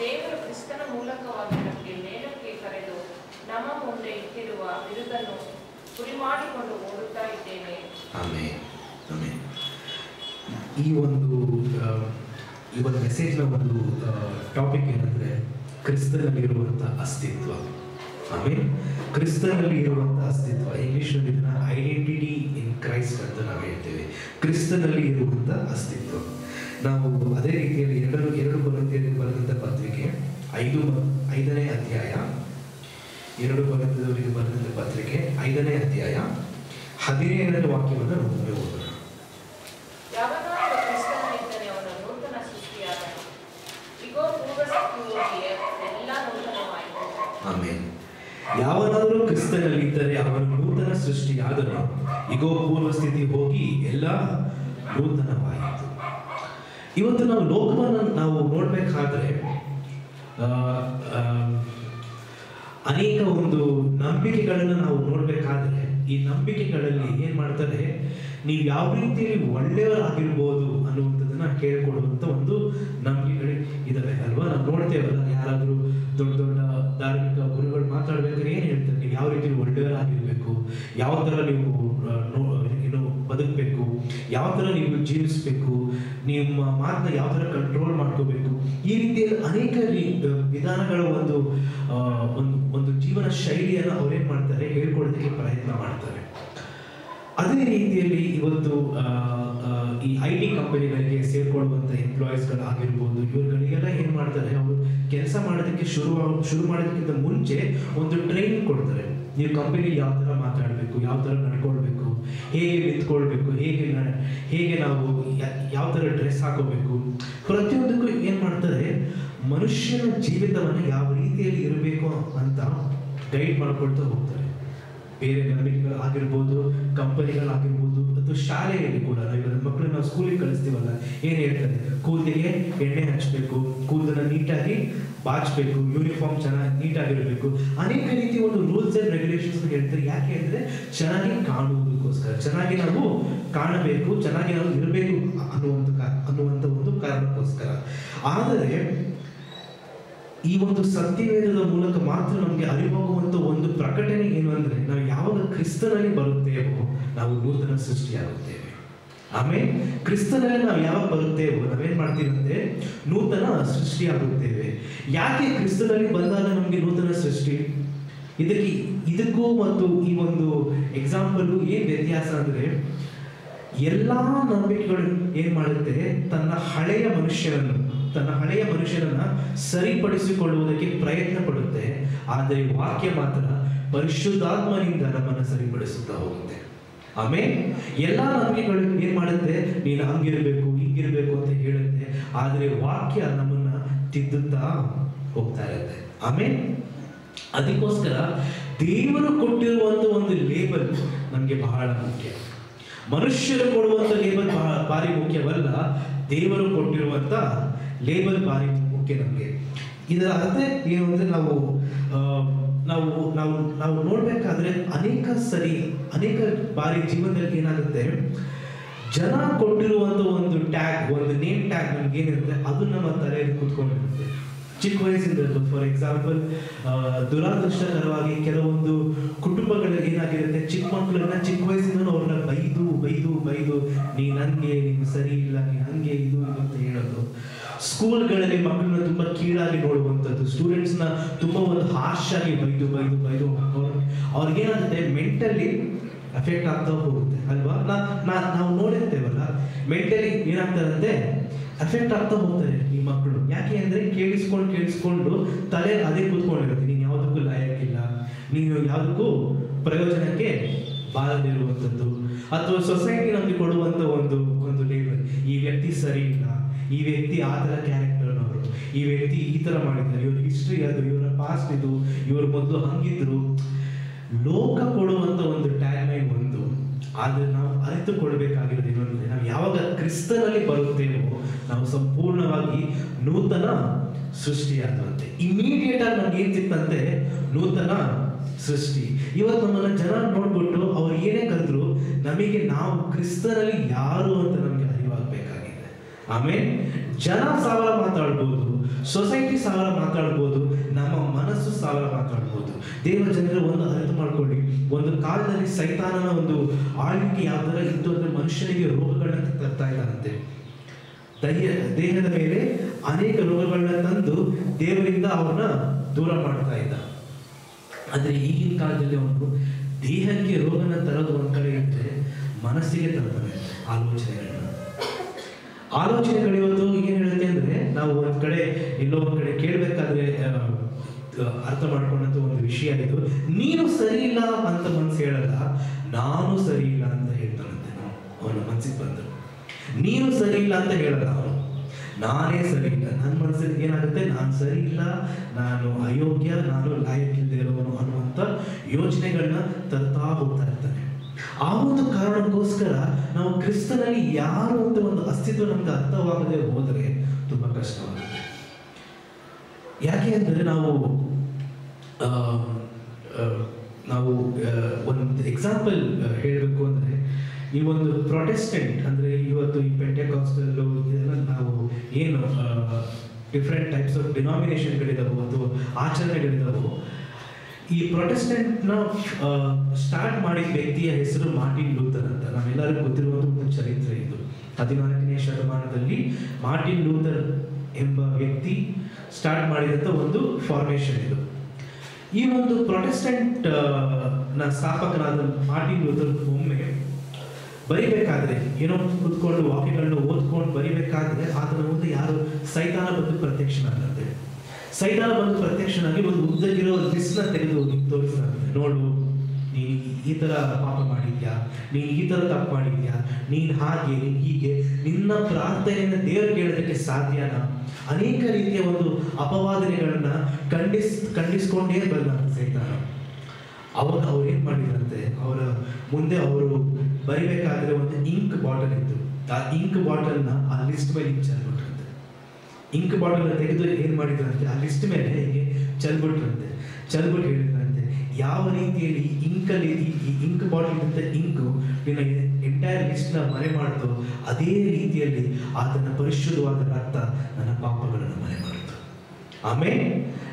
ದೇವರು ಕ್ರಿಸ್ತನ ಮೂಲಕವಾಗಿ ನಮಗೆ ಮೇಲಕ್ಕೆ ಕರೆದು ನಮ್ಮ ಮುಂದೆ ಇಟ್ಟಿರುವ ಬಿರುದನ್ನು ಗುರಿ ಮಾಡಿಕೊಂಡು ಓಡುತ್ತಾ ಇದ್ದೇನೆ. Amen, amen. ಈ ಒಂದು ಮೆಸೇಜ್ನ ಒಂದು ಟಾಪಿಕ್ ಏನಂದ್ರೆ ಕ್ರಿಸ್ತನಲ್ಲಿ ಇರುವಂತ ಅಸ್ತಿತ್ವ. ಆಮೇಲೆ ಕ್ರಿಸ್ತನಲ್ಲಿ ಇರುವಂತ ಅಸ್ತಿತ್ವ, ಇಂಗ್ಲಿಷ್ನಲ್ಲಿ ಇದನ್ನ ಐಡೆಂಟಿಟಿ ಇನ್ ಕ್ರೈಸ್ಟ್ ಅಂತ ನಾವು ಹೇಳ್ತೇವೆ. ಕ್ರಿಸ್ತನಲ್ಲಿ ಇರುವಂತ ಅಸ್ತಿತ್ವ. ನಾವು ಅದೇ ರೀತಿಯಲ್ಲಿ 2 ಕೊರಿಂಥಿಯರಿಗೆ ಬರೆದಂತ ಪತ್ರಿಕೆ 5ನೇ ಅಧ್ಯಾಯ, 2 ಕೊರಿಂಥದವರಿಗೆ ಬರೆದಂತ ಪತ್ರಿಕೆ 5ನೇ ಅಧ್ಯಾಯ 17ನೇ ವಾಕ್ಯವನ್ನು ನಾವು ಓದೋಣ. ಆಮೆನ್. ಯಾವನಾದರೂ ಕ್ರಿಸ್ತನಲ್ಲಿ ಇದ್ದರೆ ಅವನು ನೂತನ ಸೃಷ್ಟಿಯಾದನು, ಇಗೋ ಪೂರ್ವ ಸ್ಥಿತಿ ಹೋಗಿ ಎಲ್ಲ ನೂತನವಾಯಿತು. ಇವತ್ತು ನಾವು ಲೋಕವನ್ನು ನಾವು ನೋಡ್ಬೇಕಾದ್ರೆ ಅನೇಕ ಒಂದು ನಂಬಿಕೆಗಳನ್ನು ನಾವು ನೋಡ್ಬೇಕಾದ್ರೆ ಈ ನಂಬಿಕೆಗಳಲ್ಲಿ ಏನ್ ಮಾಡ್ತಾರೆ, ನೀವು ಯಾವ ರೀತಿಯಲ್ಲಿ ಒಳ್ಳೆಯವರಾಗಿರ್ಬೋದು ಅನ್ನುವಂಥದ್ದನ್ನ ಹೇಳ್ಕೊಡುವಂತ ಒಂದು ನಂಬಿಕೆಗಳು ಇದಾವೆ ಅಲ್ವಾ. ನಾವು ನೋಡ್ತೇವಲ್ಲ, ಯಾರಾದ್ರೂ ದೊಡ್ಡ ದೊಡ್ಡ ಧಾರ್ಮಿಕ ಗುರುಗಳು ಮಾತಾಡ್ಬೇಕಾದ್ರೆ ಏನ್ ಹೇಳ್ತಾರೆ, ನೀವು ಯಾವ ರೀತಿ ಒಳ್ಳೆಯವರಾಗಿರ್ಬೇಕು, ಯಾವ ತರ ನೀವು ಬದುಕಬೇಕು, ಯಾವ ತರ ನೀವು ಜೀವಿಸ್ಬೇಕು, ನಿಮ್ಮ ಮಾತನ್ನ ಯಾವ ತರ ಕಂಟ್ರೋಲ್ ಮಾಡ್ಕೋಬೇಕು, ಈ ರೀತಿಯ ಅನೇಕ ವಿಧಾನಗಳ ಒಂದು ಜೀವನ ಶೈಲಿಯನ್ನು ಅವ್ರೇನ್ ಮಾಡ್ತಾರೆ ಹೇಳ್ಕೊಡೋದಕ್ಕೆ ಪ್ರಯತ್ನ ಮಾಡ್ತಾರೆ. ಅದೇ ರೀತಿಯಲ್ಲಿ ಇವತ್ತು ಈ IT ಕಂಪನಿಗಳಿಗೆ ಸೇರ್ಕೊಳ್ಳುವಂತ ಎಂಪ್ಲಾಯೀಸ್ಗಳಾಗಿರ್ಬೋದು, ಇವ್ರುಗಳಿಗೆಲ್ಲ ಏನ್ ಮಾಡ್ತಾರೆ, ಅವರು ಕೆಲಸ ಮಾಡೋದಕ್ಕೆ ಶುರು ಮಾಡೋದಕ್ಕಿಂತ ಮುಂಚೆ ಒಂದು ಟ್ರೈನಿಂಗ್ ಕೊಡ್ತಾರೆ. ನೀವು ಕಂಪನಿ ಯಾವ ತರ ಮಾತಾಡಬೇಕು, ಯಾವ ತರ ನಡ್ಕೊಳ್ಬೇಕು, ಹೇಗೆ ನಿಂತ್ಕೊಳ್ಬೇಕು, ಹೇಗೆ ನಾವು ಯಾವ ತರ ಡ್ರೆಸ್ ಹಾಕೋಬೇಕು, ಪ್ರತಿಯೊಂದಕ್ಕೂ ಏನ್ ಮಾಡ್ತಾರೆ, ಮನುಷ್ಯನ ಜೀವಿತವನ್ನು ಯಾವ ರೀತಿಯಲ್ಲಿ ಇರಬೇಕು ಅಂತ ಗೈಡ್ ಮಾಡ್ಕೊಳ್ತಾ ಹೋಗ್ತಾರೆ. ಬೇರೆ ನಂಬಿಕೆಗಳಾಗಿರ್ಬೋದು, ಕಂಪನಿಗಳಾಗಿರ್ಬೋದು, ಅಥವಾ ಶಾಲೆಯಲ್ಲಿ ಕೂಡ ಇವಾಗ ಮಕ್ಕಳನ್ನ ನಾವು ಸ್ಕೂಲಿಗೆ ಕಳಿಸ್ತೀವಲ್ಲ, ಏನ್ ಹೇಳ್ತಾರೆ, ಕೂದಲಿಗೆ ಎಣ್ಣೆ ಹಚ್ಚಬೇಕು, ಕೂದಲನ್ನ ನೀಟಾಗಿ ಬಾಚ್ಬೇಕು, ಯೂನಿಫಾರ್ಮ್ ಚೆನ್ನಾಗಿ ನೀಟಾಗಿರ್ಬೇಕು, ಅನೇಕ ರೀತಿ ಒಂದು ರೂಲ್ಸ್ ಅಂಡ್ ರೆಗ್ಯುಲೇಷನ್ಸ್ ಹೇಳ್ತಾರೆ. ಯಾಕೆ ಅಂದ್ರೆ ಚೆನ್ನಾಗಿ ಕಾಣುವುದಕ್ಕೋಸ್ಕರ, ಚೆನ್ನಾಗಿ ನಾವು ಕಾಣಬೇಕು, ಚೆನ್ನಾಗಿ ನಾವು ಇರಬೇಕು ಅನ್ನುವಂಥ ಒಂದು ಕಾರಣಕ್ಕೋಸ್ಕರ. ಆದರೆ ಈ ಒಂದು ಸತ್ಯವೇದದ ಮೂಲಕ ಮಾತ್ರ ನಮಗೆ ಅರಿವಾಗುವಂತ ಒಂದು ಪ್ರಕಟಣೆ ಏನು ಅಂದ್ರೆ, ನಾವು ಯಾವಾಗ ಕ್ರಿಸ್ತನಲ್ಲಿ ಬರುತ್ತೇವೋ ನಾವು ನೂತನ ಸೃಷ್ಟಿಯಾಗುತ್ತೇವೆ. ಆಮೇಲೆ ಕ್ರಿಸ್ತನಲ್ಲಿ ನಾವು ಯಾವಾಗ ಬರುತ್ತೇವೋ ನಾವೇನ್ ಮಾಡ್ತೀವಂದ್ರೆ ನೂತನ ಸೃಷ್ಟಿಯಾಗುತ್ತೇವೆ. ಯಾಕೆ ಕ್ರಿಸ್ತನಲ್ಲಿ ಬಂದಾಗ ನಮ್ಗೆ ನೂತನ ಸೃಷ್ಟಿ? ಇದಕ್ಕೂ ಮತ್ತು ಈ ಒಂದು ಎಕ್ಸಾಂಪಲ್ ಏನ್ ವ್ಯತ್ಯಾಸ ಅಂದ್ರೆ, ಎಲ್ಲಾ ನಂಬಿಕೆಗಳು ಏನ್ ಮಾಡುತ್ತೆ, ತನ್ನ ಹಳೆಯ ಮನುಷ್ಯನನ್ನ ಸರಿಪಡಿಸಿಕೊಳ್ಳುವುದಕ್ಕೆ ಪ್ರಯತ್ನ ಪಡುತ್ತೆ. ಆದರೆ ವಾಕ್ಯ ಮಾತ್ರ ಪರಿಶುದ್ಧಾತ್ಮನಿಂದ ನಮ್ಮನ್ನು ಸರಿಪಡಿಸುತ್ತಾ ಹೋಗುತ್ತೆ. ಆಮೇಲೆ ಎಲ್ಲಾ ನಂಬಿಕೆಗಳು ಏನ್ ಮಾಡುತ್ತೆ, ನೀನು ಹಂಗಿರ್ಬೇಕು ಹಿಂಗಿರ್ಬೇಕು ಅಂತ ಹೇಳುತ್ತೆ. ಆದರೆ ವಾಕ್ಯ ನಮ್ಮನ್ನ ತಿದ್ದುತ್ತಾ ಹೋಗ್ತಾ ಇರುತ್ತೆ. ಆಮೇಲೆ ಅದಕ್ಕೋಸ್ಕರ ದೇವರು ಕೊಟ್ಟಿರುವಂತ ಒಂದು ಲೇಬಲ್ ನಮ್ಗೆ ಬಹಳ ಮುಖ್ಯ. ಮನುಷ್ಯರು ಕೊಡುವಂತ ಲೇಬಲ್ ಭಾರಿ ಮುಖ್ಯವಲ್ಲ, ದೇವರು ಕೊಟ್ಟಿರುವಂತ ಲೇಬಲ್ ಭಾರಿ ಮುಖ್ಯ ನಮ್ಗೆ. ಇದರ ಅರ್ಥ ಏನು ಅಂದ್ರೆ, ನಾವು ನೋಡ್ಬೇಕಾದ್ರೆ ಅನೇಕ ಬಾರಿ ಜೀವನದಲ್ಲಿ ಏನಾಗುತ್ತೆ, ಜನ ಕೊಟ್ಟಿರುವಂತ ಒಂದು ಟ್ಯಾಗ್, ಒಂದು ನೇಮ್ ಟ್ಯಾಗ್ ನಮ್ಗೆ ಏನಿರುತ್ತೆ, ಅದು ನಮ್ಮ ತಲೆಯಲ್ಲಿ ಕೂತ್ಕೊಂಡಿರುತ್ತೆ. ಚಿಕ್ಕ ವಯಸ್ಸಿಂದ, ಫಾರ್ ಎಕ್ಸಾಂಪಲ್, ದುರಾದೃಷ್ಟಕರವಾಗಿ ಕೆಲವೊಂದು ಕುಟುಂಬಗಳಲ್ಲಿ ಏನಾಗಿರುತ್ತೆ, ಚಿಕ್ಕ ಮಕ್ಕಳನ್ನ ಚಿಕ್ಕ ವಯಸ್ಸಿಂದ ಅವ್ರನ್ನ ಬೈದು ನೀನ್ ಹಂಗೆ, ನೀನು ಸರಿ ಇಲ್ಲ, ನೀನ್ ಹಂಗೆ ಇದು ಅಂತ ಹೇಳೋದು. ಸ್ಕೂಲ್ಗಳಲ್ಲಿ ಮಕ್ಕಳನ್ನ ತುಂಬಾ ಕೀಳಾಗಿ ನೋಡುವಂಥದ್ದು, ಸ್ಟೂಡೆಂಟ್ಸ್ ನ ತುಂಬಾ ಒಂದು ಹಾರ್ಶ್ ಆಗಿ ಬೈದು ಅವ್ರಿಗೇನಾಗುತ್ತೆ, ಮೆಂಟಲಿ ಅಫೆಕ್ಟ್ ಆಗ್ತಾ ಹೋಗುತ್ತೆ ಅಲ್ವಾ. ನಾವು ನೋಡಿರ್ತೇವಲ್ಲ, ಮೆಂಟಲಿ ಏನಾಗ್ತಾರಂತೆ ಅಫೆಕ್ಟ್ ಆಗ್ತಾ ಹೋಗ್ತಾರೆ ಈ ಮಕ್ಕಳು. ಯಾಕೆ ಅಂದ್ರೆ ಕೇಳಿಸ್ಕೊಂಡು ತಲೆ ಅದೇ ಕೂತ್ಕೊಂಡಿರುತ್ತೆ, ನೀನು ಯಾವುದಕ್ಕೂ ಲಾಯಕ್ಕಿಲ್ಲ, ನೀನು ಯಾವುದಕ್ಕೂ ಪ್ರಯೋಜನಕ್ಕೆ ಬಾರದಿರುವಂಥದ್ದು. ಅಥವಾ ಸೊಸೈಟಿ ನಮ್ಗೆ ಕೊಡುವಂತ ಒಂದು ಲೇಬಲ್, ಈ ವ್ಯಕ್ತಿ ಸರಿ ಇಲ್ಲ, ಈ ವ್ಯಕ್ತಿ ಆ ಥರ ಕ್ಯಾರೆಕ್ಟರ್ನವರು, ಈ ವ್ಯಕ್ತಿ ಈ ಥರ ಮಾಡಿದ್ದಾರೆ, ಇವ್ರ ಹಿಸ್ಟ್ರಿ ಅದು, ಇವರ ಪಾಸ್ಟ್ ಇದು, ಇವರು ಮೊದಲು ಹಂಗಿದ್ರು. ಲೋಕ ಕೊಡುವಂತ ಒಂದು ಟ್ಯಾಗ್ಲೈನ್ ಒಂದು. ಆದರೆ ನಾವು ಅರಿತುಕೊಳ್ಬೇಕಾಗಿರೋದು ಏನಂದ್ರೆ, ನಾವು ಯಾವಾಗ ಕ್ರಿಸ್ತನಲ್ಲಿ ಬರುತ್ತೇವೋ ನಾವು ಸಂಪೂರ್ಣವಾಗಿ ನೂತನ ಸೃಷ್ಟಿಯಾದಂತೆ. ಇಮಿಡಿಯೇಟ್ ಆಗಿ ನಮ್ಗೆ ಏನ್ ಸಿಕ್ತಂತೆ, ನೂತನ ಸೃಷ್ಟಿ. ಇವತ್ತು ನಮ್ಮನ್ನ ಜನ ನೋಡ್ಬಿಟ್ಟು ಅವ್ರು ಏನೇ ಕರೆದ್ರು ನಮಗೆ ನಾವು ಕ್ರಿಸ್ತನಲ್ಲಿ ಯಾರು ಅಂತ ನಮ್ಗೆ ಅರಿವಾಗಬೇಕಾಗಿದೆ. ಆಮೇಲೆ ಜನ ಸಾವಿರ ಮಾತಾಡ್ಬೋದು, ಸೊಸೈಟಿ ಸಾವಿರ ಮಾತಾಡ್ಬೋದು, ನಮ್ಮ ಮನಸ್ಸು ಸಾವಿರ ಮಾತಾಡ್ಬೋದು. ದೇವ ಜನರ ಒಂದು ಅರ್ಥ ಮಾಡ್ಕೊಳ್ಳಿ, ಒಂದು ಕಾಲದಲ್ಲಿ ಸೈತಾನನ ಒಂದು ಆಳ್ವಿಕೆ ಯಾವ ತರ ಇತ್ತು ಅಂದ್ರೆ, ಮನುಷ್ಯನಿಗೆ ರೋಗಗಳನ್ನ ತರ್ತಾ ಇದ್ದಾನಂತೆ. ದೇಹದ ಮೇಲೆ ಅನೇಕ ರೋಗಗಳನ್ನ ತಂದು ದೇವರಿಂದ ಅವ್ರನ್ನ ದೂರ ಮಾಡ್ತಾ ಇದ್ದ. ಆದ್ರೆ ಈಗಿನ ಕಾಲದಲ್ಲಿ ಅವನು ದೇಹಕ್ಕೆ ರೋಗನ ತರೋದು ಒಂದ್ ಕಡೆ ಇದ್ರೆ, ಮನಸ್ಸಿಗೆ ತರ್ತಾನೆ ಆಲೋಚನೆಗಳು. ಇವತ್ತು ಏನ್ ಹೇಳುತ್ತೆ ಅಂದ್ರೆ, ನಾವು ಒಂದ್ ಕಡೆ ಎಲ್ಲೋ ಒಂದ್ ಕಡೆ ಕೇಳ್ಬೇಕಾದ್ರೆ ಅರ್ಥ ಮಾಡ್ಕೊಂಡಂತ ಒಂದು ವಿಷಯ ಇದು, ನೀನು ಸರಿ ಇಲ್ಲ ಅಂತ ಮನ್ಸು ಹೇಳಲ್ಲ, ನಾನು ಸರಿ ಇಲ್ಲ ಅಂತ ಹೇಳ್ತಾನಂತೆ. ಅವನ ಮನ್ಸಿಗೆ ಬಂದ್ರು, ನೀನು ಸರಿ ಇಲ್ಲ ಅಂತ ಹೇಳಲ್ಲ ಅವನು, ನಾನೇ ಸರಿ ಇಲ್ಲ. ನನ್ನ ಮನಸ್ಸಿಗೆ ಏನಾಗುತ್ತೆ, ನಾನು ಸರಿ ಇಲ್ಲ, ನಾನು ಅಯೋಗ್ಯ, ನಾನು ಲಾಯಕ್ಕಿಲ್ಲದೆ ಇರೋನು ಅನ್ನುವಂಥ ಯೋಚನೆಗಳನ್ನ ತರ್ತಾ ಹೋಗ್ತಾ ಇರ್ತಾನೆ. ಆ ಒಂದು ಕಾರಣಕ್ಕೋಸ್ಕರ ನಾವು ಕ್ರಿಸ್ತನಲ್ಲಿ ಯಾರು ಅಂತ ಒಂದು ಅಸ್ತಿತ್ವ ನಮ್ಗೆ ಅರ್ಥವಾಗದೆ ಹೋದರೆ ತುಂಬಾ ಕಷ್ಟವಾಗುತ್ತೆ. ಯಾಕೆ ಅಂದರೆ ನಾವು ಒಂದು ಎಕ್ಸಾಂಪಲ್ ಹೇಳಬೇಕು ಅಂದರೆ, ಈ ಒಂದು ಪ್ರೊಟೆಸ್ಟೆಂಟ್ ಅಂದರೆ ಇವತ್ತು ಈ ಪೆಂಟೆಕಾಸ್ಟಲ್ ಇದೆಲ್ಲ ನಾವು ಏನು ಡಿಫ್ರೆಂಟ್ ಟೈಪ್ಸ್ ಆಫ್ ಡಿನಾಮಿನೇಷನ್ಗಳಿದಾವೆ ಅಥವಾ ಆಚರಣೆಗಳಿದಾವೆ. ಈ ಪ್ರೊಟೆಸ್ಟೆಂಟ್ನ ಸ್ಟಾರ್ಟ್ ಮಾಡಿದ ವ್ಯಕ್ತಿಯ ಹೆಸರು ಮಾರ್ಟಿನ್ ಲೂಥರ್ ಅಂತ. ನಾವೆಲ್ಲರಿಗೂ ಗೊತ್ತಿರುವಂಥ ಒಂದು ಚರಿತ್ರೆ ಇದು. 14ನೇ ಶತಮಾನದಲ್ಲಿ ಮಾರ್ಟಿನ್ ಲೂಥರ್ ಎಂಬ ವ್ಯಕ್ತಿ ಸ್ಟಾರ್ಟ್ ಮಾಡಿದಂಥ ಒಂದು ಫಾರ್ಮೇಷನ್ ಇದು. ಈ ಒಂದು ಪ್ರೊಟೆಸ್ಟೆಂಟ್ ನ ಸ್ಥಾಪಕನಾದ ಮಾರ್ಟಿನ್ ಲೂಥರ್ ಒಮ್ಮೆ ಬರಿಬೇಕಾದ್ರೆ, ಏನೋ ಕೂತ್ಕೊಂಡು ವಾಕ್ಯಗಳನ್ನ ಓದ್ಕೊಂಡು ಬರಿಬೇಕಾದ್ರೆ ಆತನ ಮುಂದೆ ಯಾರು ಸೈತಾನ ಬಂದು ಪ್ರತ್ಯಕ್ಷನಾಗುತ್ತೆ. ಸೈತಾನ ಬಂದು ಪ್ರತ್ಯಕ್ಷನಾಗಿ ಒಂದು ಉದ್ದಗಿರೋ ಲಿಸ್ಟ್ನ ತೆಗೆದು ತೋರಿಸ್ತಾರೆ. ನೋಡು, ನೀನು ಈ ತರ ಪಾಪ ಮಾಡಿದ್ಯಾ, ನೀನು ಈ ತರ ತಪ್ಪು ಮಾಡಿದ್ಯಾ, ನೀನು ಹಾಗೆ, ನೀನು ಹೀಗೆ, ನಿನ್ನ ಪ್ರಾರ್ಥನೆಯನ್ನು ದೇವರು ಕೇಳೋದಕ್ಕೆ ಸಾಧ್ಯನಾ? ಅನೇಕ ರೀತಿಯ ಒಂದು ಅಪವಾದನೆಗಳನ್ನ ಖಂಡಿಸ್ಕೊಂಡೇ ಬಂದ ಸೈತಾನ. ಅವಾಗ ಅವ್ರು ಏನ್ ಮಾಡಿದ್ರಂತೆ, ಅವರ ಮುಂದೆ ಅವರು ಬರಿಬೇಕಾದ್ರೆ ಒಂದು ಇಂಕ್ ಬಾಟಲ್ ಇತ್ತು. ಆ ಇಂಕ್ ಬಾಟಲ್ನ ಆ ಲಿಸ್ಟ್ ಮೇಲೆ ಚೆಲ್ಬಿಟ್ರಂತೆ. ಇಂಕ್ ಬಾಟಲ್ ತೆಗೆದು ಏನ್ ಮಾಡಿದ್ರಂತೆ, ಆ ಲಿಸ್ಟ್ ಮೇಲೆ ಹೀಗೆ ಚೆಲ್ಬಿಟ್ರಂತೆ. ಚೆಲ್ಬಿಟ್ಟು ಹೇಳಿದ್ರಂತೆ, ಯಾವ ರೀತಿಯಲ್ಲಿ ಈ ಇಂಕ್ ಬಾಟಲ್ ಅಂತ ಇಂಕು ನಿನ್ನ ಎಂಟೈರ್ ಲಿಸ್ಟ್ ನ ಮರೆ ಮಾಡ್ತು, ಅದೇ ರೀತಿಯಲ್ಲಿ ಆತನ ಪರಿಶುದ್ಧವಾದ ರಕ್ತ ನನ್ನ ಪಾಪಗಳನ್ನು ಮರೆ ಮಾಡಿತು. ಆಮೇಲೆ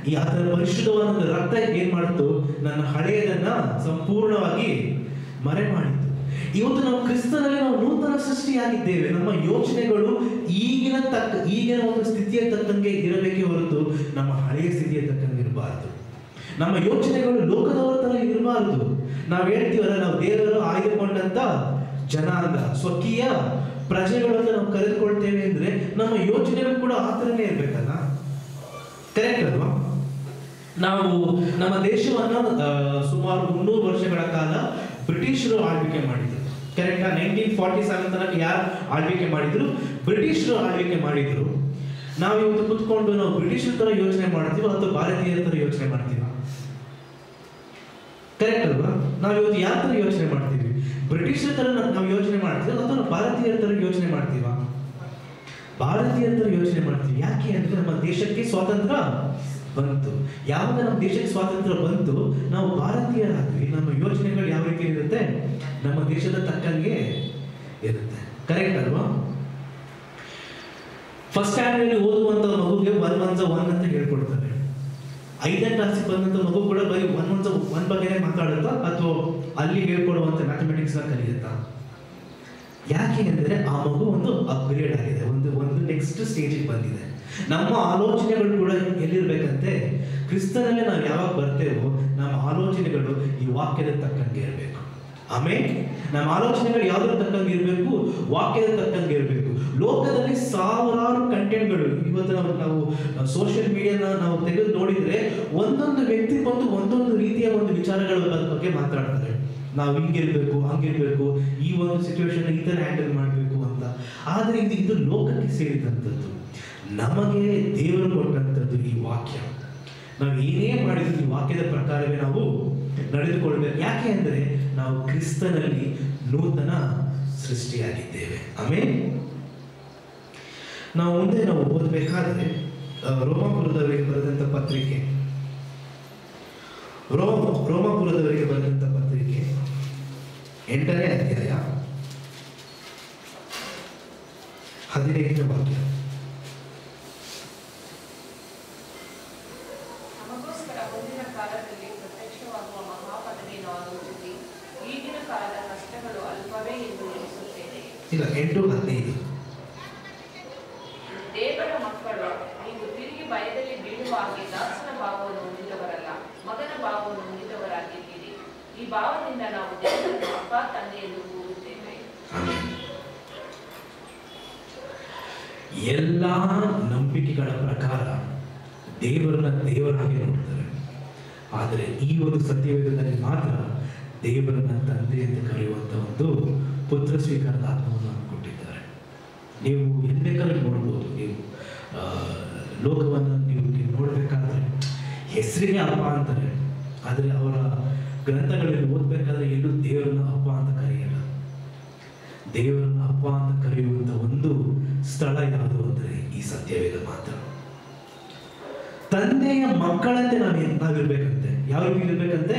ಈ ಆತನ ಪರಿಶುದ್ಧವಾದ ರಕ್ತ ಏನ್ ಮಾಡಿತು, ನನ್ನ ಹಳೆಯದನ್ನ ಸಂಪೂರ್ಣವಾಗಿ ಮರೆ ಮಾಡಿತು. ಇವತ್ತು ನಾವು ಕ್ರಿಸ್ತನಲ್ಲಿ ನಾವು ನೂತನ ಸೃಷ್ಟಿಯಾಗಿದ್ದೇವೆ. ನಮ್ಮ ಯೋಚನೆಗಳು ಈಗಿನ ಒಂದು ಸ್ಥಿತಿಯ ತಕ್ಕಂಗೆ ಇರಬೇಕೇ ಹೊರತು ನಮ್ಮ ಹಳೆಯ ಸ್ಥಿತಿಯ ತಕ್ಕಂಗೆ ಇರಬಾರದು. ನಮ್ಮ ಯೋಚನೆಗಳು ಲೋಕದವರ ತರ ಇರಬಾರದು. ನಾವು ಹೇಳ್ತೀವಲ್ಲ, ನಾವು ದೇವರು ಆಯ್ದುಕೊಂಡಂತ ಜನಾಂಗ, ಸ್ವಕೀಯ ಪ್ರಜೆಗಳನ್ನು ನಾವು ಕರೆದುಕೊಳ್ತೇವೆ ಅಂದ್ರೆ ನಮ್ಮ ಯೋಚನೆಗಳು ಕೂಡ ಆ ಥರನೇ ಇರ್ಬೇಕಲ್ಲ. ಕರೆಕ್ಟ್ ಅಲ್ವಾ? ನಾವು ನಮ್ಮ ದೇಶವನ್ನು ಸುಮಾರು 300 ವರ್ಷಗಳ ಕಾಲ ಬ್ರಿಟಿಷರು ಆಳ್ವಿಕೆ ಮಾಡಿದ್ರು. ಕರೆಕ್ಟಾ? 1947 ತನಕ ಯಾರು ಆಳ್ವಿಕೆ ಮಾಡಿದ್ರು? ಬ್ರಿಟಿಷರು ಆಳ್ವಿಕೆ ಮಾಡಿದ್ರು. ನಾವು ಇವತ್ತು ಕುತ್ಕೊಂಡು ನಾವು ಬ್ರಿಟಿಷರ ತರ ಯೋಚನೆ ಮಾಡ್ತೀವಿ ಅಥವಾ ಭಾರತೀಯರ ತರ ಯೋಚನೆ ಮಾಡ್ತೀವ? ಕರೆಕ್ಟ್ ಅಲ್ವಾ? ನಾವು ಇವತ್ತು ಯಾವ ತರ ಯೋಚನೆ ಮಾಡ್ತೀವಿ? ಬ್ರಿಟಿಷರ ತರ ನಾವು ಯೋಚನೆ ಮಾಡ್ತೀವಿ ಅಥವಾ ಭಾರತೀಯರ ತರ ಯೋಚನೆ ಮಾಡ್ತೀವ? ಭಾರತೀಯರ ತರ ಯೋಚನೆ ಮಾಡ್ತೀವಿ. ಯಾಕೆ ಅಂದ್ರೆ ನಮ್ಮ ದೇಶಕ್ಕೆ ಸ್ವಾತಂತ್ರ್ಯ ಬಂತು. ಯಾವಾಗ ನಮ್ಮ ದೇಶಕ್ಕೆ ಸ್ವಾತಂತ್ರ್ಯ ಬಂತು, ನಾವು ಭಾರತೀಯರಾದ್ವಿ. ನಮ್ಮ ಯೋಚನೆಗಳು ಯಾವ ರೀತಿ ಇರುತ್ತೆ? ನಮ್ಮ ದೇಶದ ತಕ್ಕಂಗೆ ಇರುತ್ತೆ. ಕರೆಕ್ಟ್ ಅಲ್ವಾ? ಫಸ್ಟ್ ಸ್ಟ್ಯಾಂಡರ್ಡ್ ಓದುವಂತ ಮಗುಗೆ 1 + 1 ಅಂತ ಹೇಳ್ಕೊಡ್ತಾರೆ. 5ನೇ ಕ್ಲಾಸಿಗೆ ಬಂದಂತ ಮಗು ಕೂಡ ಬರೀ 1 + 1 ಬಗ್ಗೆನೇ ಮಾತಾಡುತ್ತಾ ಅಥವಾ ಅಲ್ಲಿ ಹೇಳ್ಕೊಡುವಂತ ಮ್ಯಾಥಮೆಟಿಕ್ಸ್ ನ ಕಲಿಯುತ್ತಾ? ಯಾಕೆ ಅಂದ್ರೆ ಆ ಮಗು ಒಂದು ಅಪ್ಗ್ರೇಡ್ ಆಗಿದೆ, ಒಂದು ನೆಕ್ಸ್ಟ್ ಸ್ಟೇಜಿಗೆ ಬಂದಿದೆ. ನಮ್ಮ ಆಲೋಚನೆಗಳು ಕೂಡ ಎಲ್ಲಿರ್ಬೇಕಂತೆ? ಕ್ರಿಸ್ತನಲ್ಲೇ ನಾವು ಯಾವಾಗ ಬರ್ತೇವೋ ನಮ್ಮ ಆಲೋಚನೆಗಳು ಈ ವಾಕ್ಯದ ತಕ್ಕಂಗೆ ಇರಬೇಕು. ಆಮೇಲೆ ನಮ್ಮ ಆಲೋಚನೆಗಳು ಯಾವ್ದ್ರ ತಕ್ಕಂಗೆ ಇರಬೇಕು? ವಾಕ್ಯದ ತಕ್ಕಂಗೆ ಇರಬೇಕು. ಲೋಕದಲ್ಲಿ ಸಾವಿರಾರು ಕಂಟೆಂಟ್ಗಳು ಇವತ್ತು ನಾವು ಸೋಷಿಯಲ್ ಮೀಡಿಯಾನ ನಾವು ತೆಗೆದು ನೋಡಿದ್ರೆ ಒಂದೊಂದು ವ್ಯಕ್ತಿ ಬಂದು ಒಂದೊಂದು ರೀತಿಯ ಒಂದು ವಿಚಾರಗಳ ಬಗ್ಗೆ ಮಾತಾಡ್ತಾರೆ. ನಾವು ಹಿಂಗಿರ್ಬೇಕು, ಹಂಗಿರ್ಬೇಕು, ಈ ಒಂದು ಸಿಚುವೇಶನ್ ಈ ತರ ಹ್ಯಾಂಡಲ್ ಮಾಡಬೇಕು ಅಂತ. ಆದ್ರೆ ಇದು ಲೋಕಕ್ಕೆ ಸೇರಿದಂಥದ್ದು. ನಮಗೆ ದೇವರು ಕೊಟ್ಟಂಥದ್ದು ಈ ವಾಕ್ಯ. ನಾವು ಏನೇ ಮಾಡಿದ್ರು ಈ ವಾಕ್ಯದ ಪ್ರಕಾರವೇ ನಾವು ನಡೆದುಕೊಳ್ಬೇಕು. ಯಾಕೆ ಅಂದ್ರೆ ನಾವು ಕ್ರಿಸ್ತನಲ್ಲಿ ನೂತನ ಸೃಷ್ಟಿಯಾಗಿದ್ದೇವೆ. ಆಮೇಲೆ ನಾವು ಮುಂದೆ ನಾವು ಓದಬೇಕಾದ್ರೆ ರೋಮಾಪುರದವರಿಗೆ ಬರೆದಂತ ಪತ್ರಿಕೆ, ರೋಮಾಪುರದವರಿಗೆ ಬರೆದಂತ ಪತ್ರಿಕೆ 8ನೇ ಅಧ್ಯಾಯ 15ನೇ ವಾಕ್ಯ. ನಮಗೋಸ್ಕರ ಮುಂದಿನ ಕಾಲದಲ್ಲಿ ಪ್ರತ್ಯಕ್ಷವಾಗುವ ಮಹಾಪದವಿಯನ್ನು ಆಲೋಚಿಸಿ ಈಗಿನ ಕಾಲದ ಕಷ್ಟಗಳು ಅಲ್ಪವೇ ಎಂದು ಎಣಿಸುತ್ತೇನೆ. ಇಲ್ಲ, 8:15. ದೇವರ ಮಕ್ಕಳು, ನೀವು ತಿರುಗಿ ಭಯದಲ್ಲಿ ಬೀಳುವ ಹಾಗೆ ದಾಸನ ಭಾವವನ್ನು ಹೊಂದಿದವರಲ್ಲ, ಮಗನ ಭಾವವನ್ನು ಹೊಂದಿದವರಾಗಿದ್ದೀರಿ. ಈ ಭಾವದಿಂದ ನಾವು ದೇವರನ್ನು ಅಪ್ಪ, ತಂದೆ ಎಂದು ಕೂಗುತ್ತೇವೆ. ಎಲ್ಲಾ ನಂಬಿಕೆಗಳ ಪ್ರಕಾರ ದೇವರನ್ನ ದೇವರಾಗಿ ನೋಡ್ತಾರೆ. ಆದರೆ ಈ ಒಂದು ಸತ್ಯವೇದದಲ್ಲಿ ಮಾತ್ರ ದೇವರನ್ನ ತಂದೆ ಎಂದು ಕರೆಯುವಂತ ಒಂದು ಪುತ್ರ ಸ್ವೀಕಾರದ ಆತ್ಮವನ್ನು ಕೊಟ್ಟಿದ್ದಾರೆ. ನೀವು ಎಲ್ಲಿ ಬೇಕಾದ್ರೂ ನೋಡ್ಬೋದು. ನೀವು ಲೋಕವನ್ನು ನೀವು ನೋಡ್ಬೇಕಾದ್ರೆ ಹೆಸರಿಗೆ ಅಪ್ಪ ಅಂತಾರೆ, ಆದರೆ ಅವರ ಗ್ರಂಥಗಳಲ್ಲಿ ಓದ್ಬೇಕಾದ್ರೆ ಎಲ್ಲೂ ದೇವರನ್ನ ಅಪ್ಪ ಅಂತ ಕರೆಯಲ್ಲ. ದೇವರನ್ನ ಅಪ್ಪ ಅಂತ ಕರೆಯುವಂತ ಒಂದು ಸ್ಥಳ ಯಾವುದು ಅಂದ್ರೆ ಈ ಸತ್ಯವೇದ ಮಾತ್ರ. ತಂದೆಯ ಮಕ್ಕಳಂತೆ ನಾವಿರ್ಬೇಕಂತೆ. ಯಾವ ರೀತಿ ಇರ್ಬೇಕಂತೆ?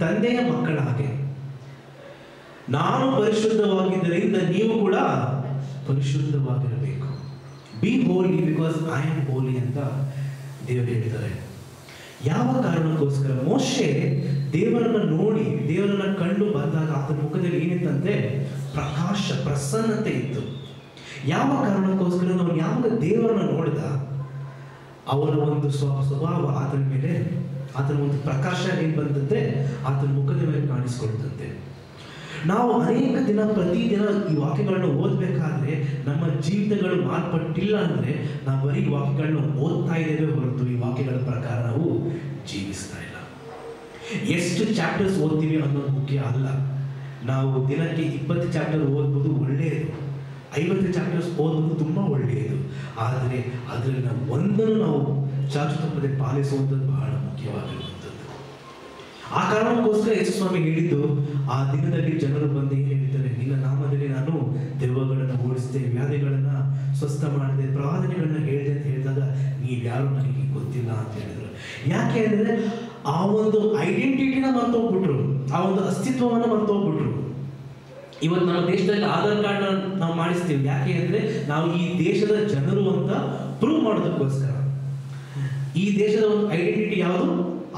ತಂದೆಯ ಮಕ್ಕಳ ಹಾಗೆ. ನಾನು ಪರಿಶುದ್ಧವಾಗಿದ್ದರಿಂದ ನೀವು ಕೂಡ ಪರಿಶುದ್ಧವಾಗಿರಬೇಕು. Be holy because I am holy ಅಂತ ದೇವರು ಹೇಳ್ತಾರೆ. ಯಾವ ಕಾರಣಕ್ಕೋಸ್ಕರ? ಮೋಶೆ ದೇವರನ್ನ ನೋಡಿ, ದೇವರನ್ನ ಕಂಡು ಬಂದಾಗ ಆತನ ಮುಖದಲ್ಲಿ ಏನಿತ್ತಂತೆ? ಪ್ರಕಾಶ, ಪ್ರಸನ್ನತೆ ಇತ್ತು. ಯಾವ ಕಾರಣಕ್ಕೋಸ್ಕರ? ನಾವು ಯಾವಾಗ ದೇವರನ್ನ ನೋಡಿದ ಅವರ ಒಂದು ಸ್ವಭಾವ ಆತನ ಮೇಲೆ, ಆತನ ಒಂದು ಪ್ರಕಾಶ ಏನ್ ಬಂದಂತೆ ಆತನ ಮುಖದ ಮೇಲೆ ಕಾಣಿಸ್ಕೊಳ್ತಂತೆ. ನಾವು ಅನೇಕ ದಿನ ಪ್ರತಿದಿನ ಈ ವಾಕ್ಯಗಳನ್ನ ಓದ್ಬೇಕಾದ್ರೆ ನಮ್ಮ ಜೀವಿತಗಳು ಮಾರ್ಪಟ್ಟಿಲ್ಲ ಅಂದ್ರೆ ನಾವು ಬರೀ ವಾಕ್ಯಗಳನ್ನ ಓದ್ತಾ ಇದ್ದೇವೆ ಹೊರತು ಈ ವಾಕ್ಯಗಳ ಪ್ರಕಾರ ನಾವು ಜೀವಿಸ್ತಾ ಇಲ್ಲ. ಎಷ್ಟು ಚಾಪ್ಟರ್ಸ್ ಓದ್ತೀವಿ ಅನ್ನೋದು ಮುಖ್ಯ ಅಲ್ಲ. ನಾವು ದಿನಕ್ಕೆ 20 ಚಾಪ್ಟರ್ ಓದ್ಬೋದು, ಒಳ್ಳೆಯದು. 50 ಚಾಪ್ಟರ್ಸ್ ಓದೋದು ತುಂಬಾ ಒಳ್ಳೆಯದು. ಆದರೆ ಅದರಲ್ಲಿ ನಾವು ಒಂದನ್ನು ನಾವು ಚಾಚು ತಪ್ಪದೆ ಪಾಲಿಸುವಂಥದ್ದು ಬಹಳ ಮುಖ್ಯವಾಗಿರುವಂಥದ್ದು. ಆ ಕಾರಣಕ್ಕೋಸ್ಕರ ಯೇಸು ಸ್ವಾಮಿ ಹೇಳಿದ್ದು, ಆ ದಿನದಲ್ಲಿ ಜನರು ಬಂದು ಏನು ಹೇಳ್ತಾರೆ? ನಿನ್ನ ನಾಮದಲ್ಲಿ ನಾನು ದೆವ್ವಗಳನ್ನು ಓಡಿಸಿದೆ, ವ್ಯಾಧಿಗಳನ್ನ ಸ್ವಸ್ಥ ಮಾಡಿದೆ, ಪ್ರವಾದನೆಗಳನ್ನ ಹೇಳಿದೆ ಅಂತ ಹೇಳಿದಾಗ ನೀವ್ಯಾರು ನನಗೆ ಗೊತ್ತಿಲ್ಲ ಅಂತ ಹೇಳಿದ್ರು. ಯಾಕೆ ಅಂದ್ರೆ ಆ ಒಂದು ಐಡೆಂಟಿಟಿನ ಮರ್ತೋಗ್ಬಿಟ್ರು, ಆ ಒಂದು ಅಸ್ತಿತ್ವವನ್ನ ಮರ್ತೋಗ್ಬಿಟ್ರು. ಇವತ್ತು ನಮ್ಮ ದೇಶದಲ್ಲಿ ಆಧಾರ್ ಕಾರ್ಡ್ ನಾವು ಮಾಡಿಸ್ತೀವಿ. ಯಾಕೆ ಅಂದ್ರೆ ನಾವು ಈ ದೇಶದ ಜನರು ಅಂತ ಪ್ರೂವ್ ಮಾಡೋದಕ್ಕೋಸ್ಕರ. ಈ ದೇಶದ ಒಂದು ಐಡೆಂಟಿಟಿ ಯಾವುದು?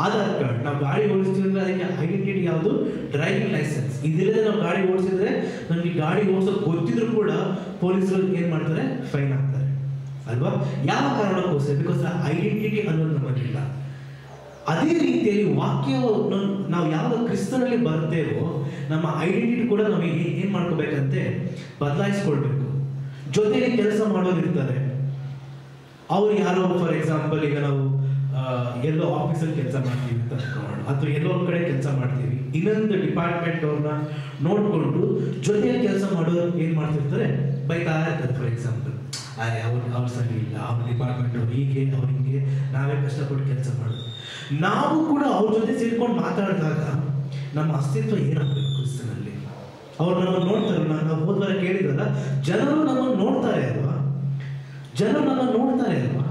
ಆಧಾರ್ ಕಾರ್ಡ್. ನಾವು ಗಾಡಿ ಓಡಿಸ್ತೀವಿ ಅಂದ್ರೆ ಅದಕ್ಕೆ ಐಡೆಂಟಿಟಿ ಯಾವುದು? Driving licence. ಇದಿಲ್ಲದೆ ನಾವು ಗಾಡಿ ಓಡಿಸಿದ್ರೆ ನಮಗೆ ಗಾಡಿ ಓಡಿಸೋದು ಗೊತ್ತಿದ್ರು ಕೂಡ ಪೊಲೀಸರು ಏನ್ ಮಾಡ್ತಾರೆ? ಫೈನ್ ಹಾಕ್ತಾರೆ ಅಲ್ವಾ? ಯಾವ ಕಾರಣಕ್ಕೋಸ್ಕರ? ಬಿಕಾಸ್ ಐಡೆಂಟಿಟಿ ಅನ್ನೋದು ನಮಗಿಲ್ಲ. ಅದೇ ರೀತಿಯಲ್ಲಿ ವಾಕ್ಯ ನಾವು ಯಾವಾಗ ಕ್ರಿಸ್ತನಲ್ಲಿ ಬರ್ತೇವೋ ನಮ್ಮ ಐಡೆಂಟಿಟಿ ಕೂಡ ನಾವು ಏನ್ ಮಾಡ್ಕೋಬೇಕಂತೆ? ಬದಲಾಯಿಸ್ಕೊಳ್ಬೇಕು. ಜೊತೆಗೆ ಕೆಲಸ ಮಾಡೋದಿರ್ತಾರೆ ಅವ್ರು ಯಾರೋ, ಫಾರ್ ಎಕ್ಸಾಂಪಲ್ ಈಗ ನಾವು ಎಲ್ಲೋ ಆಫೀಸಲ್ಲಿ ಕೆಲಸ ಮಾಡ್ತೀವಿ ಅಂತ ಅನ್ಕೊಳ್ಳೋಣ, ಅಥವಾ ಎಲ್ಲೋ ಒಂದು ಕಡೆ ಕೆಲಸ ಮಾಡ್ತೀವಿ, ಇನ್ನೊಂದು ಡಿಪಾರ್ಟ್ಮೆಂಟ್ ಅವ್ರನ್ನ ನೋಡ್ಕೊಂಡು ಜೊತೆಯಲ್ಲಿ ಕೆಲಸ ಮಾಡೋರು ಏನ್ ಮಾಡ್ತಿರ್ತಾರೆ? ಬೈತಾ ಇರ್ತಾರೆ. ಫಾರ್ ಎಕ್ಸಾಂಪಲ್, ಅವ್ರು ಸರಿ ಇಲ್ಲ, ಅವ್ರ ಡಿಪಾರ್ಟ್ಮೆಂಟ್ ಅವ್ರು ಹೀಗೆ, ಅವ್ರು ಹಿಂಗೆ, ನಾವೇ ಕಷ್ಟಪಟ್ಟು ಕೆಲಸ ಮಾಡೋದು. ನಾವು ಕೂಡ ಅವ್ರ ಜೊತೆ ಸೇರ್ಕೊಂಡು ಮಾತಾಡಿದಾಗ ನಮ್ಮ ಅಸ್ತಿತ್ವ ಏನಾಗಬೇಕು ಕ್ರಿಸ್ತನಲ್ಲಿ? ಅವ್ರು ನಮ್ಮನ್ನು ನೋಡ್ತಾರಲ್ಲ. ನಾವು ಹೋದ್ವಾರ ಕೇಳಿದ್ರಲ್ಲ, ಜನರು ನಮ್ಮನ್ನು ನೋಡ್ತಾರೆ ಅಲ್ವಾ? ಜನರು ನಮ್ಮನ್ನು ನೋಡ್ತಾರೆ ಅಲ್ವಾ?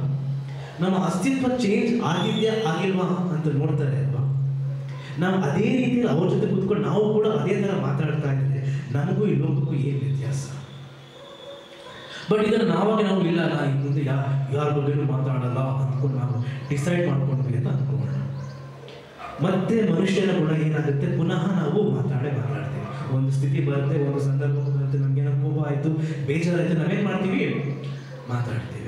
ನಮ್ಮ ಅಸ್ತಿತ್ವ ಚೇಂಜ್ ಆಗಿದ್ಯಾ ಆಗಿಲ್ವಾ ಅಂತ ನೋಡ್ತಾರೆ ಅಲ್ವಾ? ನಾವು ಅದೇ ರೀತಿ ಅವ್ರ ಜೊತೆ ಕೂತ್ಕೊಂಡು ನಾವು ಕೂಡ ಅದೇ ತರ ಮಾತಾಡ್ತಾ ಇದ್ರೆ ನಮಗೂ ಈ ಲೋಕಕ್ಕೂ ಏನ್ ವ್ಯತ್ಯಾಸ? ಬಟ್ ಇದನ್ನು ನಾವು ಇಲ್ಲ, ನಾ ಇನ್ನು ಮುಂದೆ ಯಾರ ಬಗ್ಗೆನೂ ಮಾತಾಡಲ್ಲ ಅಂದ್ಕೊಂಡು ನಾವು ಡಿಸೈಡ್ ಮಾಡ್ಕೊಂಡ್ವಿ ಅಂತ ಅನ್ಕೊಳ್ಳೋಣ. ಮತ್ತೆ ಮನುಷ್ಯನ ಗುಣ ಏನಾಗುತ್ತೆ? ಪುನಃ ನಾವು ಮಾತಾಡ್ತೀವಿ. ಒಂದು ಸ್ಥಿತಿ ಬರುತ್ತೆ, ಒಂದು ಸಂದರ್ಭ ಬರುತ್ತೆ, ನಮ್ಗೇನೋ ಕೋಪ ಆಯ್ತು, ಬೇಜಾರಾಯ್ತು, ನಾವೇನ್ ಮಾಡ್ತೀವಿ? ಮಾತಾಡ್ತೀವಿ.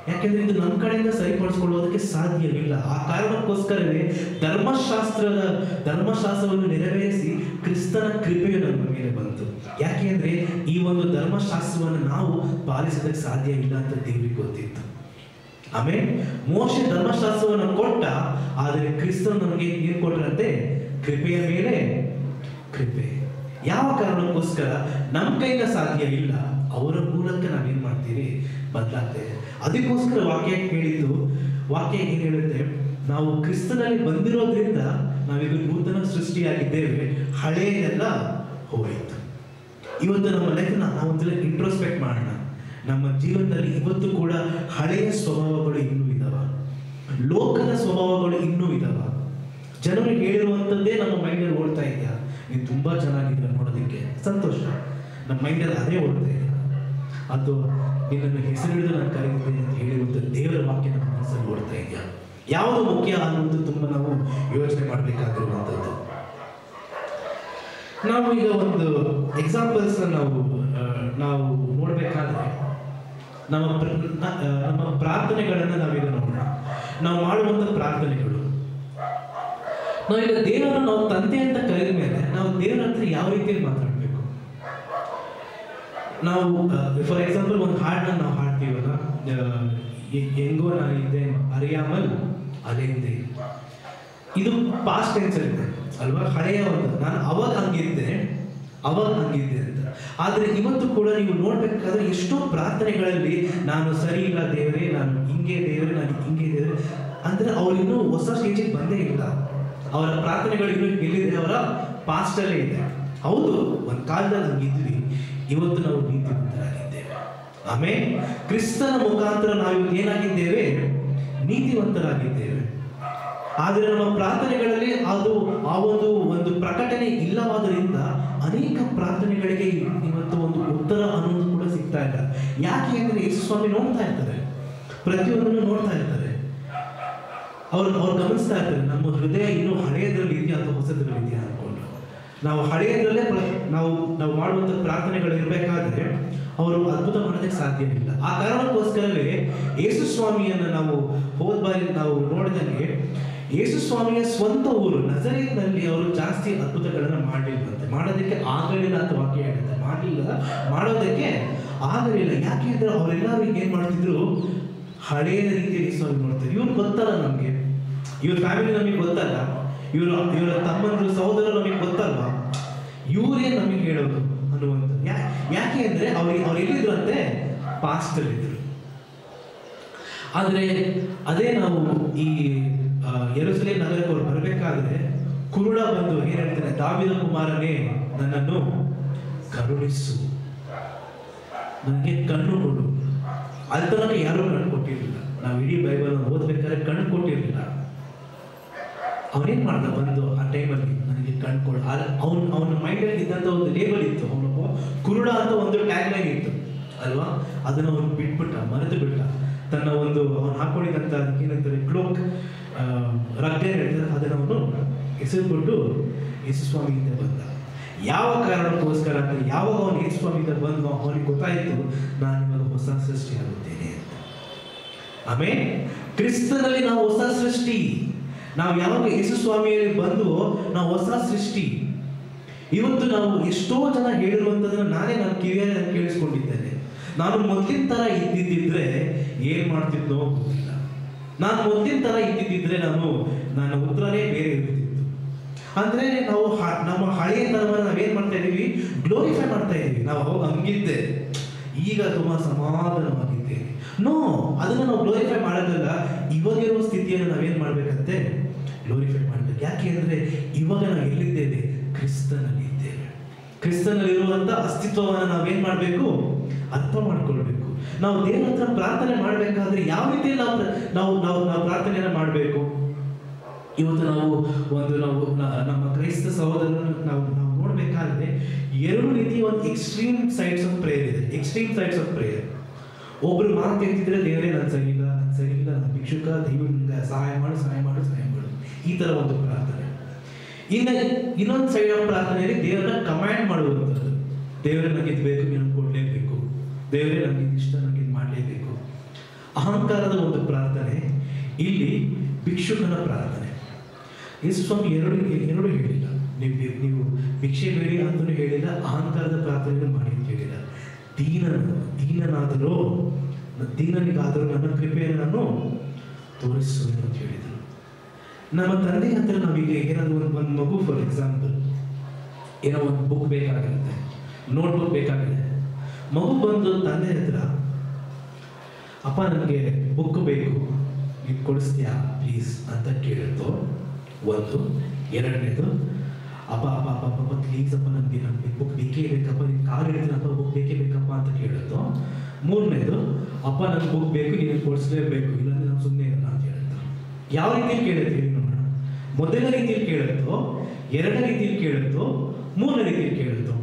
ಯಾಕೆಂದ್ರೆ ಇದು ನಮ್ಮ ಕಡೆಯಿಂದ ಸರಿಪಡಿಸ್ಕೊಳ್ಳೋದಕ್ಕೆ ಸಾಧ್ಯವಿಲ್ಲ. ಆ ಕಾರಣಕ್ಕೋಸ್ಕರವೇ ಧರ್ಮಶಾಸ್ತ್ರವನ್ನು ನೆರವೇರಿಸಿ ಕ್ರಿಸ್ತನ ಕೃಪೆಯು ನಮ್ಮ ಮೇಲೆ ಬಂತು. ಯಾಕೆಂದ್ರೆ ಈ ಒಂದು ಧರ್ಮಶಾಸ್ತ್ರವನ್ನು ನಾವು ಪಾಲಿಸೋದಕ್ಕೆ ಸಾಧ್ಯ ಇಲ್ಲ ಅಂತ ದೇವರಿಗೆ ಗೊತ್ತಿತ್ತು. ಆಮೇಲೆ ಮೋಶೆ ಧರ್ಮಶಾಸ್ತ್ರವನ್ನು ಕೊಟ್ಟ, ಆದರೆ ಕ್ರಿಸ್ತನು ನಮಗೆ ಏನ್ ಕೊಟ್ಟರಂತೆ? ಕೃಪೆಯ ಮೇಲೆ ಕೃಪೆ. ಯಾವ ಕಾರಣಕ್ಕೋಸ್ಕರ? ನಮ್ಮ ಕೈಯಿಂದ ಸಾಧ್ಯ ಇಲ್ಲ, ಅವರ ಮೂಲಕ ನಾವೇನ್ ಮಾಡ್ತೀವಿ? ಬದಲಾಗ್ತೇವೆ. ಅದಕ್ಕೋಸ್ಕರ ವಾಕ್ಯ ಹೇಳಿದ್ದು, ವಾಕ್ಯ ಏನ್ ಹೇಳುತ್ತೆ? ನಾವು ಕ್ರಿಸ್ತನಲ್ಲಿ ಬಂದಿರೋದ್ರಿಂದ ನಾವೀಗ ನೂತನ ಸೃಷ್ಟಿಯಾಗಿದ್ದೇವೆ, ಹಳೆಯದೆಲ್ಲ ಹೋಯಿತು. ಇವತ್ತು ನಮ್ಮ ಲೈಫ್ನ ನಾವೊಂದ್ಸಲ ಇಂಟ್ರೋಸ್ಪೆಕ್ಟ್ ಮಾಡೋಣ. ನಮ್ಮ ಜೀವನದಲ್ಲಿ ಇವತ್ತು ಕೂಡ ಹಳೆಯ ಸ್ವಭಾವಗಳು ಇನ್ನೂ ಇದಾವ, ಲೋಕದ ಸ್ವಭಾವಗಳು ಇನ್ನೂ ಇದಾವ. ಜನರು ಹೇಳಿರುವಂಥದ್ದೇ ನಮ್ಮ ಮೈಂಡಲ್ಲಿ ಓಡ್ತಾ ಇದೆಯಾ? ನೀವು ತುಂಬಾ ಚೆನ್ನಾಗಿದ್ದೀರ ನೋಡೋದಕ್ಕೆ, ಸಂತೋಷ. ನಮ್ಮ ಮೈಂಡಲ್ಲಿ ಅದೇ ಓಡ್ತಾ ಇದೆಯಾ? ಅಥವಾ ನಿನ್ನನ್ನು ಹೆಸರು ಹಿಡಿದು ನಾನು ಕರೀತೇನೆ ಅಂತ ಹೇಳಿರುವಂಥ ದೇವರ ವಾಕ್ಯ ನಮ್ಮ ಮನಸ್ಸಲ್ಲಿ ಓಡ್ತಾ ಇದೆಯಾ? ಯಾವುದು ಮುಖ್ಯ ಅನ್ನೋದು ತುಂಬಾ ನಾವು ಯೋಚನೆ ಮಾಡಬೇಕಾಗಿರುವಂಥದ್ದು. ನಾವು ಈಗ ಒಂದು ಎಕ್ಸಾಂಪಲ್ಸ್ ನಾವು ನೋಡ್ಬೇಕಾದ್ರೆ ನಮ್ಮ ಪ್ರಾರ್ಥನೆಗಳನ್ನ ನಾವೀಗ ನೋಡೋಣ. ನಾವು ಮಾಡುವಂತ ಪ್ರಾರ್ಥನೆಗಳು, ನಾವೀಗ ದೇವರನ್ನು ನಾವು ತಂದೆ ಅಂತ ಕರೆದ ಮೇಲೆ ನಾವು ದೇವರ ಹತ್ರ ಯಾವ ರೀತಿಯಲ್ಲಿ ಮಾತಾಡಬೇಕು? ನಾವು ಫಾರ್ ಎಕ್ಸಾಂಪಲ್ ಒಂದು ಹಾಡನ್ನ ನಾವು ಹಾಡ್ತೀವಲ್ಲ, ಹೆಂಗೋ ನಾನಿದ್ದೆ ಅರಿಯಾಮಲ್ ಅಲೆಂದೆ. ಇದು ಪಾಸ್ಟ್ ಟೆನ್ಸ್ ಇದೆ ಅಲ್ವಾ? ಹಳೆಯ ಒಂದು, ನಾನು ಅವಾಗ ಹಂಗಿದ್ದೆ ಅಂತ. ಆದ್ರೆ ಇವತ್ತು ಕೂಡ ನೀವು ನೋಡ್ಬೇಕಾದ್ರೆ ಎಷ್ಟೋ ಪ್ರಾರ್ಥನೆಗಳಲ್ಲಿ ನಾನು ಸರಿ ಇಲ್ಲ ದೇವರೇ, ನಾನು ಹಿಂಗೆ ದೇವರೇ, ನಾನು ಹಿಂಗೆ ದೇವರೇ ಅಂದ್ರೆ ಅವ್ರು ಇನ್ನೂ ಹೊಸ ಸ್ಟೇಜಿಗೆ ಬಂದೇ ಇಲ್ಲ. ಅವರ ಪ್ರಾರ್ಥನೆಗಳು ಇನ್ನೂ ಎಲ್ಲಿದೆ? ಅವರ ಪಾಸ್ಟ್ ಅಲ್ಲೇ ಇದೆ. ಹೌದು, ಒಂದ್ ಕಾಲದಲ್ಲಿ ಹಂಗಿದ್ವಿ, ಇವತ್ತು ನಾವು ನೀತಿವಂತರಾಗಿದ್ದೇವೆ. ಆಮೇಲೆ ಕ್ರಿಸ್ತನ ಮುಖಾಂತರ ನಾವು ಏನಾಗಿದ್ದೇವೆ? ನೀತಿವಂತರಾಗಿದ್ದೇವೆ. ಆದರೆ ನಮ್ಮ ಪ್ರಾರ್ಥನೆಗಳಲ್ಲಿ ಅದು ಆ ಒಂದು ಪ್ರಕಟಣೆ ಇಲ್ಲವಾದ್ದರಿಂದ ಅನೇಕ ಪ್ರಾರ್ಥನೆಗಳಿಗೆ ಇವತ್ತು ಒಂದು ಉತ್ತರ ಅನ್ನೋದು ಕೂಡ ಸಿಗ್ತಾ ಇಲ್ಲ. ಯಾಕೆ ಅಂದರೆ ಯೇಸು ಸ್ವಾಮಿ ನೋಡ್ತಾ ಇರ್ತಾರೆ, ಪ್ರತಿಯೊಂದನ್ನು ನೋಡ್ತಾ ಇರ್ತಾರೆ. ಅವ್ರು ಗಮನಿಸ್ತಾ ಇರ್ತಾರೆ, ನಮ್ಮ ಹೃದಯ ಇನ್ನೂ ಹಳೆಯದ್ರಲ್ಲಿ ಇದೆಯಾ ಅಥವಾ ಹೊಸದ್ರಲ್ಲಿ ಇದೆಯಾ ಅನ್ಕೊಂಡು. ನಾವು ಹಳೆಯದ್ರಲ್ಲೇ ನಾವು ಮಾಡುವಂಥ ಪ್ರಾರ್ಥನೆಗಳು ಇರಬೇಕಾದ್ರೆ ಅವರು ಅದ್ಭುತ ಮಾಡೋದಕ್ಕೆ ಸಾಧ್ಯವಿಲ್ಲ. ಆ ಕಾರಣಕ್ಕೋಸ್ಕರವೇ ಯೇಸು ಸ್ವಾಮಿಯನ್ನು ನಾವು ಹೋದ ಬಾರಿ ನಾವು ನೋಡಿದಂಗೆ ಯೇಸು ಸ್ವಾಮಿಯ ಸ್ವಂತ ಊರು ನಜರೇತ್ನಲ್ಲಿ ಅವರು ಜಾಸ್ತಿ ಅದ್ಭುತಗಳನ್ನು ಮಾಡಲಿಲ್ಲಂತೆ. ಮಾಡೋದಕ್ಕೆ ಆಗಲಿಲ್ಲ ಅಂತ ವಾಕ್ಯ ಹೇಳುತ್ತೆ. ಮಾಡೋದಕ್ಕೆ ಆಗಲಿಲ್ಲ. ಯಾಕೆ ಅಂದ್ರೆ ಅವರೆಲ್ಲರೂ ಏನ್ ಮಾಡ್ತಿದ್ರು? ಹಳೆಯ ರೀತಿಯಲ್ಲಿ ಸ್ವಾಮಿ ನೋಡ್ತಾರೆ. ಇವ್ರು ಗೊತ್ತಲ್ಲ ನಮ್ಗೆ, ಇವ್ರ ಫ್ಯಾಮಿಲಿ ನಮಗೆ ಗೊತ್ತಲ್ಲ, ಇವರ ತಮ್ಮಂದ್ರು ಸಹೋದರರು ನಮಗೆ ಗೊತ್ತಲ್ವಾ, ಇವರೇ ನಮಗೆ ಹೇಳೋದು ಅನ್ನುವಂಥದ್ದು. ಯಾಕೆ ಅಂದ್ರೆ ಅವ್ರು ಎಲ್ಲಿದ್ರು ಅಂತೆ? ಪಾಸ್ಟರ್ ಇದ್ರು. ಆದ್ರೆ ಅದೇ ನಾವು ಈ ಯೆರೂಸಲೇಮ್ ನಗರಕ್ಕೆ ಅವ್ರು ಬರಬೇಕಾದ್ರೆ ಕುರುಡ ಬಂದು ಏನ್ ಹೇಳ್ತಾನೆ? ದಾವೀದ ಕುಮಾರನೇ ನನ್ನನ್ನು ಕರುಣಿಸು, ನನಗೆ ಕಣ್ಣು ಕೊಡು. ಅಲ್ಲಿ ತನಕ ಯಾರೂ ಕಣ್ಣು ಕೊಟ್ಟಿರಲಿಲ್ಲ. ನಾವು ಇಡೀ ಬೈಬಲ್ ಓದ್ಬೇಕಾದ್ರೆ ಕಣ್ಣು ಕೊಟ್ಟಿರಲಿಲ್ಲ. ಅವನೇನ್ ಮಾಡ್ದ? ಬಂದು ಆ ಟೈಮಲ್ಲಿ ನನಗೆ ಕಣ್ಣು ಕೊಡು. ಅವನ ಮೈಂಡಲ್ಲಿ ಇದ್ದಂತ ಒಂದು ಲೇಬಲ್ ಇತ್ತು, ಅವನೊಬ್ಬ ಕುರುಡ ಅಂತ ಒಂದು ಟ್ಯಾಗ್ ಲೈನ್ ಇತ್ತು ಅಲ್ವಾ? ಅದನ್ನ ಅವನು ಬಿಟ್ಬಿಟ್ಟ, ಮರೆತು ಬಿಟ್ಟ. ತನ್ನ ಒಂದು ಅವನು ಹಾಕೊಂಡಿದ್ದಂತ ಏನಂತಾರೆ ಕ್ಲೋಕ್, ರಗ್ಗೇನ್ ಹೇಳ್ತಾರೆ, ಅದನ್ನು ಅವನು ಎಸೆದ್ಬಿಟ್ಟು ಯೇಸು ಸ್ವಾಮಿಯಿಂದ ಬಂದ. ಯಾವ ಕಾರಣಕ್ಕೋಸ್ಕರ ಅಂದ್ರೆ ಯಾವಾಗ ಅವನು ಯೇಸು ಸ್ವಾಮಿಯಿಂದ ಬಂದು ಅವನಿಗೆ ಗೊತ್ತಾಯಿತು ನಾನು ಇವಾಗ ಹೊಸ ಸೃಷ್ಟಿ ಆಗುತ್ತೇನೆ ಅಂತ. ಆಮೇಲೆ ಕ್ರಿಸ್ತನಲ್ಲಿ ನಾವು ಹೊಸ ಸೃಷ್ಟಿ. ನಾವು ಯಾವಾಗ ಯೇಸು ಸ್ವಾಮಿಯಲ್ಲಿ ಬಂದು ನಾವು ಹೊಸ ಸೃಷ್ಟಿ. ಇವತ್ತು ನಾವು ಎಷ್ಟೋ ಜನ ಹೇಳಿರುವಂಥದ್ದನ್ನು ನಾನೇ ನನ್ನ ಕಿವಿಯಲ್ಲಿ ಕೇಳಿಸ್ಕೊಂಡಿದ್ದೇನೆ. ನಾನು ಮೊದಲಿನ ತರ ಇದ್ದಿದ್ದಿದ್ರೆ ಏನ್ ಮಾಡ್ತಿದ್ನೋ ಗೊತ್ತಿಲ್ಲ. ನಾನು ಮೊದಲಿನ ತರ ಇದ್ದಿದ್ದಿದ್ರೆ ನನ್ನ ಉತ್ತರನೇ ಬೇರೆ ಇರ್ತಿತ್ತು. ಅಂದ್ರೆ ನಾವು ನಮ್ಮ ಹಳೆಯ ತರವನ್ನು ನಾವೇನ್ ಮಾಡ್ತಾ ಇದೀವಿ? ಗ್ಲೋರಿಫೈ ಮಾಡ್ತಾ ಇದೀವಿ. ನಾವು ಅವಾಗ ಹಂಗಿದ್ದೆ, ಈಗ ತುಂಬಾ ಸಮಾಧಾನವಾಗಿದ್ದೇವೆ. ನೋ, ಅದನ್ನ ನಾವು ಗ್ಲೋರಿಫೈ ಮಾಡೋದಲ್ಲ. ಇವಾಗಿರುವ ಸ್ಥಿತಿಯನ್ನು ನಾವೇನ್ ಮಾಡ್ಬೇಕಂತೆ? ಗ್ಲೋರಿಫೈ ಮಾಡ್ಬೇಕು. ಯಾಕೆ ಅಂದ್ರೆ ಇವಾಗ ನಾವು ಎಲ್ಲಿದ್ದೇವೆ? ಕ್ರಿಸ್ತನಲ್ಲಿ ಇದ್ದೇವೆ. ಕ್ರಿಸ್ತನಲ್ಲಿರುವಂತ ಅಸ್ತಿತ್ವವನ್ನು ನಾವೇನ್ ಮಾಡ್ಬೇಕು? ಅರ್ಥ ಮಾಡ್ಕೊಳ್ಬೇಕು. ನಾವು ದೇವರ ಹತ್ರ ಪ್ರಾರ್ಥನೆ ಮಾಡ್ಬೇಕಾದ್ರೆ ಯಾವ ರೀತಿಯಲ್ಲಿ ನಾವು ಪ್ರಾರ್ಥನೆಯನ್ನ ಮಾಡಬೇಕು? ಇವತ್ತು ನಾವು ನಮ್ಮ ಕ್ರೈಸ್ತ ಸಹೋದರರನ್ನು ನಾವು ನೋಡ್ಬೇಕಾದ್ರೆ ಎರಡು ರೀತಿಯ ಒಂದು ಎಕ್ಸ್ಟ್ರೀಮ್ ಸೈಡ್ಸ್ ಆಫ್ ಪ್ರೇಯರ್ ಇದೆ. Extreme sides of prayer. ಒಬ್ರು ಮಾತು ಎತ್ತಿದ್ರೆ ದೇವರೇ ನಾನು ಸರಿಯಿಲ್ಲ, ನನ್ನ ಭಿಕ್ಷುಕ, ದೈವನಿಂದ ಸಹಾಯ ಮಾಡು. ಈ ತರ ಒಂದು ಪ್ರಾರ್ಥನೆ. ಇನ್ನೊಂದು ಸೈಡ್ ಆಫ್ ಪ್ರಾರ್ಥನೆಯಲ್ಲಿ ದೇವರನ್ನ ಕಮಾಂಡ್ ಮಾಡುವಂಥದ್ದು. ದೇವರೇ ನನಗೆ ಇದು ಬೇಕು, ನೀನು ಕೊಡ್ಲೇಬೇಕು. ದೇವರೇ ನನಗೆ ಇಷ್ಟ, ನನಗೆ ಇದು ಮಾಡಲೇಬೇಕು. ಅಹಂಕಾರದ ಒಂದು ಪ್ರಾರ್ಥನೆ. ಇಲ್ಲಿ ಭಿಕ್ಷುಕನ ಪ್ರಾರ್ಥನೆ. ಯೇಸು ಸ್ವಾಮಿ ಎರಡು ಹೇಳಿಲ್ಲ. ನೀವು ಭಿಕ್ಷೆ ಬೇಡಿ ಅಂತಲೂ ಹೇಳಿಲ್ಲ, ಅಹಂಕಾರದ ಪ್ರಾರ್ಥನೆ ಮಾಡಿ ಅಂತ ಹೇಳಿಲ್ಲ. ದೀನನಿಗಾದರೂ ನನ್ನ ಕೃಪೆಯನ್ನು ನಾನು ತೋರಿಸುವೆನು ಅಂತ ಹೇಳಿದರು. ನಮ್ಮ ತಂದೆ ಹತ್ರ ನಾವೀಗ ಏನಾದರೂ ಒಂದು ಮಗು, ಫಾರ್ ಎಕ್ಸಾಂಪಲ್, ಏನೋ ಒಂದು ಬುಕ್ ಬೇಕಾಗಿರುತ್ತೆ, ನೋಟ್ಬುಕ್ ಬೇಕಾಗಿದೆ. ಮಗು ಬಂದು ತಂದೆ ಹತ್ರ ಅಪ್ಪ ನನಗೆ ಬುಕ್ ಬೇಕು, ನೀನು ಕೊಡಿಸ್ತೀಯಾ ಪ್ಲೀಸ್ ಅಂತ ಕೇಳುತ್ತೋ ಒಂದು. ಎರಡನೇದು ಅಪ್ಪ ಪ್ಲೀಸ್ ಅಪ್ಪ ನನಗೆ ಬುಕ್ ಬೇಕೇ ಬೇಕಪ್ಪ, ನೀನು ಕಾರ್ ಹಿಡಿತೀನಪ್ಪ, ಬುಕ್ ಬೇಕೇ ಬೇಕಪ್ಪ ಅಂತ ಕೇಳುತ್ತೋ. ಮೂರನೇದು ಅಪ್ಪ ನನಗೆ ಬುಕ್ ಬೇಕು, ನೀನು ಕೊಡಿಸ್ಲೇಬೇಕು, ಇಲ್ಲಾಂದ್ರೆ ನಾನು ಸುಮ್ಮನೆ ಇರಲ್ಲ ಅಂತ ಹೇಳುತ್ತೋ. ಯಾವ ರೀತಿಯಲ್ಲಿ ಕೇಳುತ್ತೆ ಹೇಳಿ ನೋಡೋಣ? ಮೊದಲನೇ ರೀತಿಯಲ್ಲಿ ಕೇಳುತ್ತೋ, ಎರಡನೇ ರೀತಿಯಲ್ಲಿ ಕೇಳುತ್ತೋ, ಮೂರನೇ ರೀತಿಯಲ್ಲಿ ಕೇಳುತ್ತೋ?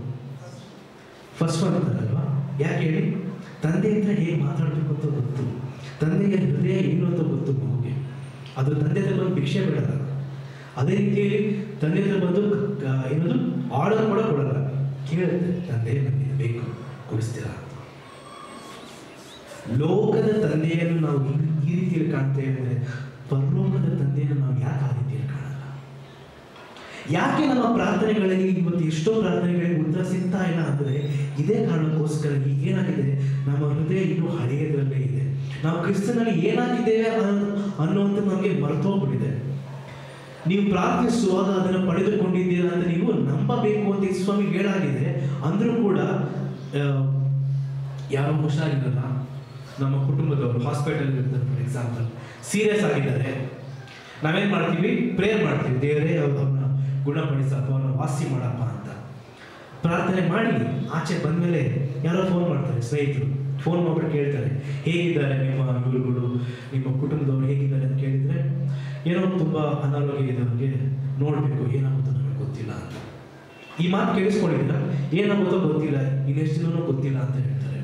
First one ಅಂತಾರಲ್ವಾ? ಯಾಕೆ ಹೇಳಿ? ತಂದೆ ಹತ್ರ ಹೇಗೆ ಮಾತಾಡಬೇಕು ಅಂತ ಗೊತ್ತು, ತಂದೆಯ ಹೃದಯ ಏನು ಅಂತ ಗೊತ್ತು ಮಗುಗೆ. ಅದು ತಂದೆ ಹತ್ರ ಬಂದು ಭಿಕ್ಷೆ ಬಿಡಲ್ಲ. ಅದೇ ರೀತಿಯಲ್ಲಿ ತಂದೆ ಹತ್ರ ಬಂದು ಏನದು ಆರ್ಡರ್ ಕೂಡ ಕೊಡಲ್ಲ, ಕೇಳುತ್ತೆ, ತಂದೆ ನನಗೆ ಬೇಕು, ಕೊಡಿಸ್ತೀರಾ ಅಂತ. ಲೋಕದ ತಂದೆಯನ್ನು ನಾವು ಈ ರೀತಿಯಲ್ಲಿ ಕಾಣ್ತೇವೆ ಅಂದರೆ ಪರಲೋಕದ ತಂದೆಯನ್ನು ನಾವು ಯಾಕೆ ಆ ರೀತಿಯಲ್ಲಿ ಕಾಣಲ್ಲ? ಯಾಕೆ ನಮ್ಮ ಪ್ರಾರ್ಥನೆಗಳಿಗೆ ಇವತ್ತು ಎಷ್ಟೋ ಪ್ರಾರ್ಥನೆಗಳಿಗೆ ಉತ್ತರ ಸಿಗ್ತಾ ಇಲ್ಲ ಅಂದರೆ ಇದೇ ಕಾರಣಕ್ಕೋಸ್ಕರ ಏನಾಗಿದೆ? ನಮ್ಮ ಹೃದಯ ಇನ್ನೂ ಹಳೆಯದರಲ್ಲೇ ಇದೆ. ನಾವು ಕ್ರಿಸ್ತನಲ್ಲಿ ಏನಾಗಿದ್ದೇವೆ ಅನ್ನುವಂಥದ್ದು ನಮಗೆ ಮರೆತೋಗ್ಬಿಟ್ಟಿದೆ. ನೀವು ಪ್ರಾರ್ಥಿಸುವಾಗ ಅದನ್ನು ಪಡೆದುಕೊಂಡಿದ್ದೀರಾ ಅಂತ ನೀವು ನಂಬಬೇಕು ಅಂತ ಸ್ವಾಮಿ ಹೇಳಾಗಿದೆ. ಅಂದ್ರೂ ಕೂಡ ಯಾರೋ ಹುಷಾರಿರಲ್ಲ, ನಮ್ಮ ಕುಟುಂಬದವರು ಹಾಸ್ಪಿಟಲ್ ಇರ್ತಾರೆ, ಫಾರ್ ಎಕ್ಸಾಂಪಲ್ ಸೀರಿಯಸ್ ಆಗಿದ್ದಾರೆ, ನಾವೇನ್ ಮಾಡ್ತೀವಿ? ಪ್ರೇಯರ್ ಮಾಡ್ತೀವಿ, ದೇವರೇ ಅವ್ರನ್ನ ಗುಣಪಡಿಸಪ್ಪ, ಅವ್ರನ್ನ ವಾಸಿ ಮಾಡಪ್ಪ ಅಂತ ಪ್ರಾರ್ಥನೆ ಮಾಡಿ ಆಚೆ ಬಂದಮೇಲೆ ಯಾರೋ ಫೋನ್ ಮಾಡ್ತಾರೆ, ಸ್ನೇಹಿತರು ಫೋನ್ ಮಾಡ್ಬಿಟ್ಟು ಕೇಳ್ತಾರೆ, ಹೇಗಿದ್ದಾರೆ ನಿಮ್ಮ ಇವುಗಳು, ನಿಮ್ಮ ಕುಟುಂಬದವರು ಹೇಗಿದ್ದಾರೆ ಅಂತ ಕೇಳಿದರೆ, ಏನೋ ತುಂಬ ಅನಾರೋಗ್ಯ ಇದ್ದವ್ರಿಗೆ ನೋಡಬೇಕು, ಏನಾಗುತ್ತೋ ನಮಗೆ ಗೊತ್ತಿಲ್ಲ ಅಂತ. ಈ ಮಾತು ಕೇಳಿಸ್ಕೊಂಡಿದ್ದೀರಾ? ಏನಾಗುತ್ತೋ ಗೊತ್ತಿಲ್ಲ, ಇನ್ನೆಷ್ಟು ದಿನನೂ ಗೊತ್ತಿಲ್ಲ ಅಂತ ಹೇಳ್ತಾರೆ.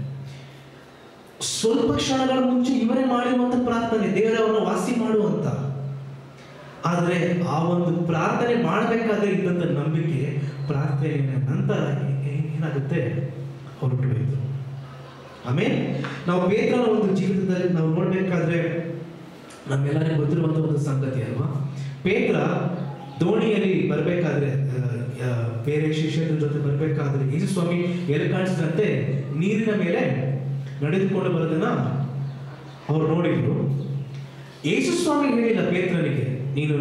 ಸ್ವಲ್ಪ ಕ್ಷಣಗಳ ಮುಂಚೆ ಇವರೇ ಮಾಡಿರುವಂಥ ಪ್ರಾರ್ಥನೆ, ದೇವರವರನ್ನು ವಾಸಿ ಮಾಡುವಂತ. ಆದರೆ ಆ ಒಂದು ಪ್ರಾರ್ಥನೆ ಮಾಡಬೇಕಾದ್ರೆ ಇದ್ದಂಥ ನಂಬಿಕೆ ಪ್ರಾರ್ಥನೆ ನಂತರ ಏನಾಗುತ್ತೆ, ಹೊರಟು ಹೋಯಿತು. ಆಮೇಲೆ ನಾವು ಪೇತ್ರನ ಒಂದು ಜೀವಿತದಲ್ಲಿ ನಾವು ನೋಡ್ಬೇಕಾದ್ರೆ ನಮ್ಮೆಲ್ಲರಿಗೂ ಗೊತ್ತಿರುವಂಥ ಒಂದು ಸಂಗತಿ ಅಲ್ವಾ, ಪೇತ್ರ ದೋಣಿಯಲ್ಲಿ ಬರಬೇಕಾದ್ರೆ, ಬೇರೆ ಶಿಷ್ಯರ ಜೊತೆ ಬರಬೇಕಾದ್ರೆ ಯೇಸು ಸ್ವಾಮಿ ಎಲ್ಲಿ ಕಾಣಿಸಿದಂತೆ ನೀರಿನ ಮೇಲೆ ನಡೆದುಕೊಂಡು ಬರೋದನ್ನ ಅವ್ರು ನೋಡಿದ್ರು. ಯೇಸು ಸ್ವಾಮಿ ಹೇಳಿಲ್ಲ ಪೇತ್ರನಿಗೆ, ನೀನು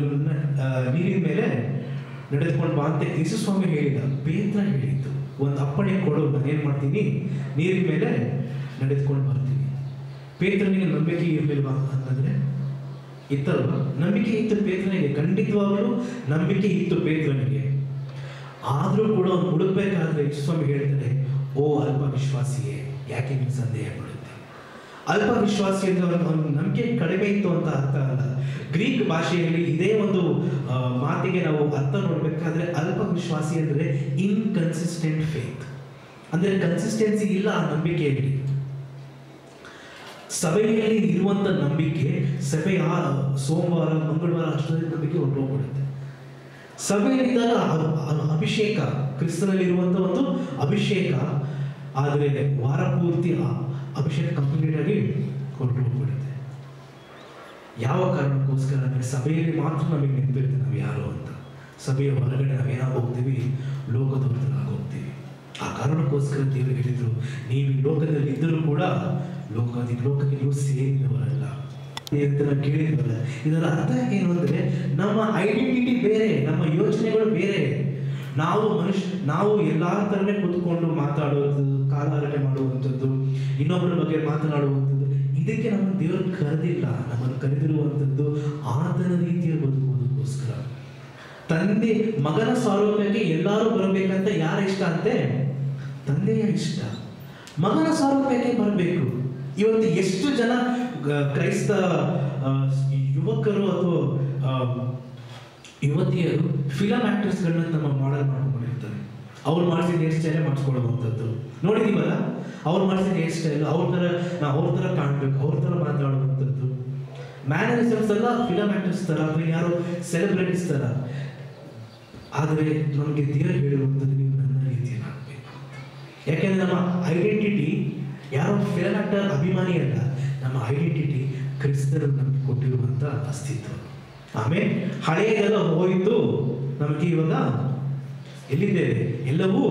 ನೀರಿನ ಮೇಲೆ ನಡೆದುಕೊಂಡು ಬಾ ಅಂತ ಯೇಸು ಸ್ವಾಮಿ ಹೇಳಿಲ್ಲ, ಪೇತ್ರ ಹೇಳಿದ್ದು. ಒಂದು ಅಪ್ಪಣೆ ಕೊಡು, ನಾನೇನು ಮಾಡ್ತೀನಿ, ನೀರಿನ ಮೇಲೆ ನಡೆದುಕೊಂಡು ಬರ್ತೀನಿ. ಪೇತ್ರನಿಗೆ ನಂಬಿಕೆ ಇರಲಿಲ್ವಾ ಅಂತಂದ್ರೆ ಇತ್ತಲ್ವ? ನಂಬಿಕೆ ಇತ್ತು ಪೇತ್ರನಿಗೆ, ಖಂಡಿತವಾಗಲೂ ನಂಬಿಕೆ ಇತ್ತು ಪೇತ್ರನಿಗೆ. ಆದರೂ ಕೂಡ ಅವ್ನು ಹುಡುಕ್ಬೇಕಾದ್ರೆ ಯೇಸು ಸ್ವಾಮಿ ಹೇಳ್ತಾರೆ, ಓ ಅಲ್ಪ ವಿಶ್ವಾಸಿಯೇ, ಯಾಕೆ ನೀನು ಸಂದೇಹ ಪಡುತ್ತೆ? ಅಲ್ಪ ವಿಶ್ವಾಸಿ ಅಂದ್ರೆ ಅವನ ನಂಬಿಕೆ ಕಡಿಮೆ ಇತ್ತು ಅಂತ ಅರ್ಥ ಅಲ್ಲ. ಗ್ರೀಕ್ ಭಾಷೆಯಲ್ಲಿ ಇದೇ ಒಂದು ಮಾತಿಗೆ ನಾವು ಅರ್ಥ ನೋಡ್ಬೇಕಾದ್ರೆ ಅಲ್ಪ ವಿಶ್ವಾಸಿ ಅಂದ್ರೆ ಇನ್ಕನ್ಸಿಸ್ಟೆಂಟ್ ಫೇತ್, ಅಂದ್ರೆ ಕನ್ಸಿಸ್ಟೆನ್ಸಿ ಇಲ್ಲ ಆ ನಂಬಿಕೆಯಲ್ಲಿ. ಸಭೆಯಲ್ಲಿ ಇರುವಂತ ನಂಬಿಕೆ ಸಭೆಯ ಸೋಮವಾರ ಮಂಗಳವಾರ ಅಷ್ಟೊಂದು ನಂಬಿಕೆ ಹೊರಟೋಗ್ಬಿಡುತ್ತೆ. ಸಭೆಯಲ್ಲಿದ್ದಾಗ ಅಭಿಷೇಕ, ಕ್ರಿಸ್ತನಲ್ಲಿ ಇರುವಂತ ಒಂದು ಅಭಿಷೇಕ, ಆದರೆ ವಾರ ಪೂರ್ತಿ ಅಭಿಷೇಕ ಕಂಪ್ಲೀಟ್ ಆಗಿ ಹೊರಟೋಗ್ಬಿಡುತ್ತೆ. ಯಾವ ಕಾರಣಕ್ಕೋಸ್ಕರ ಅಂದರೆ ಸಭೆಯಲ್ಲಿ ಮಾತ್ರ ನಮಗೆ ನೆನಪಿರುತ್ತೆ ನಾವು ಯಾರು ಅಂತ. ಸಭೆಯ ಹೊರಗಡೆ ನಾವೇನಾಗಿ ಹೋಗ್ತೀವಿ, ಲೋಕದವರನ್ನಾಗಿ ಹೋಗ್ತೀವಿ. ಆ ಕಾರಣಕ್ಕೋಸ್ಕರ ದೇವರು ಹೇಳಿದ್ರು, ನೀವು ಈ ಲೋಕದಲ್ಲಿ ಇದ್ದರೂ ಕೂಡ ಲೋಕಕ್ಕೆ ನೀವು ಸೇರಿದವರಲ್ಲ ಅಂತ ನಾವು ಕೇಳಿದ್ವಲ್ಲ. ಇದರ ಅರ್ಥ ಏನು ಅಂದರೆ ನಮ್ಮ ಐಡೆಂಟಿಟಿ ಬೇರೆ, ನಮ್ಮ ಯೋಚನೆಗಳು ಬೇರೆ. ನಾವು ಎಲ್ಲ ಥರನೇ ಕೂತ್ಕೊಂಡು ಮಾತಾಡೋದು, ಕಾಲಹರಟೆ ಮಾಡುವಂಥದ್ದು, ಇನ್ನೊಬ್ಬರ ಬಗ್ಗೆ ಮಾತನಾಡುವಂಥದ್ದು, ಇದಕ್ಕೆ ನಮ್ಮನ್ನು ದೇವರು ಕರೆದಿಲ್ಲ. ನಮ್ಮನ್ನು ಕರೆದಿರುವಂಥದ್ದು ಆತನ ರೀತಿಯ ಬದುಕುವುದಕ್ಕೋಸ್ಕರ. ತಂದೆ ಮಗನ ಸಾರೂಪ್ಯಕ್ಕೆ ಎಲ್ಲರೂ ಬರಬೇಕಂತ ಯಾರ ಇಷ್ಟ ಅಂತೆ? ತಂದೆಯ ಇಷ್ಟ. ಮಗನ ಸಾರೂಪ್ಯಕ್ಕೆ ಬರಬೇಕು. ಇವತ್ತು ಎಷ್ಟು ಜನ ಕ್ರೈಸ್ತ ಯುವಕರು ಅಥವಾ ಯುವತಿಯರು ಫಿಲಮ್ ಆಕ್ಟರ್ಸ್ಗಳನ್ನ ತಮ್ಮ ಮಾಡೆಲ್ ಮಾಡ್ಕೊಂಡಿರ್ತಾರೆ. ಅವ್ರು ಮಾಡಿಸಿದ ಹೇರ್ ಸ್ಟೈಲೇ ಮಾಡಿಸ್ಕೊಳ್ಳುವಂಥದ್ದು ನೋಡಿದೀವಲ್ಲ. ಅವ್ರು ಮಾಡಿಸಿದ ಹೇರ್ ಸ್ಟೈಲ್ ಅವ್ರ ಥರ ಕಾಣಬೇಕು, ಅವ್ರ ಥರ ಮಾತಾಡುವಂಥದ್ದು, ಮ್ಯಾನರಿಸಮ್ಸ್ ಎಲ್ಲ ಫಿಲಮ್ ಆಕ್ಟರ್ಸ್ ಥರ ಅಥವಾ ಯಾರೋ ಸೆಲೆಬ್ರಿಟೀಸ್ ಥರ. ಆದರೆ ನಮಗೆ ದೇವರು ಹೇಳಿರುವಂಥದ್ದು, ನೀವು ನನ್ನ ರೀತಿಯಲ್ಲಿ ಆಗಬೇಕು. ಯಾಕೆಂದರೆ ನಮ್ಮ ಐಡೆಂಟಿಟಿ ಯಾರೋ ಫಿಲಮ್ ಆಕ್ಟರ್ ಅಭಿಮಾನಿ ಅಲ್ಲ, ನಮ್ಮ ಐಡೆಂಟಿಟಿ ಕ್ರಿಸ್ತರು ನಮಗೆ ಕೊಟ್ಟಿರುವಂಥ ಅಸ್ತಿತ್ವ. ಆಮೇಲೆ ಹಳೆಯದೆಲ್ಲ ಹೋಯಿತು, ನಮಗೆ ಇವಾಗ ಎಲ್ಲಿದ್ದೇವೆ, ಎಲ್ಲವೂ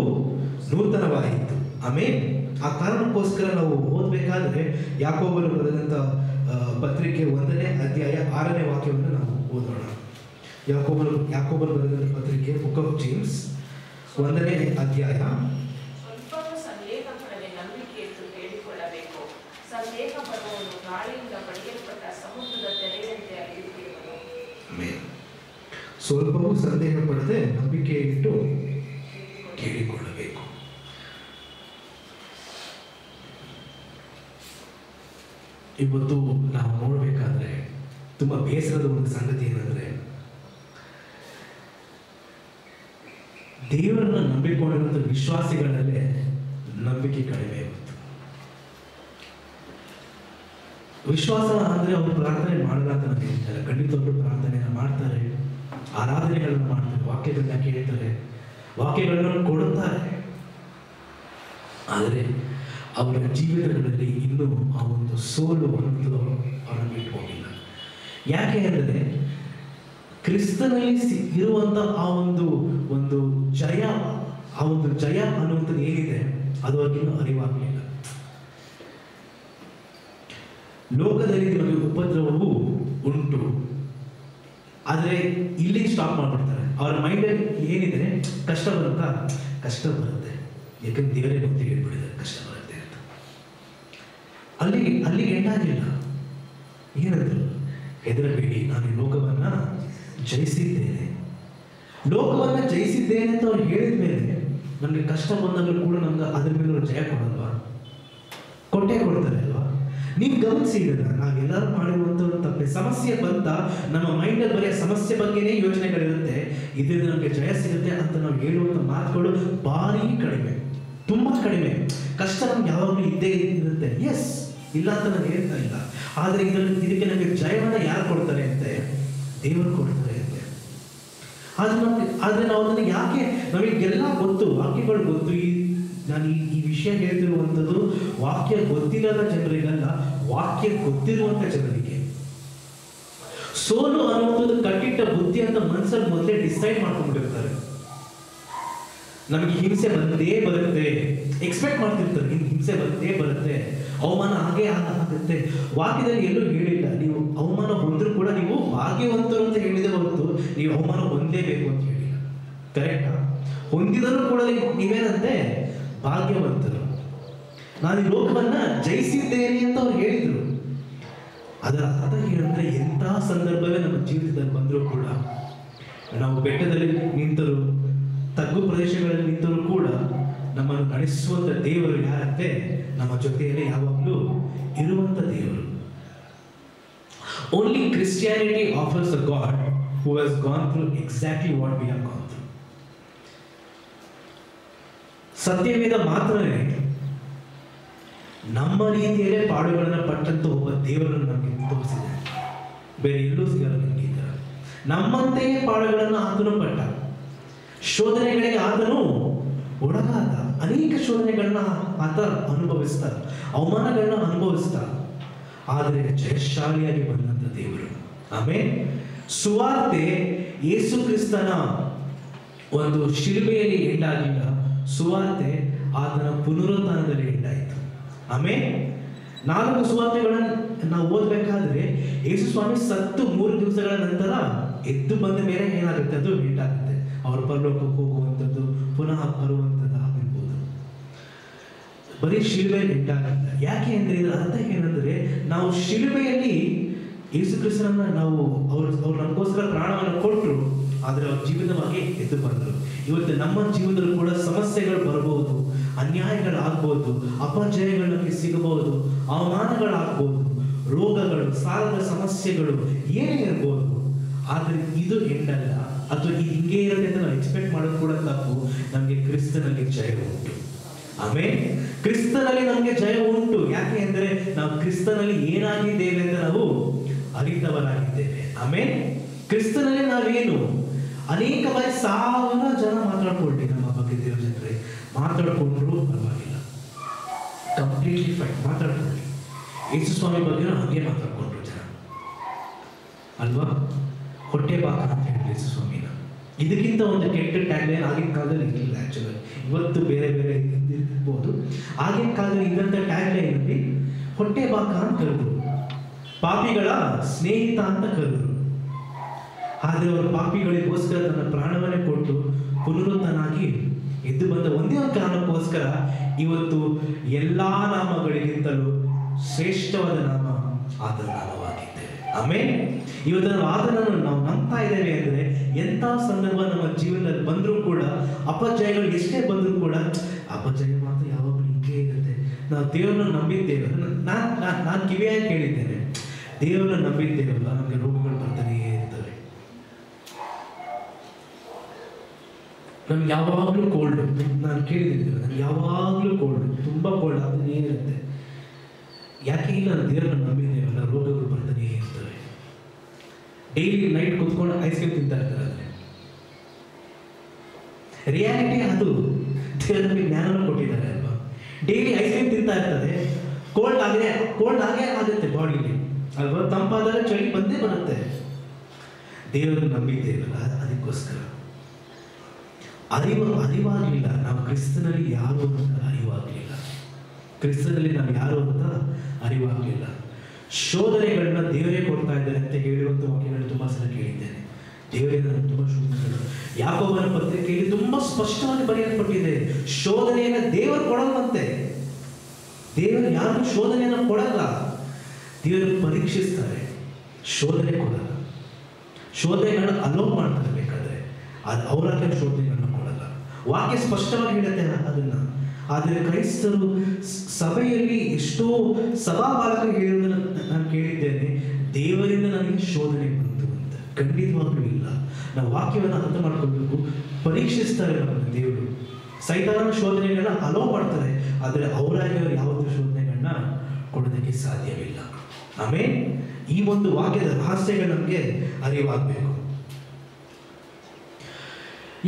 ನೂತನವಾಯಿತು. ಆಮೇಲೆ ಆ ಕಾರಣಕ್ಕೋಸ್ಕರ ನಾವು ಓದಬೇಕಾದ್ರೆ ಯಾಕೋಬನು ಬರೆದಂಥ ಪತ್ರಿಕೆ 1ನೇ ಅಧ್ಯಾಯ 6ನೇ ವಾಕ್ಯವನ್ನು ನಾವು ಓದೋಣ. ಯಾಕೋಬನು ಬರೆದಂಥ ಪತ್ರಿಕೆ ಬುಕ್ ಆಫ್ ಜೇಮ್ಸ್ 1ನೇ ಅಧ್ಯಾಯ. ಸ್ವಲ್ಪವೂ ಸಂದೇಹ ಪಡದೆ ನಂಬಿಕೆಯನ್ನು ಹೇಳಿಕೊಳ್ಳಬೇಕು. ಸಂದೇಹ ಪಡುವವನು ಗಾಳಿಯಿಂದ ಬಡಿಯಲ್ಪಟ್ಟ ಸಮುದ್ರದ ತೆರೆಯಂತೆ ಅಲ್ಲಿರುವನು. ಸ್ವಲ್ಪವೂ ಸಂದೇಹ ಪಡದೆ ನಂಬಿಕೆ ಇಟ್ಟು ಕೇಳಿಕೊಳ್ಳಬೇಕು. ಇವತ್ತು ನಾವು ನೋಡಬೇಕಾದ್ರೆ ತುಂಬ ಬೇಸರದ ಒಂದು ಸಂಗತಿ ಏನಂದ್ರೆ, ದೇವರನ್ನ ನಂಬಿಕೊಂಡಿರುವಂಥ ವಿಶ್ವಾಸಿಗಳಲ್ಲೇ ನಂಬಿಕೆ ಕಡಿಮೆ ಇರುತ್ತೆ. ವಿಶ್ವಾಸ ಅಂದ್ರೆ ಅವರು ಪ್ರಾರ್ಥನೆ ಮಾಡಲ್ಲ ಅಂತ ನಾನು ಹೇಳ್ತಾರೆ. ಖಂಡಿತವರು ಪ್ರಾರ್ಥನೆಯನ್ನು ಮಾಡ್ತಾರೆ, ಆರಾಧನೆಗಳನ್ನು ಮಾಡ್ತಾರೆ, ವಾಕ್ಯಗಳನ್ನ ಕೇಳ್ತಾರೆ, ವಾಕ್ಯಗಳನ್ನು ಕೊಡುತ್ತಾರೆ. ಆದರೆ ಅವರ ಜೀವಿತಗಳಲ್ಲಿ ಇನ್ನೂ ಆ ಒಂದು ಸೋಲು ಒಂದು ಅವರನ್ನು ಬಿಟ್ಟು ಹೋಗಿಲ್ಲ. ಯಾಕೆ ಅಂದರೆ ಕ್ರಿಸ್ತನಲ್ಲಿ ಇರುವಂಥ ಆ ಒಂದು ಜಯ, ಆ ಒಂದು ಜಯ ಅನ್ನುವಂಥದ್ದು ಏನಿದೆ ಅದು ಅವ್ರಿಗಿನ್ನೂ ಅರಿವಾಗಲಿಲ್ಲ. ಲೋಕದಲ್ಲಿ ನಮಗೆ ಉಪದ್ರವವು ಉಂಟು, ಆದರೆ ಇಲ್ಲಿ ಸ್ಟಾಪ್ ಮಾಡ್ಬಿಡ್ತಾರೆ. ಅವರ ಮೈಂಡಲ್ಲಿ ಏನಿದೆ, ಕಷ್ಟ ಬರುತ್ತಾ, ಕಷ್ಟ ಬರುತ್ತೆ, ಯಾಕಂದ್ರೆ ದೇವರೇ ಗೊತ್ತಿ ಹೇಳ್ಬಿಡಿದ್ದಾರೆ ಕಷ್ಟ ಬರುತ್ತೆ ಅಂತ. ಅಲ್ಲಿಗೆ ಎಂಟಾಗಿಲ್ಲ. ಏನಂದ್ರು, ಹೆದರಬೇಡಿ, ನಾನು ಈ ಲೋಕವನ್ನ ಜಯಿಸಿದ್ದೇನೆ. ಲೋಕವನ್ನ ಜಯಿಸಿದ್ದೇನೆ ಅಂತ ಅವ್ರು ಹೇಳಿದ ಮೇಲೆ ನಮಗೆ ಕಷ್ಟ ಬಂದಾಗಲೂ ಕೂಡ ನಮ್ಗೆ ಅದ್ರ ಮೇಲೆ ಜಯ ಕೊಡಲ್ವಾ? ಕೊಟ್ಟೆ ಕೊಡ್ತಾರೆ ಅಲ್ವಾ? ನೀವು ಗಮನಿಸಿದ್ರೆ ನಾವೆಲ್ಲರೂ ಮಾಡಿರುವಂಥ ತಪ್ಪೆ. ಸಮಸ್ಯೆ ಬಂತ ನಮ್ಮ ಮೈಂಡಲ್ಲಿ ಬರೀ ಸಮಸ್ಯೆ ಬಗ್ಗೆನೇ ಯೋಚನೆಗಳಿರುತ್ತೆ, ಇದರಿಂದ ನಮಗೆ ಜಯ ಸಿಗುತ್ತೆ ಅಂತ ನಾವು ಹೇಳುವಂಥ ಮಾತುಗಳು ಭಾರಿ ಕಡಿಮೆ, ತುಂಬಾ ಕಡಿಮೆ. ಕಷ್ಟ ನಮ್ಗೆ ಯಾವಾಗಲೂ ಇದ್ದೇ ಇರುತ್ತೆ, ಎಸ್, ಇಲ್ಲ ಅಂತ ನಾನು ಹೇಳ್ತಾ ಇಲ್ಲ. ಆದರೆ ಇದಕ್ಕೆ ನಮಗೆ ಜಯವನ್ನು ಯಾರು ಕೊಡ್ತಾರೆ ಅಂತೆ? ದೇವರು ಕೊಡ್ತಾರೆ ಅಂತೆ. ಆದರೆ ನಾವು ಅದನ್ನು ಯಾಕೆ, ನಮಗೆಲ್ಲ ಗೊತ್ತು, ವಾಕ್ಯಗಳು ಗೊತ್ತು. ನಾನು ಈ ವಿಷಯ ಹೇಳ್ತಿರುವಂಥದ್ದು ವಾಕ್ಯ ಗೊತ್ತಿಲ್ಲದ ಜನರಿಗಲ್ಲ, ವಾಕ್ಯ ಗೊತ್ತಿರುವಂಥ ಜನರಿಗೆ. ಸೋಲು ಅನ್ನುವಂಥದ್ದು ಕಟ್ಟಿಟ್ಟ ಬುದ್ಧಿ ಅಂತ ಮನಸ್ಸಲ್ಲಿ ಮೊದಲೇ ಡಿಸೈಡ್ ಮಾಡ್ಕೊಂಡಿರ್ತಾರೆ. ನಮಗೆ ಹಿಂಸೆ ಬಂದೇ ಬರುತ್ತೆ, ಎಕ್ಸ್ಪೆಕ್ಟ್ ಮಾಡ್ತಿರ್ತಾರೆ, ಹಿಂಸೆ ಬಂದೇ ಬರುತ್ತೆ, ಅವಮಾನ ಹಾಗೆ ಆಗುತ್ತೆ. ವಾಕ್ಯದಲ್ಲಿ ಎಲ್ಲೂ ಹೇಳಿಲ್ಲ ನೀವು ಅವಮಾನ ಹೊಂದ್ರೂ ಕೂಡ ನೀವು ಭಾಗ್ಯವಂತರು ಅಂತ ಹೇಳಿದೆ ಹೊರತು ನೀವು ಅವಮಾನ ಹೊಂದೇಬೇಕು ಅಂತ ಹೇಳಿಲ್ಲ. ಕರೆಕ್ಟಾ? ಹೊಂದಿದರೂ ಕೂಡ ನೀವೇನಂತೆ? ಭಾಗ್ಯವಂತರು. ನಾನು ಈ ಲೋಕವನ್ನ ಜಯಿಸಿದ್ದೇನೆ ಅಂತ ಅವ್ರು ಹೇಳಿದ್ರು. ಅದರ ಅರ್ಥ ಏನಂದ್ರೆ, ಎಂತಹ ಸಂದರ್ಭವೇ ನಮ್ಮ ಜೀವಿತದಲ್ಲಿ ಬಂದರೂ ಕೂಡ, ನಾವು ಬೆಟ್ಟದಲ್ಲಿ ನಿಂತರು, ತಗ್ಗು ಪ್ರದೇಶಗಳಲ್ಲಿ ನಿಂತರೂ ಕೂಡ ನಮ್ಮನ್ನು ನಡೆಸುವಂತ ದೇವರು ಯಾರಂತೆ? ನಮ್ಮ ಜೊತೆಯಲ್ಲಿ ಯಾವಾಗಲೂ ಇರುವಂತ ದೇವರು. Only Christianity offers a God who has gone through exactly what we have gone through. ಸತ್ಯವೇದ ಮಾತ್ರವೇ ನಮ್ಮ ರೀತಿಯಲ್ಲೇ ಪಾಡುಗಳನ್ನು ಪಟ್ಟಂತ ಒಬ್ಬ ದೇವರನ್ನು ನಮಗೆ ತೋರಿಸಿದೆ. ಬೇರೆ ಎಲ್ಲೂ ಸಿಗಲ್ಲ ನಿಮಗೆ ಈ ತರ. ನಮ್ಮಂತೆಯೇ ಪಾಡುಗಳನ್ನು ಆತನು ಪಟ್ಟ, ಶೋಧನೆಗಳಿಗೆ ಆತನು ಒಳಗಾದ, ಅನೇಕ ಶೋಧನೆಗಳನ್ನ ಆತ ಅನುಭವಿಸ್ತ, ಅವಮಾನಗಳನ್ನ ಅನುಭವಿಸ್ತ, ಆದರೆ ಜಯಶಾಲಿಯಾಗಿ ಬಂದಂತ ದೇವರು. ಆಮೇಲೆ ಸುವಾರ್ತೆ ಯೇಸು ಕ್ರಿಸ್ತನ ಒಂದು ಶಿಲುಬೆಯಲ್ಲಿ ಎಂಡಾಗಿಲ್ಲ, ಸುವಾರ್ತೆ ಆತನ ಪುನರುತ್ಥಾನದಲ್ಲಿ ಎಂಡಾಯಿತು. ಆಮೇಲೆ 4 ಸುವಾರ್ತೆಗಳನ್ನು ನಾವು ಓದಬೇಕಾದ್ರೆ ಯೇಸು ಸ್ವಾಮಿ ಸತ್ತು 3 ದಿವಸಗಳ ನಂತರ ಎದ್ದು ಬಂದ ಮೇಲೆ ಏನಾಗುತ್ತೆ? ಅದು ಎಂಡಾಗುತ್ತೆ. ಅವರು ಪರಲೋಕಕ್ಕೆ ಹೋಗುವಂಥದ್ದು, ಪುನಃ ಬರುವಂಥದ್ದು ಆಗಿರ್ಬೋದು. ಬರೀ ಶಿಲುಬೆಯಲ್ಲಿ ಎಂಡಾಗಲ್ಲ. ಯಾಕೆ ಅಂದ್ರೆ ಇದರ ಅರ್ಥ ಏನಂದ್ರೆ, ನಾವು ಶಿಲುಬೆಯಲ್ಲಿ ಯೇಸು ಕ್ರಿಸ್ತನನ್ನ ನಾವು ಅವ್ರು ನಮಗೋಸ್ಕರ ಪ್ರಾಣವನ್ನು ಕೊಟ್ಟರು, ಆದರೆ ಅವ್ರ ಜೀವನವಾಗಿ ಎದ್ದು ಬಂದರು. ಇವತ್ತು ನಮ್ಮ ಜೀವನದಲ್ಲೂ ಕೂಡ ಸಮಸ್ಯೆಗಳು ಬರಬಹುದು, ಅನ್ಯಾಯಗಳಾಗ್ಬೋದು, ಅಪಜಯಗಳು ನಮಗೆ ಸಿಗಬಹುದು, ಅವಮಾನಗಳಾಗ್ಬೋದು, ರೋಗಗಳು, ಸಾಲದ ಸಮಸ್ಯೆಗಳು ಏನೇ ಇರ್ಬೋದು. ಆದರೆ ಇದು ಎಂಡಲ್ಲ, ಅಥವಾ ಇದು ಹಿಂಗೆ ಇರುತ್ತೆ ಅಂತ ನಾವು ಎಕ್ಸ್ಪೆಕ್ಟ್ ಮಾಡೋದು ಕೂಡ ತಪ್ಪು. ನಮಗೆ ಕ್ರಿಸ್ತನಲ್ಲಿ ಜಯ ಉಂಟು. ಆಮೇಲೆ ಕ್ರಿಸ್ತನಲ್ಲಿ ನಮಗೆ ಜಯ ಉಂಟು. ಯಾಕೆ ಅಂದ್ರೆ ನಾವು ಕ್ರಿಸ್ತನಲ್ಲಿ ಏನಾಗಿದ್ದೇವೆ ಅಂತ ನಾವು ಅರಿತವರಾಗಿದ್ದೇವೆ. ಆಮೇಲೆ ಕ್ರಿಸ್ತನಲ್ಲಿ ನಾವೇನು, ಅನೇಕ ಬಾರಿ 1000 ಜನ ಮಾತಾಡ್ಕೊಳ್ತೀವಿ ನಮ್ಮ ಬಗ್ಗೆ, ದೇವ್ರ ಜನರೇ ಮಾತಾಡ್ಕೊಂಡ್ರು ಪರವಾಗಿಲ್ಲ, ಕಂಪ್ಲೀಟ್ಲಿ ಫೈನ್, ಮಾತಾಡ್ಕೊಳ್ಳಿ. ಯೇಸು ಸ್ವಾಮಿ ಬಗ್ಗೆ ಹಾಗೆ ಮಾತಾಡ್ಕೊಂಡ್ರು ಜನ ಅಲ್ವಾ? ಹೊಟ್ಟೆ ಬಾಕ ಅಂತ ಹೇಳಿದ್ರು ಯೇಸು ಸ್ವಾಮಿನ. ಇದಕ್ಕಿಂತ ಒಂದು ಕೆಟ್ಟ ಟ್ಯಾಗ್ಲೈನ್ ಆಗಿನ ಕಾಲದಲ್ಲಿ ಇರಲಿಲ್ಲ. ಆಕ್ಚುಲಿ ಇವತ್ತು ಬೇರೆ ಬೇರೆ ಇರ್ಬೋದು, ಆಗಿನ ಕಾಲದಲ್ಲಿ ಇದ್ದಂಥ ಟ್ಯಾಗ್ಲೈನ್ ಅಲ್ಲಿ ಹೊಟ್ಟೆ ಬಾಕ ಅಂತ ಕರೆದ್ರು, ಪಾಪಿಗಳ ಸ್ನೇಹಿತ ಅಂತ ಕರೆದ್ರು. ಆದರೆ ಅವರು ಪಾಪಿಗಳಿಗೋಸ್ಕರ ತನ್ನ ಪ್ರಾಣವನ್ನೇ ಕೊಟ್ಟು ಪುನರುತ್ಥಾನಾಗಿ ಎದ್ದು ಬಂದ ಒಂದೇ ಒಂದು ಕಾರಣಕ್ಕೋಸ್ಕರ ಇವತ್ತು ಎಲ್ಲಾ ನಾಮಗಳಿಗಿಂತಲೂ ಶ್ರೇಷ್ಠವಾದ ನಾಮ ಆತನ ನಾಮವಾಗಿದ್ದೇವೆ. ಆಮೇಲೆ ಇವತ್ತು ನಾವು ಆತನನ್ನು ನಾವು ನಂಬ್ತಾ ಇದ್ದೇವೆ ಅಂದ್ರೆ, ಎಂಥ ಸಂದರ್ಭ ನಮ್ಮ ಜೀವನದಲ್ಲಿ ಬಂದರೂ ಕೂಡ, ಅಪಜಯಗಳು ಎಷ್ಟೇ ಬಂದರೂ ಕೂಡ, ಅಪಜಯ ಮಾತ್ರ ಯಾವಾಗಲೂ ಹಿಂಗೆ ಇರುತ್ತೆ. ನಾವು ದೇವರನ್ನು ನಂಬಿದ್ದೇವೆ. ನಾನು ಕಿವಿಯಾಗಿ ಕೇಳಿದ್ದೇನೆ, ದೇವರನ್ನು ನಂಬಿದ್ದೇವಲ್ಲ, ನಮಗೆ ರೋಗಗಳು ಬರ್ತಾನೆ ಇರ್ತವೆ. ನಮ್ಗೆ ಯಾವಾಗಲೂ ಕೋಲ್ಡ್, ನಾನು ಕೇಳಿದ್ದೀನಿ, ನನ್ಗೆ ಯಾವಾಗಲೂ ಕೋಲ್ಡ್, ತುಂಬಾ ಕೋಲ್ಡ್ ಆಗ್ತಾನೆ ಇರುತ್ತೆ. ಯಾಕೆ ಇಲ್ಲ, ನಾನು ದೇವರನ್ನು ನಂಬಿದ್ದೇವಲ್ಲ, ರೋಗಗಳು ಬರ್ತಾನೆ ಇರ್ತವೆ. ಡೈಲಿ ನೈಟ್ ಕುತ್ಕೊಂಡು ಐಸ್ ಕ್ರೀಮ್ ತಿಂತಾ ಇರ್ತಾರೆ. ರಿಯಾಲಿಟಿ ಅದು. ದೇವರು ನಮಗೆ ಜ್ಞಾನವನ್ನು ಕೊಟ್ಟಿದ್ದಾರೆ ಅಲ್ವಾ? ಡೈಲಿ ಐಸ್ ಕ್ರೀಮ್ ತಿಂತಾ ಇರ್ತಾರೆ, ಕೋಲ್ಡ್ ಆಗೇ ಆಗುತ್ತೆ ಬಾಡಿಲಿ ಅಲ್ವಾ? ತಂಪಾದಾಗ ಚಳಿ ಬಂದೇ ಬರುತ್ತೆ. ದೇವರನ್ನು ನಂಬಿದ್ದೇವಲ್ಲ, ಅದಕ್ಕೋಸ್ಕರ ಅರಿವಾಗಲಿಲ್ಲ. ನಾವು ಕ್ರಿಸ್ತನಲ್ಲಿ ಯಾರು ಅಂತ ಅರಿವಾಗಲಿಲ್ಲ. ಕ್ರಿಸ್ತನಲ್ಲಿ ನಾವು ಯಾರು ಅಂತ ಅರಿವಾಗಲಿಲ್ಲ. ಶೋಧನೆಗಳನ್ನ ದೇವರೇ ಕೊಡ್ತಾ ಇದ್ದಾರೆ ಅಂತ ಹೇಳುವಂಥ ವಾಕ್ಯಗಳನ್ನು ತುಂಬಾ ಸಲ ಕೇಳಿದ್ದೇನೆ. ದೇವರೇ ನನಗೆ ತುಂಬಾ ಶೋಧನೆಗಳು, ಯಾಕೋಬನ ಪತ್ರಿಕೆಯಲ್ಲಿ ತುಂಬಾ ಸ್ಪಷ್ಟವಾಗಿ ಬರೆಯಲ್ಪಟ್ಟಿದೆ. ಶೋಧನೆಯನ್ನ ದೇವರು ಕೊಡಲ್ಲಂತೆ. ದೇವರು ಯಾರು ಶೋಧನೆಯನ್ನು ಕೊಡಲ್ಲ, ದೇವರು ಪರೀಕ್ಷಿಸ್ತಾರೆ, ಶೋಧನೆ ಕೊಡಲ್ಲ. ಶೋಧನೆಗಳನ್ನ ಅಲೋ ಮಾಡ್ತಾರೆ ಬೇಕಾದ್ರೆ, ಅದು ಅವರಾಗೆ ಶೋಧನೆಗಳನ್ನ ಕೊಡಲ್ಲ. ವಾಕ್ಯ ಸ್ಪಷ್ಟವಾಗಿ ಹೇಳುತ್ತೆ ಅದನ್ನ. ಆದರೆ ಕ್ರೈಸ್ತರು ಸಭೆಯಲ್ಲಿ ಎಷ್ಟೋ ಸಭಾಪಾಲಕರು ಹೇಳುವುದನ್ನು ನಾನು ಕೇಳಿದ್ದೇನೆ, ದೇವರಿಂದ ನನಗೆ ಶೋಧನೆ ಬಂತು ಅಂತ. ಖಂಡಿತವಾಗ್ಲೂ ಇಲ್ಲ. ನಾವು ವಾಕ್ಯವನ್ನು ಅರ್ಥ ಮಾಡ್ಕೊಳ್ಬೇಕು. ಪರೀಕ್ಷಿಸ್ತಾರೆ ನಮ್ಮನ್ನು ದೇವರು. ಸೈತಾನನ ಶೋಧನೆಗಳನ್ನ ಅಲೋ ಮಾಡ್ತಾರೆ, ಆದರೆ ಅವರಾಗಿ ಅವರು ಯಾವುದೇ ಶೋಧನೆಗಳನ್ನ ಕೊಡೋದಕ್ಕೆ ಸಾಧ್ಯವಿಲ್ಲ. ಆಮೇಲೆ ಈ ಒಂದು ವಾಕ್ಯದ ರಹಸ್ಯಗಳು ನಮಗೆ ಅರಿವಾಗಬೇಕು.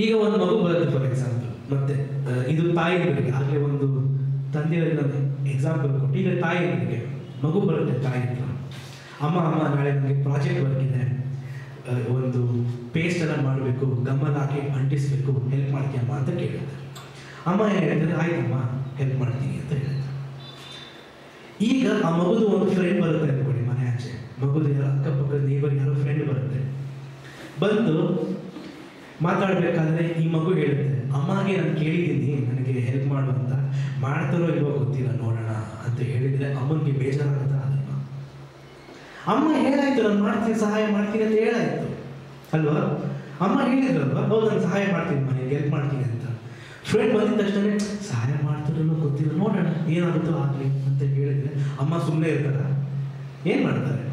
ಈಗ ಒಂದು ಮಗು ಬರುತ್ತೆ ಫಾರ್ ಎಕ್ಸಾಂಪಲ್, ಮತ್ತೆ ಇದು ತಾಯಿಗಳಿಗೆ, ಆಗಲೇ ಒಂದು ತಂದೆಯವರಿಗೆ ನಾನು ಎಕ್ಸಾಂಪಲ್ ಕೊಟ್ಟು, ಈಗ ತಾಯಿಗಳಿಗೆ ಮಗು ಬರುತ್ತೆ ತಾಯಿ ಹತ್ರ, ಅಮ್ಮ ನಾಳೆ ನನಗೆ ಪ್ರಾಜೆಕ್ಟ್ ವರ್ಕ್ ಇದೆ, ಒಂದು ಪೇಸ್ಟ್ ಎಲ್ಲ ಮಾಡಬೇಕು, ಗಮ್ಮಲ್ಲಿ ಹಾಕಿ ಅಂಟಿಸ್ಬೇಕು, ಹೆಲ್ಪ್ ಮಾಡ್ತೀಯಮ್ಮ ಅಂತ ಕೇಳುತ್ತೆ. ಅಮ್ಮ ಏನು ಹೇಳ್ತಾರೆ, ಆಯ್ತಮ್ಮ ಹೆಲ್ಪ್ ಮಾಡ್ತೀನಿ ಅಂತ ಹೇಳ್ತಾರೆ. ಈಗ ಆ ಮಗುದು ಒಂದು ಫ್ರೆಂಡ್ ಬರುತ್ತೆ ಅಂದ್ಕೊಳ್ಳಿ, ಮನೆ ಆಚೆ ಮಗುದು ಯಾರೋ ಅಕ್ಕಪಕ್ಕದ ನೇಬರ್ ಯಾರೋ ಫ್ರೆಂಡ್ ಬರುತ್ತೆ. ಬಂದು ಮಾತಾಡ್ಬೇಕಾದ್ರೆ ಈ ಮಗು ಹೇಳುತ್ತೆ, ಅಮ್ಮಗೆ ನಾನು ಕೇಳಿದ್ದೀನಿ ನನಗೆ ಹೆಲ್ಪ್ ಮಾಡು ಅಂತ, ಮಾಡ್ತಾರೋ ಇಲ್ವೋ ಗೊತ್ತಿಲ್ಲ ನೋಡೋಣ ಅಂತ ಹೇಳಿದ್ರೆ ಅಮ್ಮನಿಗೆ ಬೇಜಾರಾಗತ್ತ? ಅದಲ್ಲ. ಅಮ್ಮ ಹೇಳಾಯ್ತು ನಾನು ಮಾಡ್ತೀನಿ, ಸಹಾಯ ಮಾಡ್ತೀನಿ ಅಂತ ಹೇಳಾಯ್ತು ಅಲ್ವಾ? ಅಮ್ಮ ಹೇಳಿದ್ರಲ್ವಾ, ಹೌದು ನಾನು ಸಹಾಯ ಮಾಡ್ತೀನಿ, ಮನೆಗೆ ಹೆಲ್ಪ್ ಮಾಡ್ತೀನಿ ಅಂತ. ಫ್ರೆಂಡ್ ಬಂದಿದ ತಕ್ಷಣ ಸಹಾಯ ಮಾಡ್ತಾರೋ ಗೊತ್ತಿಲ್ಲ ನೋಡೋಣ ಏನಾಗುತ್ತೋ ಆಗಲಿ ಅಂತ ಹೇಳಿದ್ರೆ ಅಮ್ಮ ಸುಮ್ಮನೆ ಇರ್ತಾರ? ಏನು ಮಾಡ್ತಾರೆ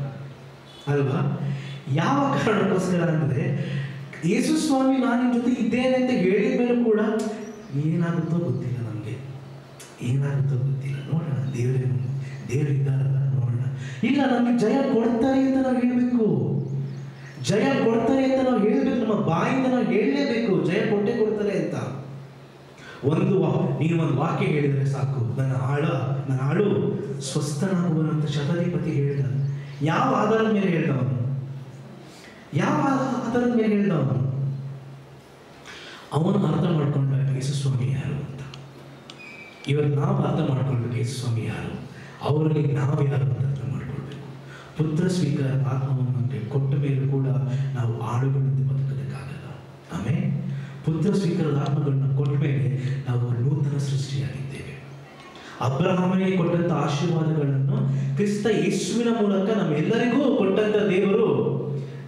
ಅಲ್ವಾ? ಯಾವ ಕಾರಣಕ್ಕೋಸ್ಕರ ಅಂದರೆ, ಯೇಸು ಸ್ವಾಮಿ ನಾನು ನಿಮ್ಮ ಜೊತೆ ಇದ್ದೇನೆ ಅಂತ ಹೇಳಿದ ಮೇಲೂ ಕೂಡ ಏನಾಗುತ್ತೋ ಗೊತ್ತಿಲ್ಲ, ನಮಗೆ ಏನಾಗುತ್ತೋ ಗೊತ್ತಿಲ್ಲ, ನೋಡೋಣ ದೇವರು ಇದ್ದಾರಲ್ಲ ನೋಡೋಣ. ಇಲ್ಲ, ನಮಗೆ ಜಯ ಕೊಡ್ತಾರೆ ಅಂತ ನಾವು ಹೇಳಬೇಕು, ಜಯ ಕೊಡ್ತಾರೆ ಅಂತ ನಾವು ಹೇಳಬೇಕು, ನಮ್ಮ ಬಾಯಿಂದ ನಾವು ಹೇಳಲೇಬೇಕು, ಜಯ ಕೊಟ್ಟೆ ಕೊಡ್ತಾರೆ ಅಂತ. ನೀನು ಒಂದು ವಾಕ್ಯ ಹೇಳಿದರೆ ಸಾಕು, ನನ್ನ ಆಳು ಸ್ವಸ್ಥನಾಗುವನು ಅಂತ ಶತಾಧಿಪತಿ ಹೇಳಿದ. ಯಾವ ಆಧಾರದ ಮೇಲೆ ಹೇಳಿದವನು? ಯಾವ ಆಧಾರದ ಮೇಲೆ ಹೇಳಿದವನು? ಅವನು ಅರ್ಥ ಮಾಡ್ಕೊಂಡ ಯೇಸು ಸ್ವಾಮಿ ಯಾರು ಅಂತ. ಇವತ್ತು ನಾವು ಅರ್ಥ ಮಾಡ್ಕೊಳ್ಬೇಕು ಯೇಸು ಸ್ವಾಮಿ ಯಾರು, ಅವರಲ್ಲಿ ನಾವು ಯಾರು ಅಂತ ಅರ್ಥ ಮಾಡ್ಕೊಳ್ಬೇಕು. ಪುತ್ರ ಸ್ವೀಕಾರ ಆತ್ಮವನ್ನು ನಮಗೆ ಕೊಟ್ಟ ಮೇಲೂ ಕೂಡ ನಾವು ಆಳುಗಳಂತೆ ಬದುಕೋದಕ್ಕಾಗಲ್ಲ. ಆಮೇಲೆ ಪುತ್ರ ಸ್ವೀಕಾರದ ಆತ್ಮಗಳನ್ನ ಕೊಟ್ಟ ಮೇಲೆ ನಾವು ನೂತನ ಸೃಷ್ಟಿಯಾಗಿದ್ದೇವೆ. ಅಬ್ರಹಾಮನಿಗೆ ಕೊಟ್ಟಂತ ಆಶೀರ್ವಾದಗಳನ್ನು ಕ್ರಿಸ್ತ ಯೇಸುವಿನ ಮೂಲಕ ನಮ್ಮೆಲ್ಲರಿಗೂ ಕೊಟ್ಟಂತ ದೇವರು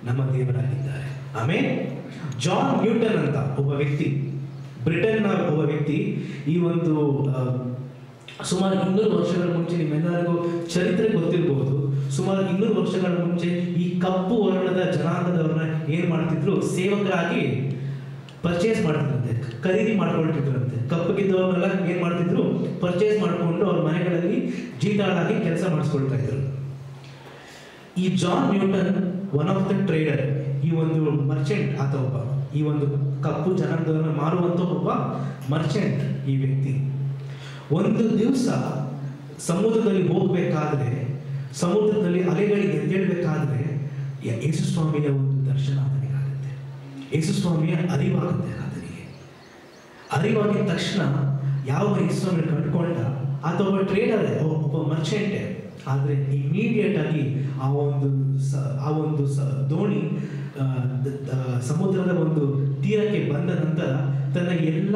ನಮ್ಮ ದೇವರಾಗಿದ್ದಾರೆ. ಆಮೇಲೆ ಜಾನ್ ನ್ಯೂಟನ್ ಅಂತ ಒಬ್ಬ ವ್ಯಕ್ತಿ, ಬ್ರಿಟನ್ನ ಒಬ್ಬ ವ್ಯಕ್ತಿ, ಈ ಒಂದು ಸುಮಾರು 200 ವರ್ಷಗಳ ಮುಂಚೆ, ನಿಮ್ಮೆಲ್ಲರಿಗೂ ಚರಿತ್ರೆ ಗೊತ್ತಿರಬಹುದು, ಸುಮಾರು 200 ವರ್ಷಗಳ ಮುಂಚೆ ಈ ಕಪ್ಪು ವರ್ಣದ ಜನಾಂಗದವ್ರನ್ನ ಏನ್ ಮಾಡ್ತಿದ್ರು, ಸೇವಕರಾಗಿ ಪರ್ಚೇಸ್ ಮಾಡ್ತಿದ್ರಂತೆ, ಖರೀದಿ ಮಾಡ್ಕೊಳ್ತಿದ್ರಂತೆ. ಕಪ್ಪಗಿದ್ದವ್ರನ್ನೆಲ್ಲ ಏನ್ ಮಾಡ್ತಿದ್ರು, ಪರ್ಚೇಸ್ ಮಾಡಿಕೊಂಡು ಅವ್ರ ಮನೆಗಳಲ್ಲಿ ಜೀತಾಳಾಗಿ ಕೆಲಸ ಮಾಡಿಸ್ಕೊಳ್ತಾ ಇದ್ರು. ಈ John Newton one of the trader, ಈ ಒಂದು ಮರ್ಚೆಂಟ್ ಆತ ಒಬ್ಬ, ಈ ಒಂದು ಕಪ್ಪು ಜನಾಂಗದವರನ್ನ ಮಾರುವಂತ ಒಬ್ಬ ಮರ್ಚೆಂಟ್ ಈ ವ್ಯಕ್ತಿ. ಒಂದು ದಿವಸ ಸಮುದ್ರದಲ್ಲಿ ಹೋಗ್ಬೇಕಾದ್ರೆ, ಸಮುದ್ರದಲ್ಲಿ ಅಲೆಗಳಿಗೆ ಎದ್ದೇಳ್ಬೇಕಾದ್ರೆ ಯೇಸು ಸ್ವಾಮಿಯ ಒಂದು ದರ್ಶನ ಆತನಿಗೆ ಆಗುತ್ತೆ. ಯೇಸು ಸ್ವಾಮಿಯ ಅರಿವಾಗುತ್ತೆ ಆತನಿಗೆ. ಅರಿವಾಗಿದ ತಕ್ಷಣ ಯಾವ ಯೇಸು ಸ್ವಾಮಿ ಕಂಡುಕೊಂಡ, ಆತ ಒಬ್ಬ ಟ್ರೇಡರ್, ಒಬ್ಬ ಮರ್ಚೆಂಟೇ. ಆದರೆ ಇಮಿಡಿಯೇಟ್ ಆಗಿ ಆ ಒಂದು ದೋಣಿ ಸಮುದ್ರದ ಒಂದು ತೀರಕ್ಕೆ ಬಂದ ನಂತರ ತನ್ನ ಎಲ್ಲ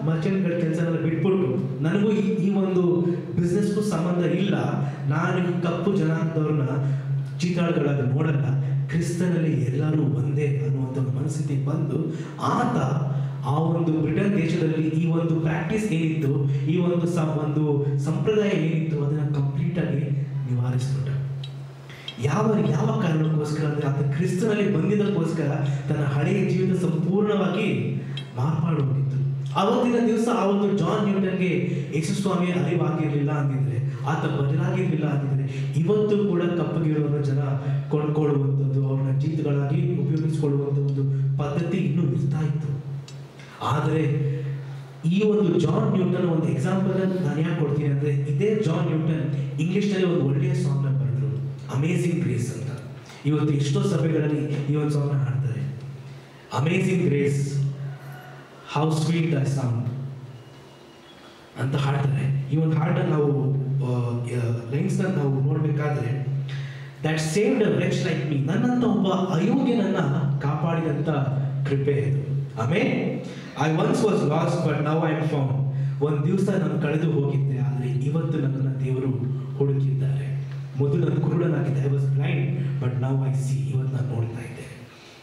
ಮರ್ಚೆಂಟ್ಗಳ ಕೆಲಸಗಳನ್ನ ಬಿಟ್ಬಿಟ್ಟು, ನನಗೂ ಈ ಒಂದು ಬಿಸ್ನೆಸ್ಗೂ ಸಂಬಂಧ ಇಲ್ಲ, ನಾನು ಈ ಕಪ್ಪು ಜನಾಂಗದವ್ರನ್ನ ಚೀತಾಳುಗಳಾಗಿ ನೋಡಲ್ಲ, ಕ್ರಿಸ್ತನಲ್ಲಿ ಎಲ್ಲರೂ ಒಂದೇ ಅನ್ನುವಂಥ ಮನಸ್ಥಿತಿ ಬಂದು ಆತ ಆ ಒಂದು ಬ್ರಿಟನ್ ದೇಶದಲ್ಲಿ ಈ ಒಂದು ಪ್ರಾಕ್ಟೀಸ್ ಏನಿತ್ತು, ಈ ಒಂದು ಸಂಪ್ರದಾಯ ಏನಿತ್ತು, ಅದನ್ನು ಕಂಪ್ಲೀಟ್ ಆಗಿ ನಿವಾರಿಸ್ಬಿಟ್ಟ. ಯಾವ ಕಾರಣಕ್ಕೋಸ್ಕರ ಅಂದರೆ ಆತ ಕ್ರಿಸ್ತನಲ್ಲಿ ಬಂದಿದ್ದಕ್ಕೋಸ್ಕರ ತನ್ನ ಹಳೆಯ ಜೀವಿತ ಸಂಪೂರ್ಣವಾಗಿ ಮಾರ್ಪಾಡೋಗಿತ್ತು. ಆವತ್ತಿನ ದಿವಸ ಆ ಒಂದು ಜಾನ್ ನ್ಯೂಟನ್ಗೆ ಯೇಸು ಸ್ವಾಮಿಯ ಅರಿವಾಗಿರಲಿಲ್ಲ ಅಂದಿದ್ರೆ, ಆತ ಬದಲಾಗಿರಲಿಲ್ಲ ಅಂದಿದ್ರೆ, ಇವತ್ತು ಕೂಡ ಕಪ್ಪಗಿರೋರ ಜನ ಕೊಂಡ್ಕೊಳ್ಳುವಂಥದ್ದು, ಅವ್ರನ್ನ ಜೀತಗಳಾಗಿ ಉಪಯೋಗಿಸಿಕೊಳ್ಳುವಂಥ ಒಂದು ಪದ್ಧತಿ ಇನ್ನೂ ಇರ್ತಾ ಇತ್ತು. ಆದರೆ ಈ ಒಂದು ಜಾನ್ ನ್ಯೂಟನ್ ಒಂದು ಎಕ್ಸಾಂಪಲ್ ನಾನು ಯಾಕೆ ಕೊಡ್ತೀನಿ ಅಂದರೆ, ಇದೇ ಜಾನ್ ನ್ಯೂಟನ್ ಇಂಗ್ಲಿಷ್ನಲ್ಲಿ ಒಂದು ಒಳ್ಳೆಯ ಸಾಂಗ್ನ ಬರೆದ್ರು, ಅಮೇಜಿಂಗ್ ಗ್ರೇಸ್ ಅಂತ. ಇವತ್ತು ಎಷ್ಟೋ ಸಭೆಗಳಲ್ಲಿ ಈ ಒಂದು ಸಾಂಗ್ನ ಹಾಡ್ತಾರೆ, amazing grace how sweet the sound ಅಂತ ಹಾಡ್ತಾರೆ. ಈ ಒಂದು ಹಾಡನ್ನು ನಾವು ಲೈನ್ಸ್ನ ನಾವು ನೋಡಬೇಕಾದ್ರೆ, that saved a wretch like me, ನನ್ನಂತ ಒಬ್ಬ ಅಯೋಗ್ಯನನ್ನ ಕಾಪಾಡಿದಂಥ ಕೃಪೆ ಇದು. ಆಮೇಲೆ I once was lost but now I am found, ಒಂದು ದಿವಸ ನಾನು ಕಳೆದು ಹೋಗಿದ್ದೆ, ಆದರೆ ಇವತ್ತು ನನ್ನನ್ನು ದೇವರು ಹುಡುಕಿದ್ದಾರೆ. ಮೊದಲು ನಾನು ಕುರುಡನಾಗಿದ್ದೆ, I was blind but now I see, ಇವತ್ತು ನಾನು ನೋಡ್ತಾ ಇದ್ದೇನೆ.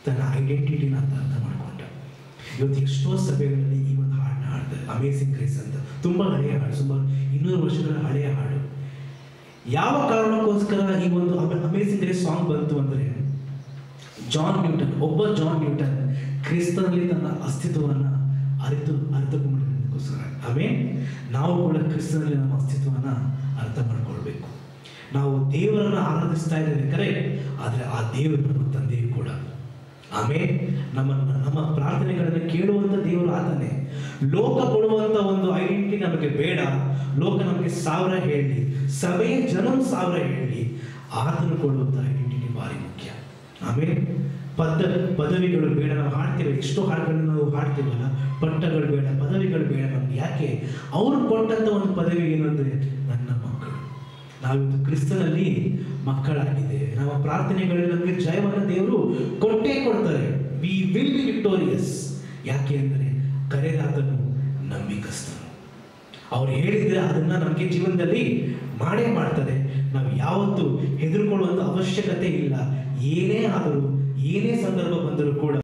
ತನ್ನ ಐಡೆಂಟಿಟಿನ ಅರ್ಥ ಮಾಡ್ಕೊಂಡ. ಇವತ್ತು ಎಷ್ಟೋ ಸಭೆಗಳಲ್ಲಿ ಈ ಒಂದು ಹಾಡನ್ನ ಹಾಡ್ತಾರೆ, ಅಮೇಸಿಂಗ್ ಗ್ರೇಸ್ ಅಂತ. ತುಂಬ ಹಳೆಯ ಹಾಡು, ಸುಮಾರು 200 ವರ್ಷಗಳ ಹಳೆಯ ಹಾಡು. ಯಾವ ಕಾರಣಕ್ಕೋಸ್ಕರ ಈ ಒಂದು ಅಮೇಸಿಂಗ್ ಗ್ರೇಸ್ ಸಾಂಗ್ ಬಂತು ಅಂದರೆ, ಜಾನ್ ನ್ಯೂಟನ್ ಕ್ರಿಸ್ತನಲ್ಲಿ ತನ್ನ ಅಸ್ತಿತ್ವವನ್ನು ಅರ್ಥಕೊಂಡ್ಕೋಸ್ಕರ. ನಾವು ಕೂಡ ಕ್ರಿಸ್ತನಲ್ಲಿ ನಮ್ಮ ಅಸ್ತಿತ್ವವನ್ನು ಅರ್ಥ ಮಾಡ್ಕೊಳ್ಬೇಕು. ನಾವು ದೇವರನ್ನು ಆರಾಧಿಸ್ತಾ ಇದ್ದೇವೆ ಕರೆಕ್ಟ್, ಆದರೆ ಆ ದೇವರು ನಮ್ಮ ತಂದೆಯು ಕೂಡ. ನಮ್ಮ ಪ್ರಾರ್ಥನೆಗಳನ್ನು ಕೇಳುವಂಥ ದೇವರು ಆತನೇ. ಲೋಕ ಕೊಡುವಂಥ ಒಂದು ಐಡೆಂಟಿಟಿ ನಮಗೆ ಬೇಡ. ಲೋಕ ನಮಗೆ 1000 ಹೇಳಿ, ಸಭೆಯ ಜನ 1000 ಹೇಳಿ, ಆತನು ಕೊಡುವಂಥ ಐಡೆಂಟಿಟಿ ಭಾರಿ ಮುಖ್ಯ. ಪದವಿಗಳು ಬೇಡ. ನಾವು ಹಾಡ್ತೇವೆ, ಎಷ್ಟೋ ಹಾಡುಗಳನ್ನು ನಾವು ಹಾಡ್ತೇವಲ್ಲ, ಪಟ್ಟಗಳು ಬೇಡ, ಪದವಿಗಳು ಬೇಡ ನಮ್ಗೆ. ಯಾಕೆ? ಅವರು ಕೊಟ್ಟಂತ ಒಂದು ಪದವಿ ಏನು ಅಂದರೆ ನನ್ನ ಮಕ್ಕಳು. ನಾವಿವತ್ತು ಕ್ರಿಸ್ತನಲ್ಲಿ ಮಕ್ಕಳಾಗಿದ್ದೇವೆ. ನಮ್ಮ ಪ್ರಾರ್ಥನೆಗಳಲ್ಲಿ ನಮಗೆ ಜಯವನ್ನು ದೇವರು ಕೊಟ್ಟೇ ಕೊಡ್ತಾರೆ. We will be victorious. ಯಾಕೆ ಅಂದರೆ ಕರೆದಾತನು ನಂಬಿಕಸ್ತನು. ಅವ್ರು ಹೇಳಿದ್ರೆ ಅದನ್ನ ನಮಗೆ ಜೀವನದಲ್ಲಿ ಮಾಡೇ ಮಾಡ್ತಾರೆ. ನಾವು ಯಾವತ್ತೂ ಹೆದರ್ಕೊಳ್ಳುವಂಥ ಅವಶ್ಯಕತೆ ಇಲ್ಲ. ಏನೇ ಆದರೂ, ಏನೇ ಸಂದರ್ಭ ಬಂದರೂ ಕೂಡ